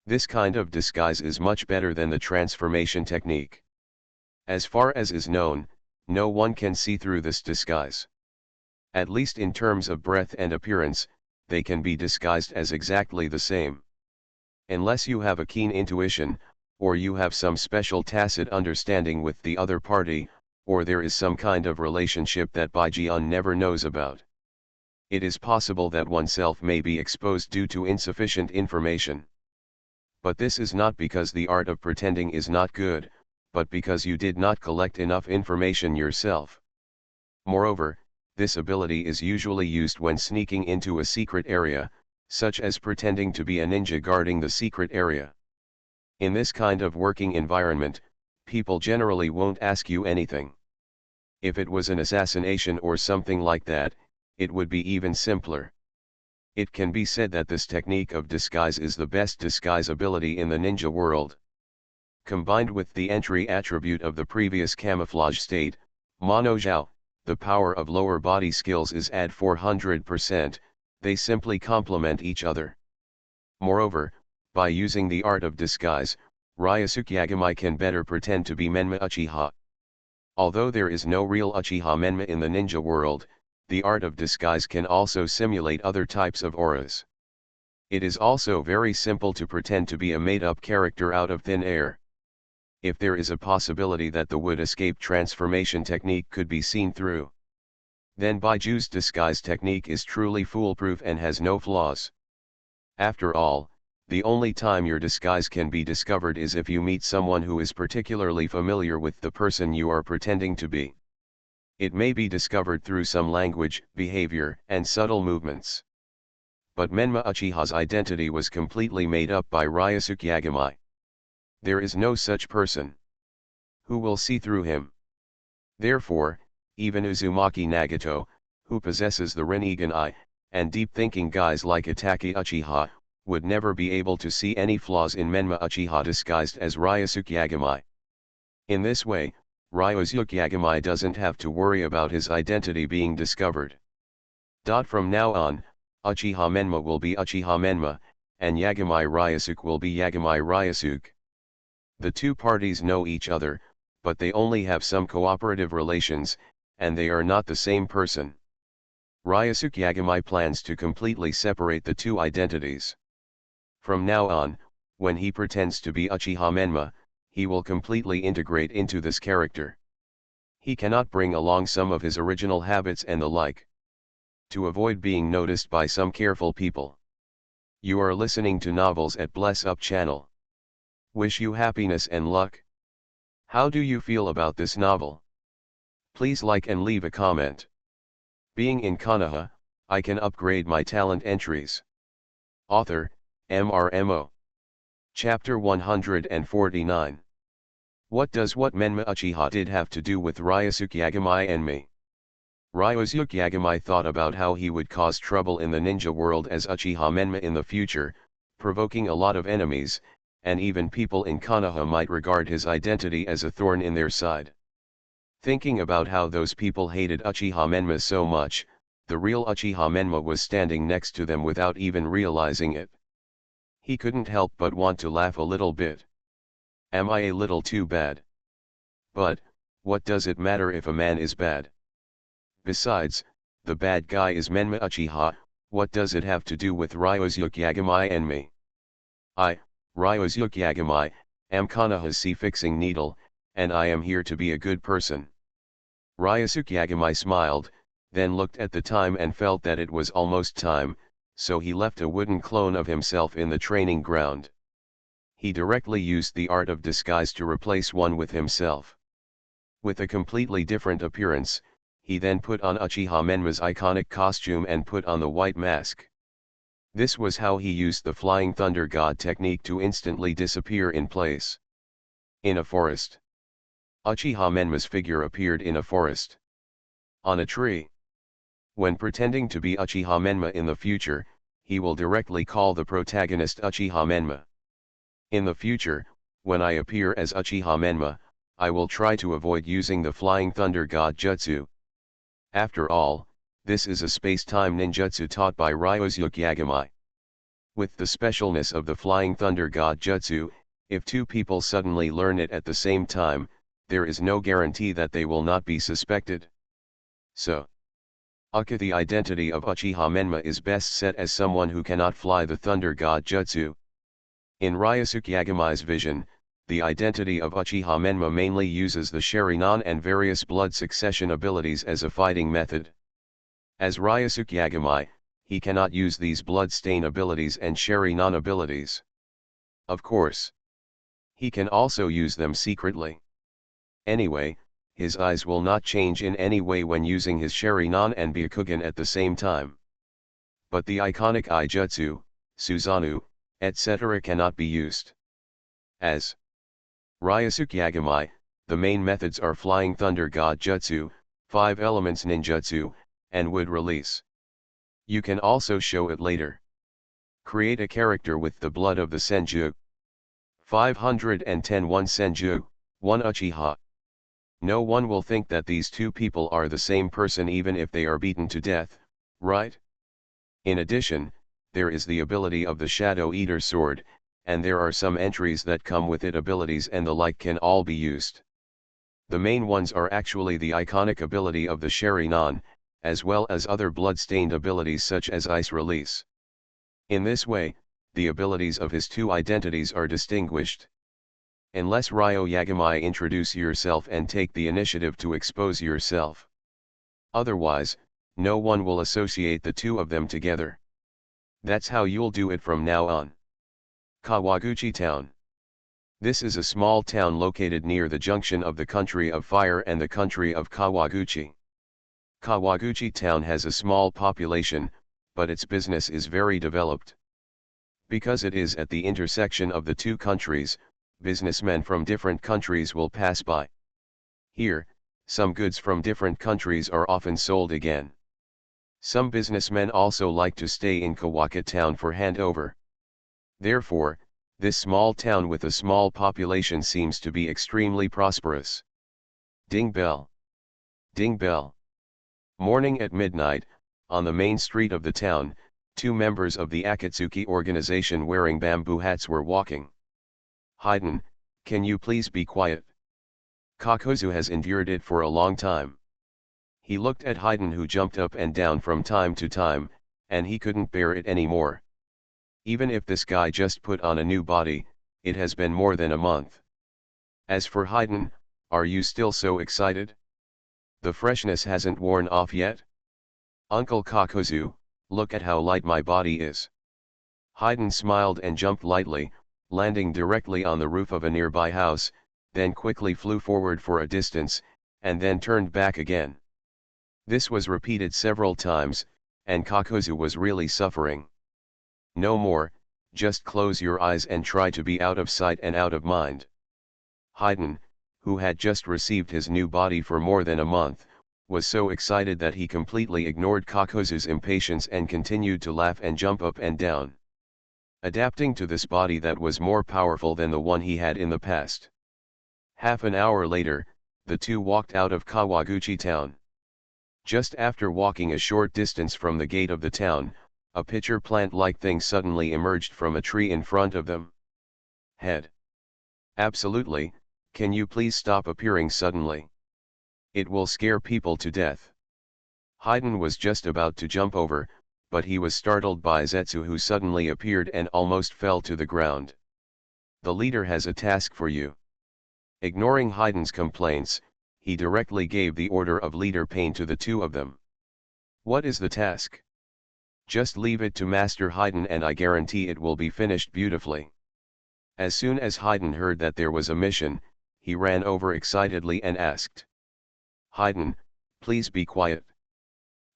This kind of disguise is much better than the transformation technique. As far as is known, no one can see through this disguise. At least in terms of breath and appearance, they can be disguised as exactly the same. Unless you have a keen intuition, or you have some special tacit understanding with the other party, or there is some kind of relationship that Baijian never knows about. It is possible that oneself may be exposed due to insufficient information. But this is not because the art of pretending is not good, but because you did not collect enough information yourself. Moreover, this ability is usually used when sneaking into a secret area, such as pretending to be a ninja guarding the secret area. In this kind of working environment, people generally won't ask you anything. If it was an assassination or something like that, it would be even simpler. It can be said that this technique of disguise is the best disguise ability in the ninja world. Combined with the entry attribute of the previous camouflage state, Mono Zhao, the power of lower body skills is add 400%, they simply complement each other. Moreover, by using the art of disguise, Ryusuke Yagamai can better pretend to be Menma Uchiha. Although there is no real Uchiha Menma in the ninja world, the art of disguise can also simulate other types of auras. It is also very simple to pretend to be a made-up character out of thin air. If there is a possibility that the wood escape transformation technique could be seen through, then Baiju's disguise technique is truly foolproof and has no flaws. After all, the only time your disguise can be discovered is if you meet someone who is particularly familiar with the person you are pretending to be. It may be discovered through some language, behavior, and subtle movements. But Menma Uchiha's identity was completely made up by Ryusuke Yagamai. There is no such person. Who will see through him? Therefore, even Uzumaki Nagato, who possesses the Rinnegan eye, and deep-thinking guys like Itachi Uchiha, would never be able to see any flaws in Menma Uchiha disguised as Ryusuke Yagamai. In this way, Ryusuke Yagamai doesn't have to worry about his identity being discovered. From now on, Uchiha Menma will be Uchiha Menma, and Yagamai Ryusuke will be Yagamai Ryusuke. The two parties know each other, but they only have some cooperative relations, and they are not the same person. Ryusuke Yagamai plans to completely separate the two identities. From now on, when he pretends to be Uchiha Menma, he will completely integrate into this character. He cannot bring along some of his original habits and the like. To avoid being noticed by some careful people. You are listening to Novels at Bless Up channel. Wish you happiness and luck. How do you feel about this novel? Please like and leave a comment. Being in Konoha, I can upgrade my talent entries. Author, MRMO. Chapter 149. What does what Menma Uchiha did have to do with Ryosuke Yagamai and me? Ryosuke Yagamai thought about how he would cause trouble in the ninja world as Uchiha Menma in the future, provoking a lot of enemies, and even people in Konoha might regard his identity as a thorn in their side. Thinking about how those people hated Uchiha Menma so much, the real Uchiha Menma was standing next to them without even realizing it. He couldn't help but want to laugh a little bit. Am I a little too bad? But, what does it matter if a man is bad? Besides, the bad guy is Menma Uchiha, what does it have to do with Ryosuke Yagamai and me? I, Ryosuke Yagamai, am Konoha's sea-fixing needle, and I am here to be a good person. Ryosuke Yagamai smiled, then looked at the time and felt that it was almost time, so he left a wooden clone of himself in the training ground. He directly used the art of disguise to replace one with himself. With a completely different appearance, he then put on Uchiha Menma's iconic costume and put on the white mask. This was how he used the Flying Thunder God technique to instantly disappear in place. In a forest. Uchiha Menma's figure appeared in a forest. On a tree. When pretending to be Uchiha Menma in the future, he will directly call the protagonist Uchiha Menma. In the future, when I appear as Uchiha Menma, I will try to avoid using the Flying Thunder God Jutsu. After all, this is a space-time ninjutsu taught by Ryosuke Yagamai. With the specialness of the Flying Thunder God Jutsu, if two people suddenly learn it at the same time, there is no guarantee that they will not be suspected. So, the identity of Uchiha Menma is best set as someone who cannot fly the Thunder God Jutsu. In Ryosuke Yagamai's vision, the identity of Uchiha Menma mainly uses the Sharingan and various blood succession abilities as a fighting method. As Ryosuke Yagamai, he cannot use these blood stain abilities and Sharingan abilities. Of course, he can also use them secretly. Anyway, his eyes will not change in any way when using his Sharingan and Byakugan at the same time. But the iconic eye jutsu, Susanoo, etc. cannot be used. As Ryosuke Yagamai, the main methods are Flying Thunder God Jutsu, 5 Elements Ninjutsu, and Wood Release. You can also show it later. Create a character with the blood of the Senju. 510 1 Senju, 1 Uchiha. No one will think that these two people are the same person even if they are beaten to death, right? In addition, there is the ability of the Shadow Eater sword, and there are some entries that come with it abilities and the like can all be used. The main ones are actually the iconic ability of the Sharingan, as well as other blood-stained abilities such as Ice Release. In this way, the abilities of his two identities are distinguished. Unless Ryo Yagamai introduce yourself and take the initiative to expose yourself. Otherwise, no one will associate the two of them together. That's how you'll do it from now on. Kawaguchi Town. This is a small town located near the junction of the country of Fire and the country of Kawaguchi. Kawaguchi Town has a small population, but its business is very developed. Because it is at the intersection of the two countries, businessmen from different countries will pass by. Here, some goods from different countries are often sold again. Some businessmen also like to stay in Kawaka Town for handover. Therefore, this small town with a small population seems to be extremely prosperous. Ding bell. Ding bell. Morning at midnight, on the main street of the town, two members of the Akatsuki organization wearing bamboo hats were walking. Hayden, can you please be quiet? Kakuzu has endured it for a long time. He looked at Hayden who jumped up and down from time to time, and he couldn't bear it anymore. Even if this guy just put on a new body, it has been more than a month. As for Haydn, are you still so excited? The freshness hasn't worn off yet? Uncle Kakuzu, look at how light my body is. Haydn smiled and jumped lightly, landing directly on the roof of a nearby house, then quickly flew forward for a distance, and then turned back again. This was repeated several times, and Kakuzu was really suffering. No more, just close your eyes and try to be out of sight and out of mind. Haydn, who had just received his new body for more than a month, was so excited that he completely ignored Kakuzu's impatience and continued to laugh and jump up and down, adapting to this body that was more powerful than the one he had in the past. Half an hour later, the two walked out of Kawaguchi town. Just after walking a short distance from the gate of the town, a pitcher plant-like thing suddenly emerged from a tree in front of them. Head. Absolutely, can you please stop appearing suddenly? It will scare people to death. Haydn was just about to jump over, but he was startled by Zetsu, who suddenly appeared and almost fell to the ground. The leader has a task for you. Ignoring Haydn's complaints, he directly gave the order of leader pain to the two of them. What is the task? Just leave it to Master Haydn and I guarantee it will be finished beautifully. As soon as Haydn heard that there was a mission, he ran over excitedly and asked. Haydn, please be quiet.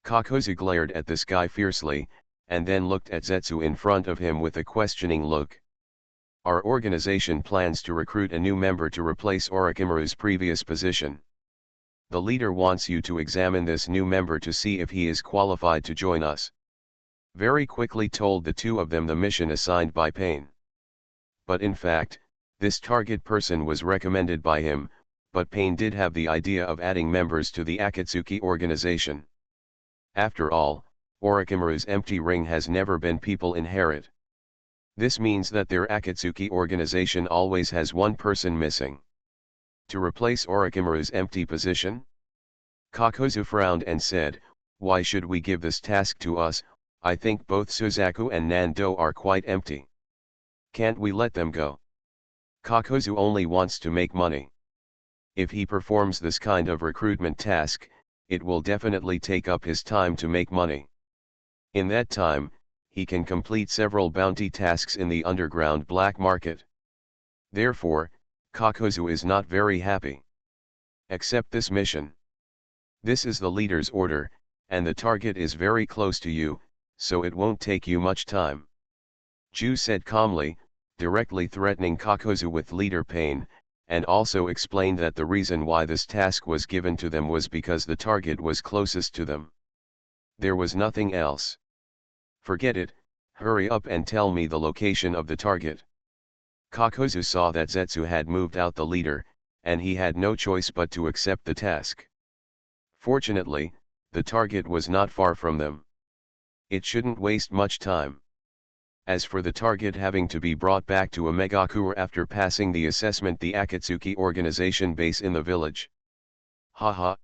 Kakuzu glared at this guy fiercely, and then looked at Zetsu in front of him with a questioning look. Our organization plans to recruit a new member to replace Orochimaru's previous position. The leader wants you to examine this new member to see if he is qualified to join us. Very quickly told the two of them the mission assigned by Pain. But in fact, this target person was recommended by him, but Pain did have the idea of adding members to the Akatsuki organization. After all, Orochimaru's empty ring has never been people inherit. This means that their Akatsuki organization always has one person missing. To replace Orochimaru's empty position? Kakuzu frowned and said, why should we give this task to us? I think both Suzaku and Nando are quite empty. Can't we let them go? Kakuzu only wants to make money. If he performs this kind of recruitment task, it will definitely take up his time to make money. In that time, he can complete several bounty tasks in the underground black market. Therefore, Kakuzu is not very happy. Accept this mission. This is the leader's order, and the target is very close to you, so it won't take you much time. Ju said calmly, directly threatening Kakuzu with leader pain, and also explained that the reason why this task was given to them was because the target was closest to them. There was nothing else. Forget it, hurry up and tell me the location of the target. Kakuzu saw that Zetsu had moved out the leader, and he had no choice but to accept the task. Fortunately, the target was not far from them. It shouldn't waste much time. As for the target having to be brought back to Omegakure after passing the assessment, the Akatsuki organization base in the village. Haha.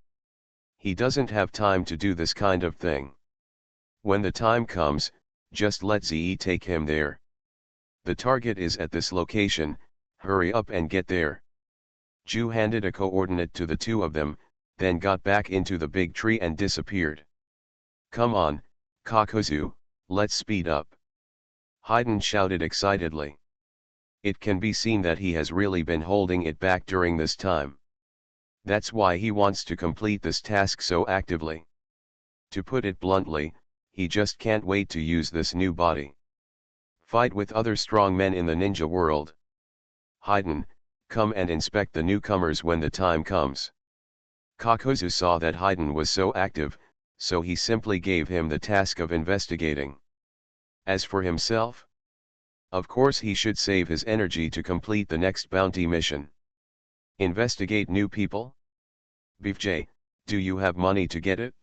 He doesn't have time to do this kind of thing. When the time comes, just let Ze take him there. The target is at this location, hurry up and get there. Ju handed a coordinate to the two of them, then got back into the big tree and disappeared. Come on, Kakuzu, let's speed up. Haydn shouted excitedly. It can be seen that he has really been holding it back during this time. That's why he wants to complete this task so actively. To put it bluntly, he just can't wait to use this new body. Fight with other strong men in the ninja world. Haydn, come and inspect the newcomers when the time comes. Kakuzu saw that Haydn was so active, so he simply gave him the task of investigating. As for himself, of course he should save his energy to complete the next bounty mission. Investigate new people? Beef J, do you have money to get it?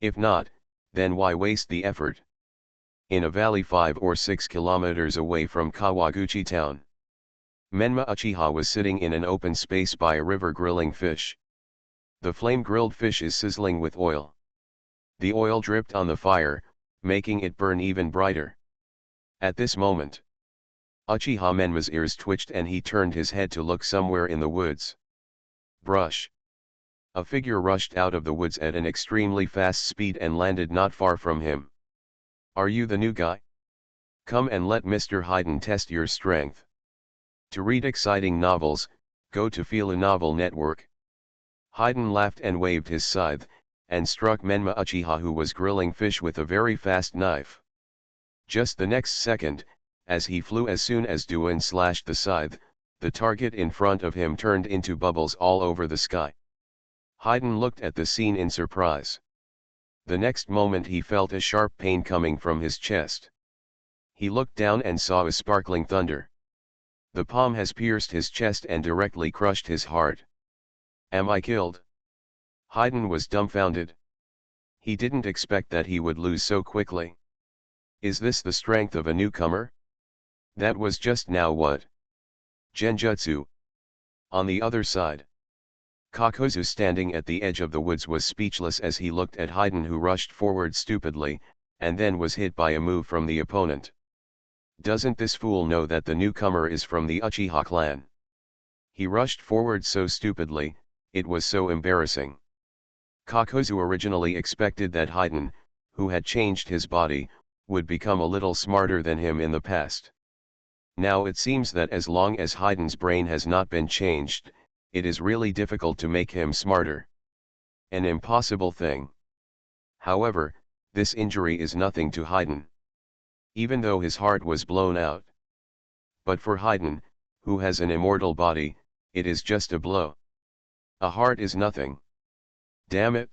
If not, then why waste the effort? In a valley 5 or 6 kilometers away from Kawaguchi town, Menma Uchiha was sitting in an open space by a river grilling fish. The flame-grilled fish is sizzling with oil. The oil dripped on the fire, making it burn even brighter. At this moment, Uchiha Menma's ears twitched and he turned his head to look somewhere in the woods. Brush. A figure rushed out of the woods at an extremely fast speed and landed not far from him. Are you the new guy? Come and let Mr. Hayden test your strength. To read exciting novels, go to Fila Novel Network. Hayden laughed and waved his scythe, and struck Menma Uchiha, who was grilling fish with a very fast knife. Just the next second, as he flew, as soon as Duan slashed the scythe, the target in front of him turned into bubbles all over the sky. Hayden looked at the scene in surprise. The next moment he felt a sharp pain coming from his chest. He looked down and saw a sparkling thunder. The palm has pierced his chest and directly crushed his heart. Am I killed? Hayden was dumbfounded. He didn't expect that he would lose so quickly. Is this the strength of a newcomer? That was just now what? Genjutsu. On the other side, Kakuzu, standing at the edge of the woods, was speechless as he looked at Hayden, who rushed forward stupidly, and then was hit by a move from the opponent. Doesn't this fool know that the newcomer is from the Uchiha clan? He rushed forward so stupidly, it was so embarrassing. Kakuzu originally expected that Hayden, who had changed his body, would become a little smarter than him in the past. Now it seems that as long as Hayden's brain has not been changed, it is really difficult to make him smarter. An impossible thing. However, this injury is nothing to Hayden. Even though his heart was blown out. But for Hayden, who has an immortal body, it is just a blow. A heart is nothing. Damn it!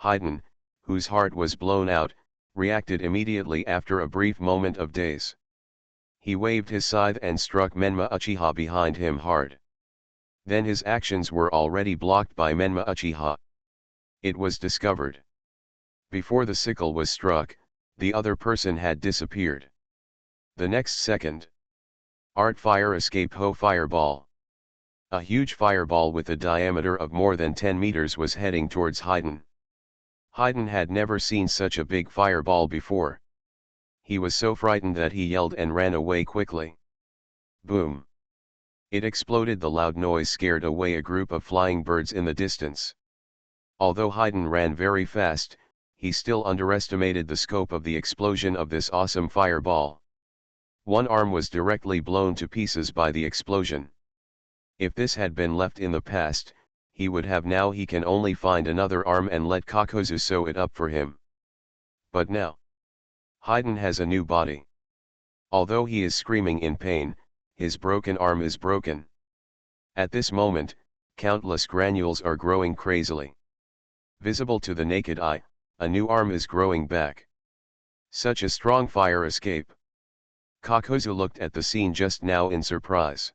Hayden, whose heart was blown out, reacted immediately after a brief moment of daze. He waved his scythe and struck Menma Uchiha behind him hard. Then his actions were already blocked by Menma Uchiha. It was discovered. Before the sickle was struck, the other person had disappeared. The next second. Art fire escape ho fireball. A huge fireball with a diameter of more than 10 meters was heading towards Hayden. Hayden had never seen such a big fireball before. He was so frightened that he yelled and ran away quickly. Boom! It exploded. The loud noise scared away a group of flying birds in the distance. Although Hayden ran very fast, he still underestimated the scope of the explosion of this awesome fireball. One arm was directly blown to pieces by the explosion. If this had been left in the past, he would have. Now he can only find another arm and let Kakuzu sew it up for him. But now, Hayden has a new body. Although he is screaming in pain, his broken arm is broken. At this moment, countless granules are growing crazily. Visible to the naked eye, a new arm is growing back. Such a strong fire escape. Kakuzu looked at the scene just now in surprise.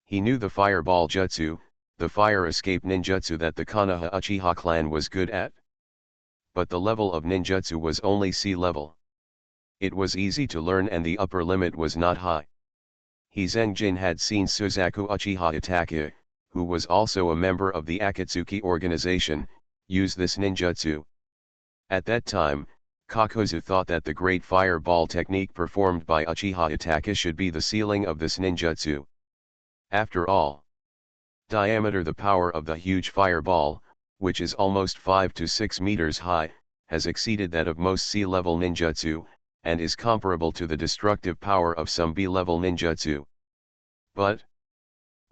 He knew the fireball jutsu, the fire escape ninjutsu that the Konoha Uchiha clan was good at. But the level of ninjutsu was only sea level. It was easy to learn and the upper limit was not high. Hizenjin had seen Suzaku Uchiha Itachi, who was also a member of the Akatsuki organization, use this ninjutsu. At that time, Kakuzu thought that the great fireball technique performed by Uchiha Itachi should be the ceiling of this ninjutsu. After all, diameter, the power of the huge fireball, which is almost 5 to 6 meters high, has exceeded that of most sea-level ninjutsu, and is comparable to the destructive power of some B-level ninjutsu. But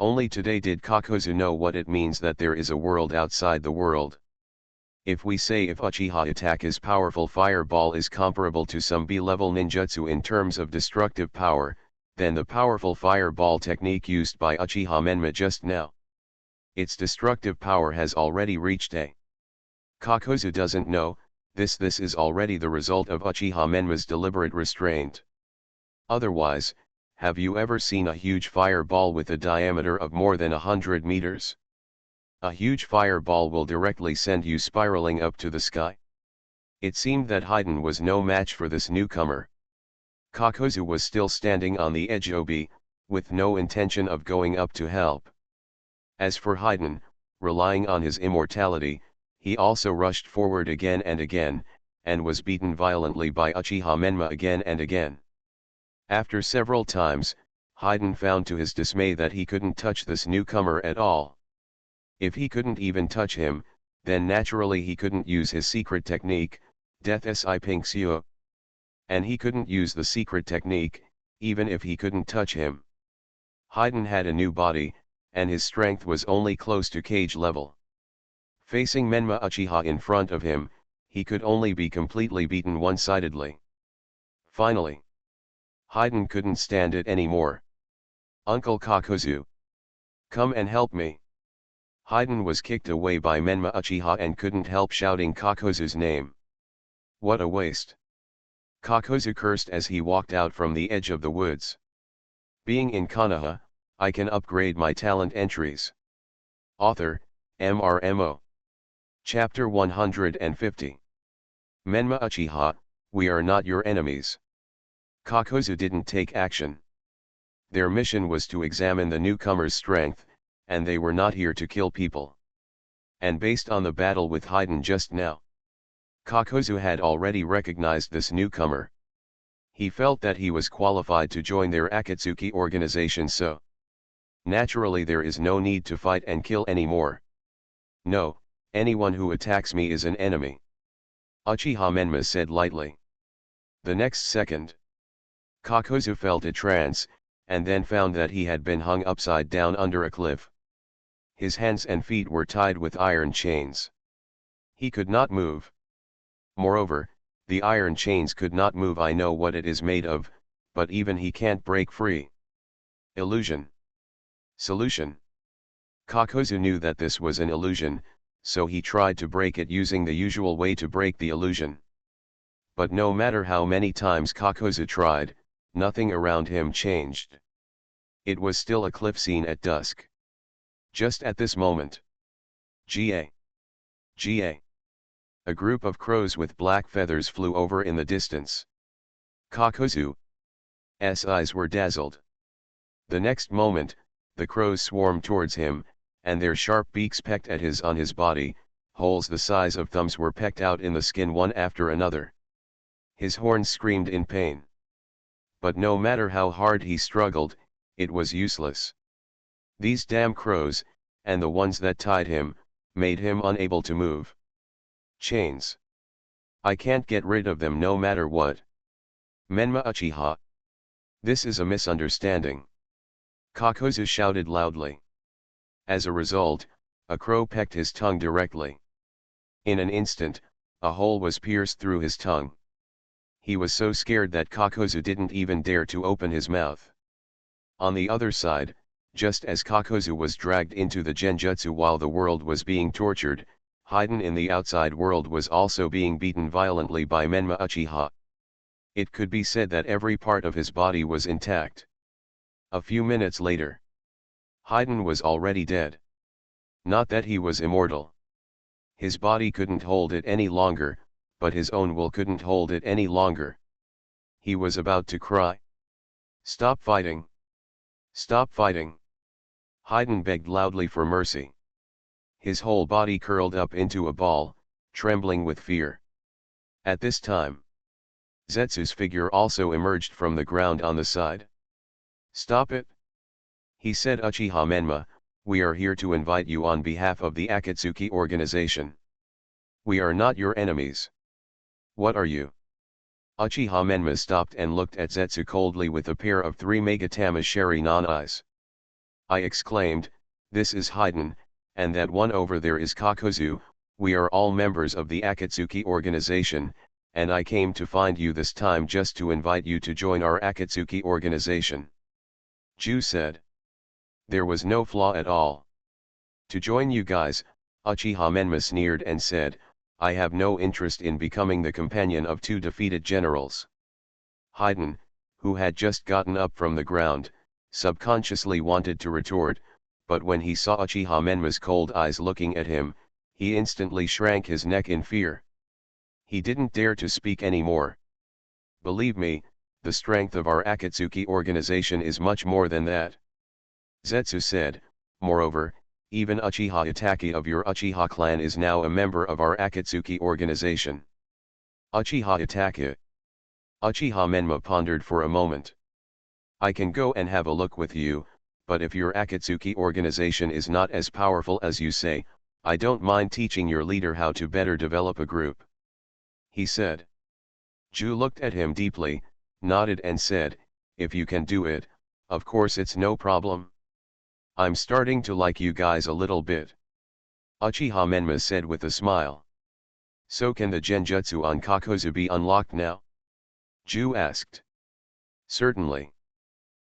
only today did Kakuzu know what it means that there is a world outside the world. If we say if Uchiha Itachi's powerful fireball is comparable to some B-level ninjutsu in terms of destructive power, then the powerful fireball technique used by Uchiha Menma just now, its destructive power has already reached a. Kakuzu doesn't know, this is already the result of Uchiha Menma's deliberate restraint. Otherwise, have you ever seen a huge fireball with a diameter of more than 100 meters? A huge fireball will directly send you spiraling up to the sky. It seemed that Hayden was no match for this newcomer. Kakuzu was still standing on the edge with no intention of going up to help. As for Hayden, relying on his immortality, he also rushed forward again and again, and was beaten violently by Uchiha Menma again and again. After several times, Haydn found to his dismay that he couldn't touch this newcomer at all. If he couldn't even touch him, then naturally he couldn't use his secret technique, Death Si Pinxio. And he couldn't use the secret technique, even if he couldn't touch him. Haydn had a new body, and his strength was only close to cage level. Facing Menma Uchiha in front of him, he could only be completely beaten one-sidedly. Finally, Haydn couldn't stand it anymore. "Uncle Kakuzu! Come and help me!" Haydn was kicked away by Menma Uchiha and couldn't help shouting Kakuzu's name. What a waste! Kakuzu cursed as he walked out from the edge of the woods. Being in Konoha, I can upgrade my talent entries. Author, MRMO. Chapter 150. Menma Uchiha, we are not your enemies. Kakuzu didn't take action. Their mission was to examine the newcomer's strength, and they were not here to kill people. And based on the battle with Haydn just now, Kakuzu had already recognized this newcomer. He felt that he was qualified to join their Akatsuki organization, so naturally there is no need to fight and kill anymore. No, anyone who attacks me is an enemy, Uchiha Menma said lightly. The next second, Kakuzu felt a trance, and then found that he had been hung upside down under a cliff. His hands and feet were tied with iron chains. He could not move. Moreover, the iron chains could not move. I know what it is made of, but even he can't break free. Illusion. Solution. Kakuzu knew that this was an illusion, so he tried to break it using the usual way to break the illusion. But no matter how many times Kakuzu tried, nothing around him changed. It was still a cliff scene at dusk. Just at this moment, Ga. A group of crows with black feathers flew over in the distance. Kakuzu's eyes were dazzled. The next moment, the crows swarmed towards him, and their sharp beaks pecked at on his body. Holes the size of thumbs were pecked out in the skin one after another. His horns screamed in pain. But no matter how hard he struggled, it was useless. These damn crows, and the ones that tied him, made him unable to move. Chains. I can't get rid of them no matter what. Menma Uchiha. This is a misunderstanding. Kakuzu shouted loudly. As a result, a crow pecked his tongue directly. In an instant, a hole was pierced through his tongue. He was so scared that Kakuzu didn't even dare to open his mouth. On the other side, just as Kakuzu was dragged into the genjutsu while the world was being tortured, Haydn in the outside world was also being beaten violently by Menma Uchiha. It could be said that every part of his body was intact. A few minutes later, Haydn was already dead. Not that he was immortal. His body couldn't hold it any longer, but his own will couldn't hold it any longer. He was about to cry. Stop fighting! Stop fighting! Haydn begged loudly for mercy. His whole body curled up into a ball, trembling with fear. At this time, Zetsu's figure also emerged from the ground on the side. Stop it! He said. Uchiha Menma, we are here to invite you on behalf of the Akatsuki organization. We are not your enemies. What are you? Uchiha Menma stopped and looked at Zetsu coldly with a pair of 3 Megatamasheri non-eyes. I exclaimed, this is Haydn, and that one over there is Kakuzu. We are all members of the Akatsuki organization, and I came to find you this time just to invite you to join our Akatsuki organization. Ju said. There was no flaw at all. To join you guys, Uchiha Menma sneered and said, I have no interest in becoming the companion of 2 defeated generals. Haydn, who had just gotten up from the ground, subconsciously wanted to retort, but when he saw Uchiha Menma's cold eyes looking at him, he instantly shrank his neck in fear. He didn't dare to speak anymore. Believe me, the strength of our Akatsuki organization is much more than that. Zetsu said, moreover, even Uchiha Itachi of your Uchiha clan is now a member of our Akatsuki organization. Uchiha Itachi. Uchiha Menma pondered for a moment. I can go and have a look with you, but if your Akatsuki organization is not as powerful as you say, I don't mind teaching your leader how to better develop a group," he said. Ju looked at him deeply, nodded and said, "If you can do it, of course it's no problem. I'm starting to like you guys a little bit," Uchiha Menma said with a smile. "So can the genjutsu on Kakuzu be unlocked now?" Ju asked. "Certainly."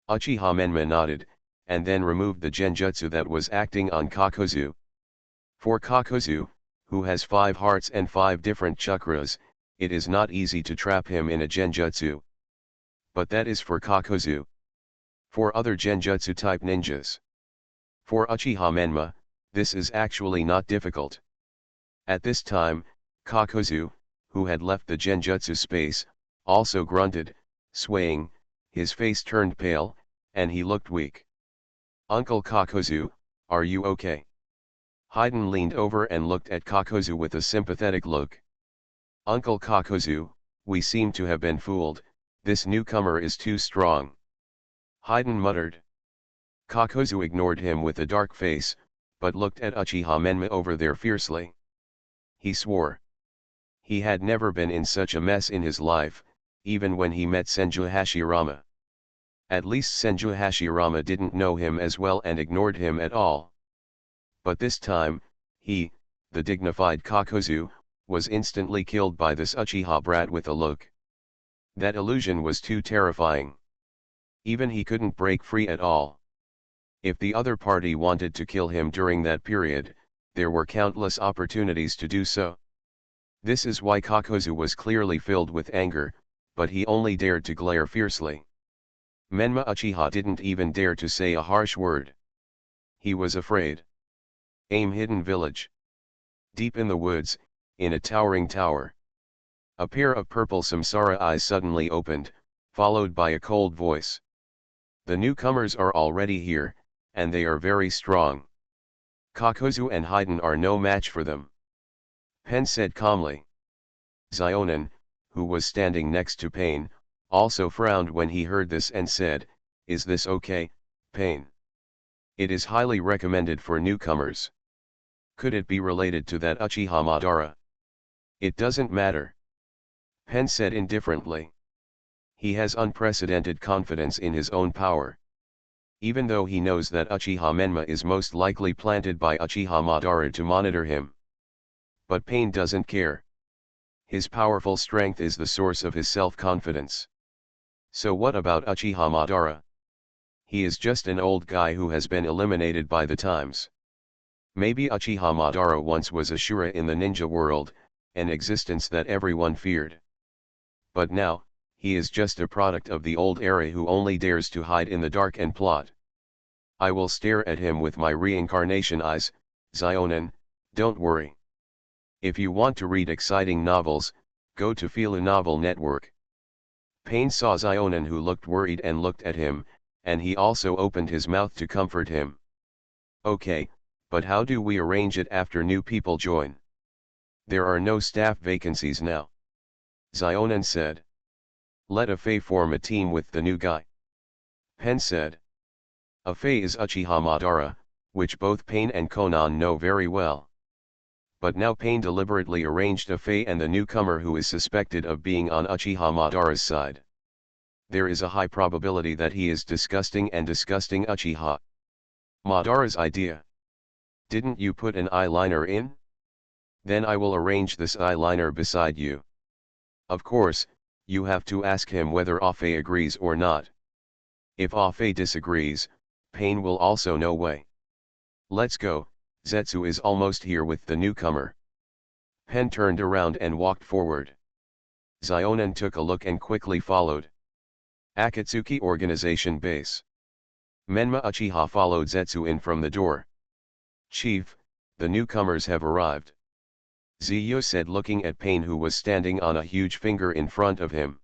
Uchiha Menma nodded, and then removed the genjutsu that was acting on Kakuzu. For Kakuzu, who has 5 hearts and 5 different chakras, it is not easy to trap him in a genjutsu. But that is for Kakuzu. For other genjutsu type ninjas. For Uchiha Menma, this is actually not difficult. At this time, Kakuzu, who had left the genjutsu space, also grunted, swaying, his face turned pale, and he looked weak. "Uncle Kakuzu, are you okay?" Haiden leaned over and looked at Kakuzu with a sympathetic look. "Uncle Kakuzu, we seem to have been fooled, this newcomer is too strong," Haiden muttered. Kakuzu ignored him with a dark face, but looked at Uchiha Menma over there fiercely. He swore. He had never been in such a mess in his life, even when he met Senju Hashirama. At least Senju Hashirama didn't know him as well and ignored him at all. But this time, he, the dignified Kakuzu, was instantly killed by this Uchiha brat with a look. That illusion was too terrifying. Even he couldn't break free at all. If the other party wanted to kill him during that period, there were countless opportunities to do so. This is why Kakuzu was clearly filled with anger, but he only dared to glare fiercely. Menma Uchiha didn't even dare to say a harsh word. He was afraid. Aim hidden village. Deep in the woods, in a towering tower. A pair of purple samsara eyes suddenly opened, followed by a cold voice. "The newcomers are already here, and they are very strong. Kakuzu and Haiden are no match for them," Pen said calmly. Zionin, who was standing next to Pain, also frowned when he heard this and said, "Is this okay, Pain? It is highly recommended for newcomers. Could it be related to that Uchiha Madara?" "It doesn't matter," Pen said indifferently. He has unprecedented confidence in his own power. Even though he knows that Uchiha Menma is most likely planted by Uchiha Madara to monitor him. But Pain doesn't care. His powerful strength is the source of his self-confidence. So what about Uchiha Madara? He is just an old guy who has been eliminated by the times. Maybe Uchiha Madara once was a Shura in the ninja world, an existence that everyone feared. But now, he is just a product of the old era who only dares to hide in the dark and plot. I will stare at him with my reincarnation eyes, Zionin, don't worry. If you want to read exciting novels, go to Filu Novel Network. Pain saw Zionin, who looked worried, and looked at him, and he also opened his mouth to comfort him. "Okay, but how do we arrange it after new people join? There are no staff vacancies now," Zionin said. "Let Afei form a team with the new guy," Pen said. Afei is Uchiha Madara, which both Pain and Konan know very well. But now Pain deliberately arranged Afei and the newcomer who is suspected of being on Uchiha Madara's side. There is a high probability that he is disgusting Uchiha Madara's idea. "Didn't you put an eyeliner in? Then I will arrange this eyeliner beside you. Of course, you have to ask him whether Afei agrees or not. If Afei disagrees, Pain will also no way. Let's go, Zetsu is almost here with the newcomer." Pen turned around and walked forward. Zionin took a look and quickly followed. Akatsuki Organization Base. Menma Uchiha followed Zetsu in from the door. "Chief, the newcomers have arrived," Ziyo said, looking at Pain, who was standing on a huge finger in front of him.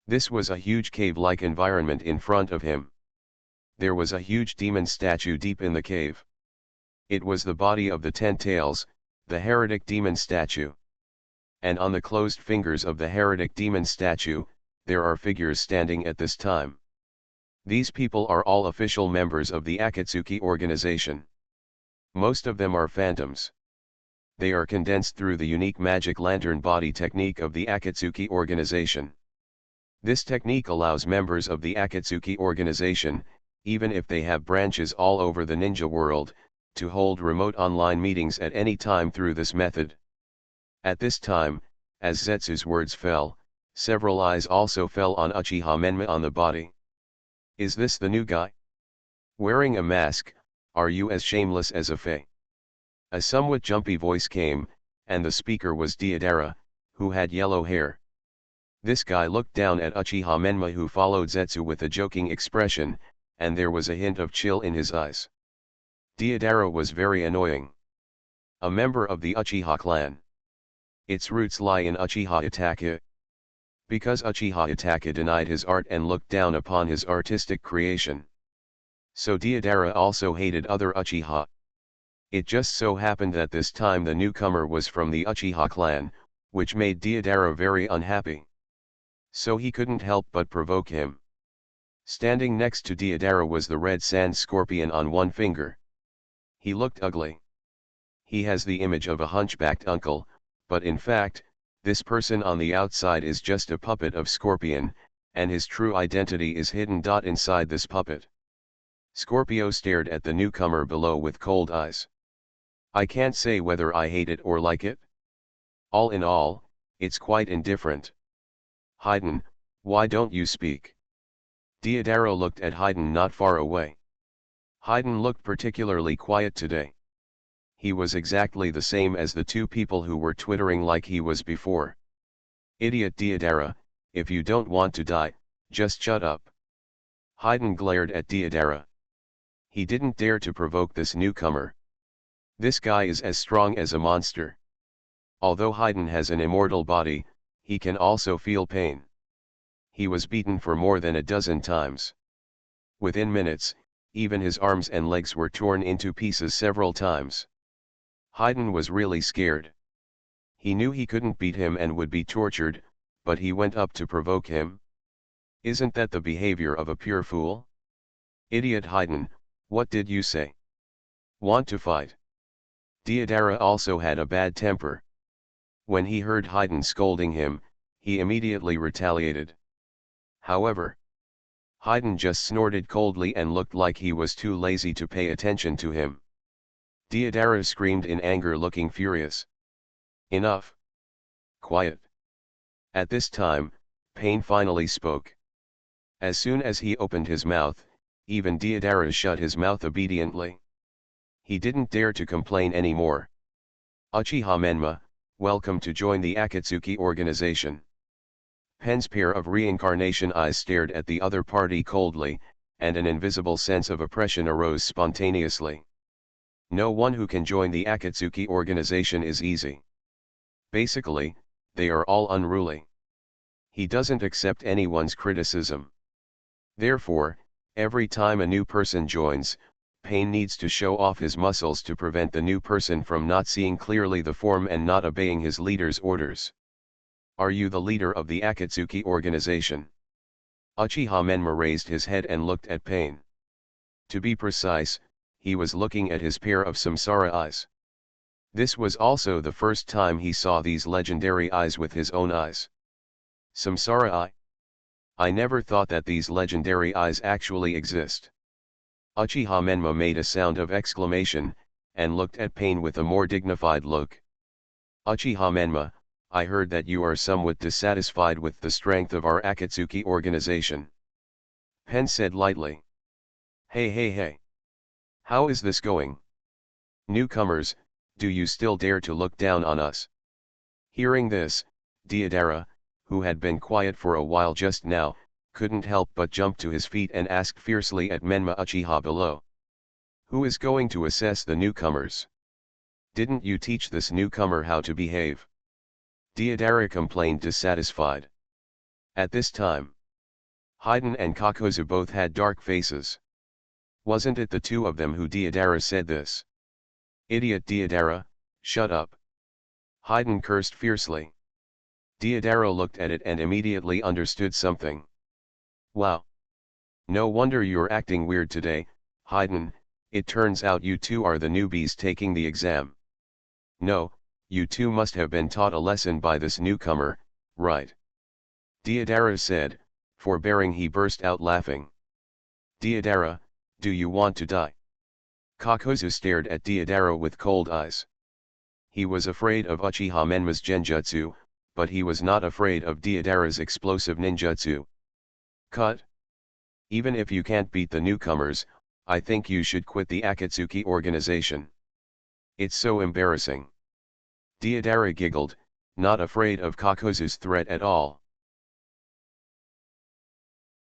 This was a huge cave-like environment in front of him. There was a huge demon statue deep in the cave. It was the body of the 10 Tails, the heretic demon statue. And on the closed fingers of the heretic demon statue, there are figures standing at this time. These people are all official members of the Akatsuki organization. Most of them are phantoms. They are condensed through the unique magic lantern body technique of the Akatsuki organization. This technique allows members of the Akatsuki organization, even if they have branches all over the ninja world, to hold remote online meetings at any time through this method. At this time, as Zetsu's words fell, several eyes also fell on Uchiha Menma on the body. Is this the new guy? Wearing a mask, are you as shameless as a fae? A somewhat jumpy voice came, and the speaker was Deidara, who had yellow hair. This guy looked down at Uchiha Menma, who followed Zetsu with a joking expression, and there was a hint of chill in his eyes. Deidara was very annoying. A member of the Uchiha clan. Its roots lie in Uchiha Itachi. Because Uchiha Itachi denied his art and looked down upon his artistic creation. So Deidara also hated other Uchiha. It just so happened that this time the newcomer was from the Uchiha clan, which made Deidara very unhappy. So he couldn't help but provoke him. Standing next to Deidara was the red sand scorpion on one finger. He looked ugly. He has the image of a hunchbacked uncle, but in fact, this person on the outside is just a puppet of Scorpion, and his true identity is hidden. Inside this puppet. Scorpio stared at the newcomer below with cold eyes. I can't say whether I hate it or like it. All in all, it's quite indifferent. Haydn, why don't you speak? Deidara looked at Haydn not far away. Haydn looked particularly quiet today. He was exactly the same as the two people who were twittering like he was before. Idiot Deidara, if you don't want to die, just shut up. Haydn glared at Deidara. He didn't dare to provoke this newcomer. This guy is as strong as a monster. Although Haydn has an immortal body, he can also feel pain. He was beaten for more than a dozen times. Within minutes, even his arms and legs were torn into pieces several times. Haydn was really scared. He knew he couldn't beat him and would be tortured, but he went up to provoke him. Isn't that the behavior of a pure fool? Idiot Haydn, what did you say? Want to fight? Deidara also had a bad temper. When he heard Haydn scolding him, he immediately retaliated. However, Haydn just snorted coldly and looked like he was too lazy to pay attention to him. Deidara screamed in anger, looking furious. Enough. Quiet. At this time, Pain finally spoke. As soon as he opened his mouth, even Deidara shut his mouth obediently. He didn't dare to complain anymore. Uchiha Menma, welcome to join the Akatsuki organization. Pen's pair of reincarnation eyes stared at the other party coldly, and an invisible sense of oppression arose spontaneously. No one who can join the Akatsuki organization is easy. Basically, they are all unruly. He doesn't accept anyone's criticism. Therefore, every time a new person joins, Pain needs to show off his muscles to prevent the new person from not seeing clearly the form and not obeying his leader's orders. Are you the leader of the Akatsuki organization? Uchiha Menma raised his head and looked at Pain. To be precise, he was looking at his pair of samsara eyes. This was also the first time he saw these legendary eyes with his own eyes. Samsara eye? I never thought that these legendary eyes actually exist. Uchiha Menma made a sound of exclamation, and looked at Pain with a more dignified look. Uchiha Menma, I heard that you are somewhat dissatisfied with the strength of our Akatsuki organization. Pen said lightly. Hey. How is this going? Newcomers, do you still dare to look down on us? Hearing this, Deidara, who had been quiet for a while just now, couldn't help but jump to his feet and asked fiercely at Menma Uchiha below. Who is going to assess the newcomers? Didn't you teach this newcomer how to behave? Deidara complained, dissatisfied. At this time, Haydn and Kakuzu both had dark faces. Wasn't it the two of them who Deidara said this? Idiot Deidara, shut up. Haydn cursed fiercely. Deidara looked at it and immediately understood something. Wow. No wonder you're acting weird today, Hayden. It turns out you two are the newbies taking the exam. No, you two must have been taught a lesson by this newcomer, right? Deidara said, forbearing. He burst out laughing. Deidara, do you want to die? Kakuzu stared at Deidara with cold eyes. He was afraid of Uchiha Menma's genjutsu, but he was not afraid of Deidara's explosive ninjutsu. Cut. Even if you can't beat the newcomers, I think you should quit the Akatsuki organization. It's so embarrassing. Deidara giggled, not afraid of Kakuzu's threat at all.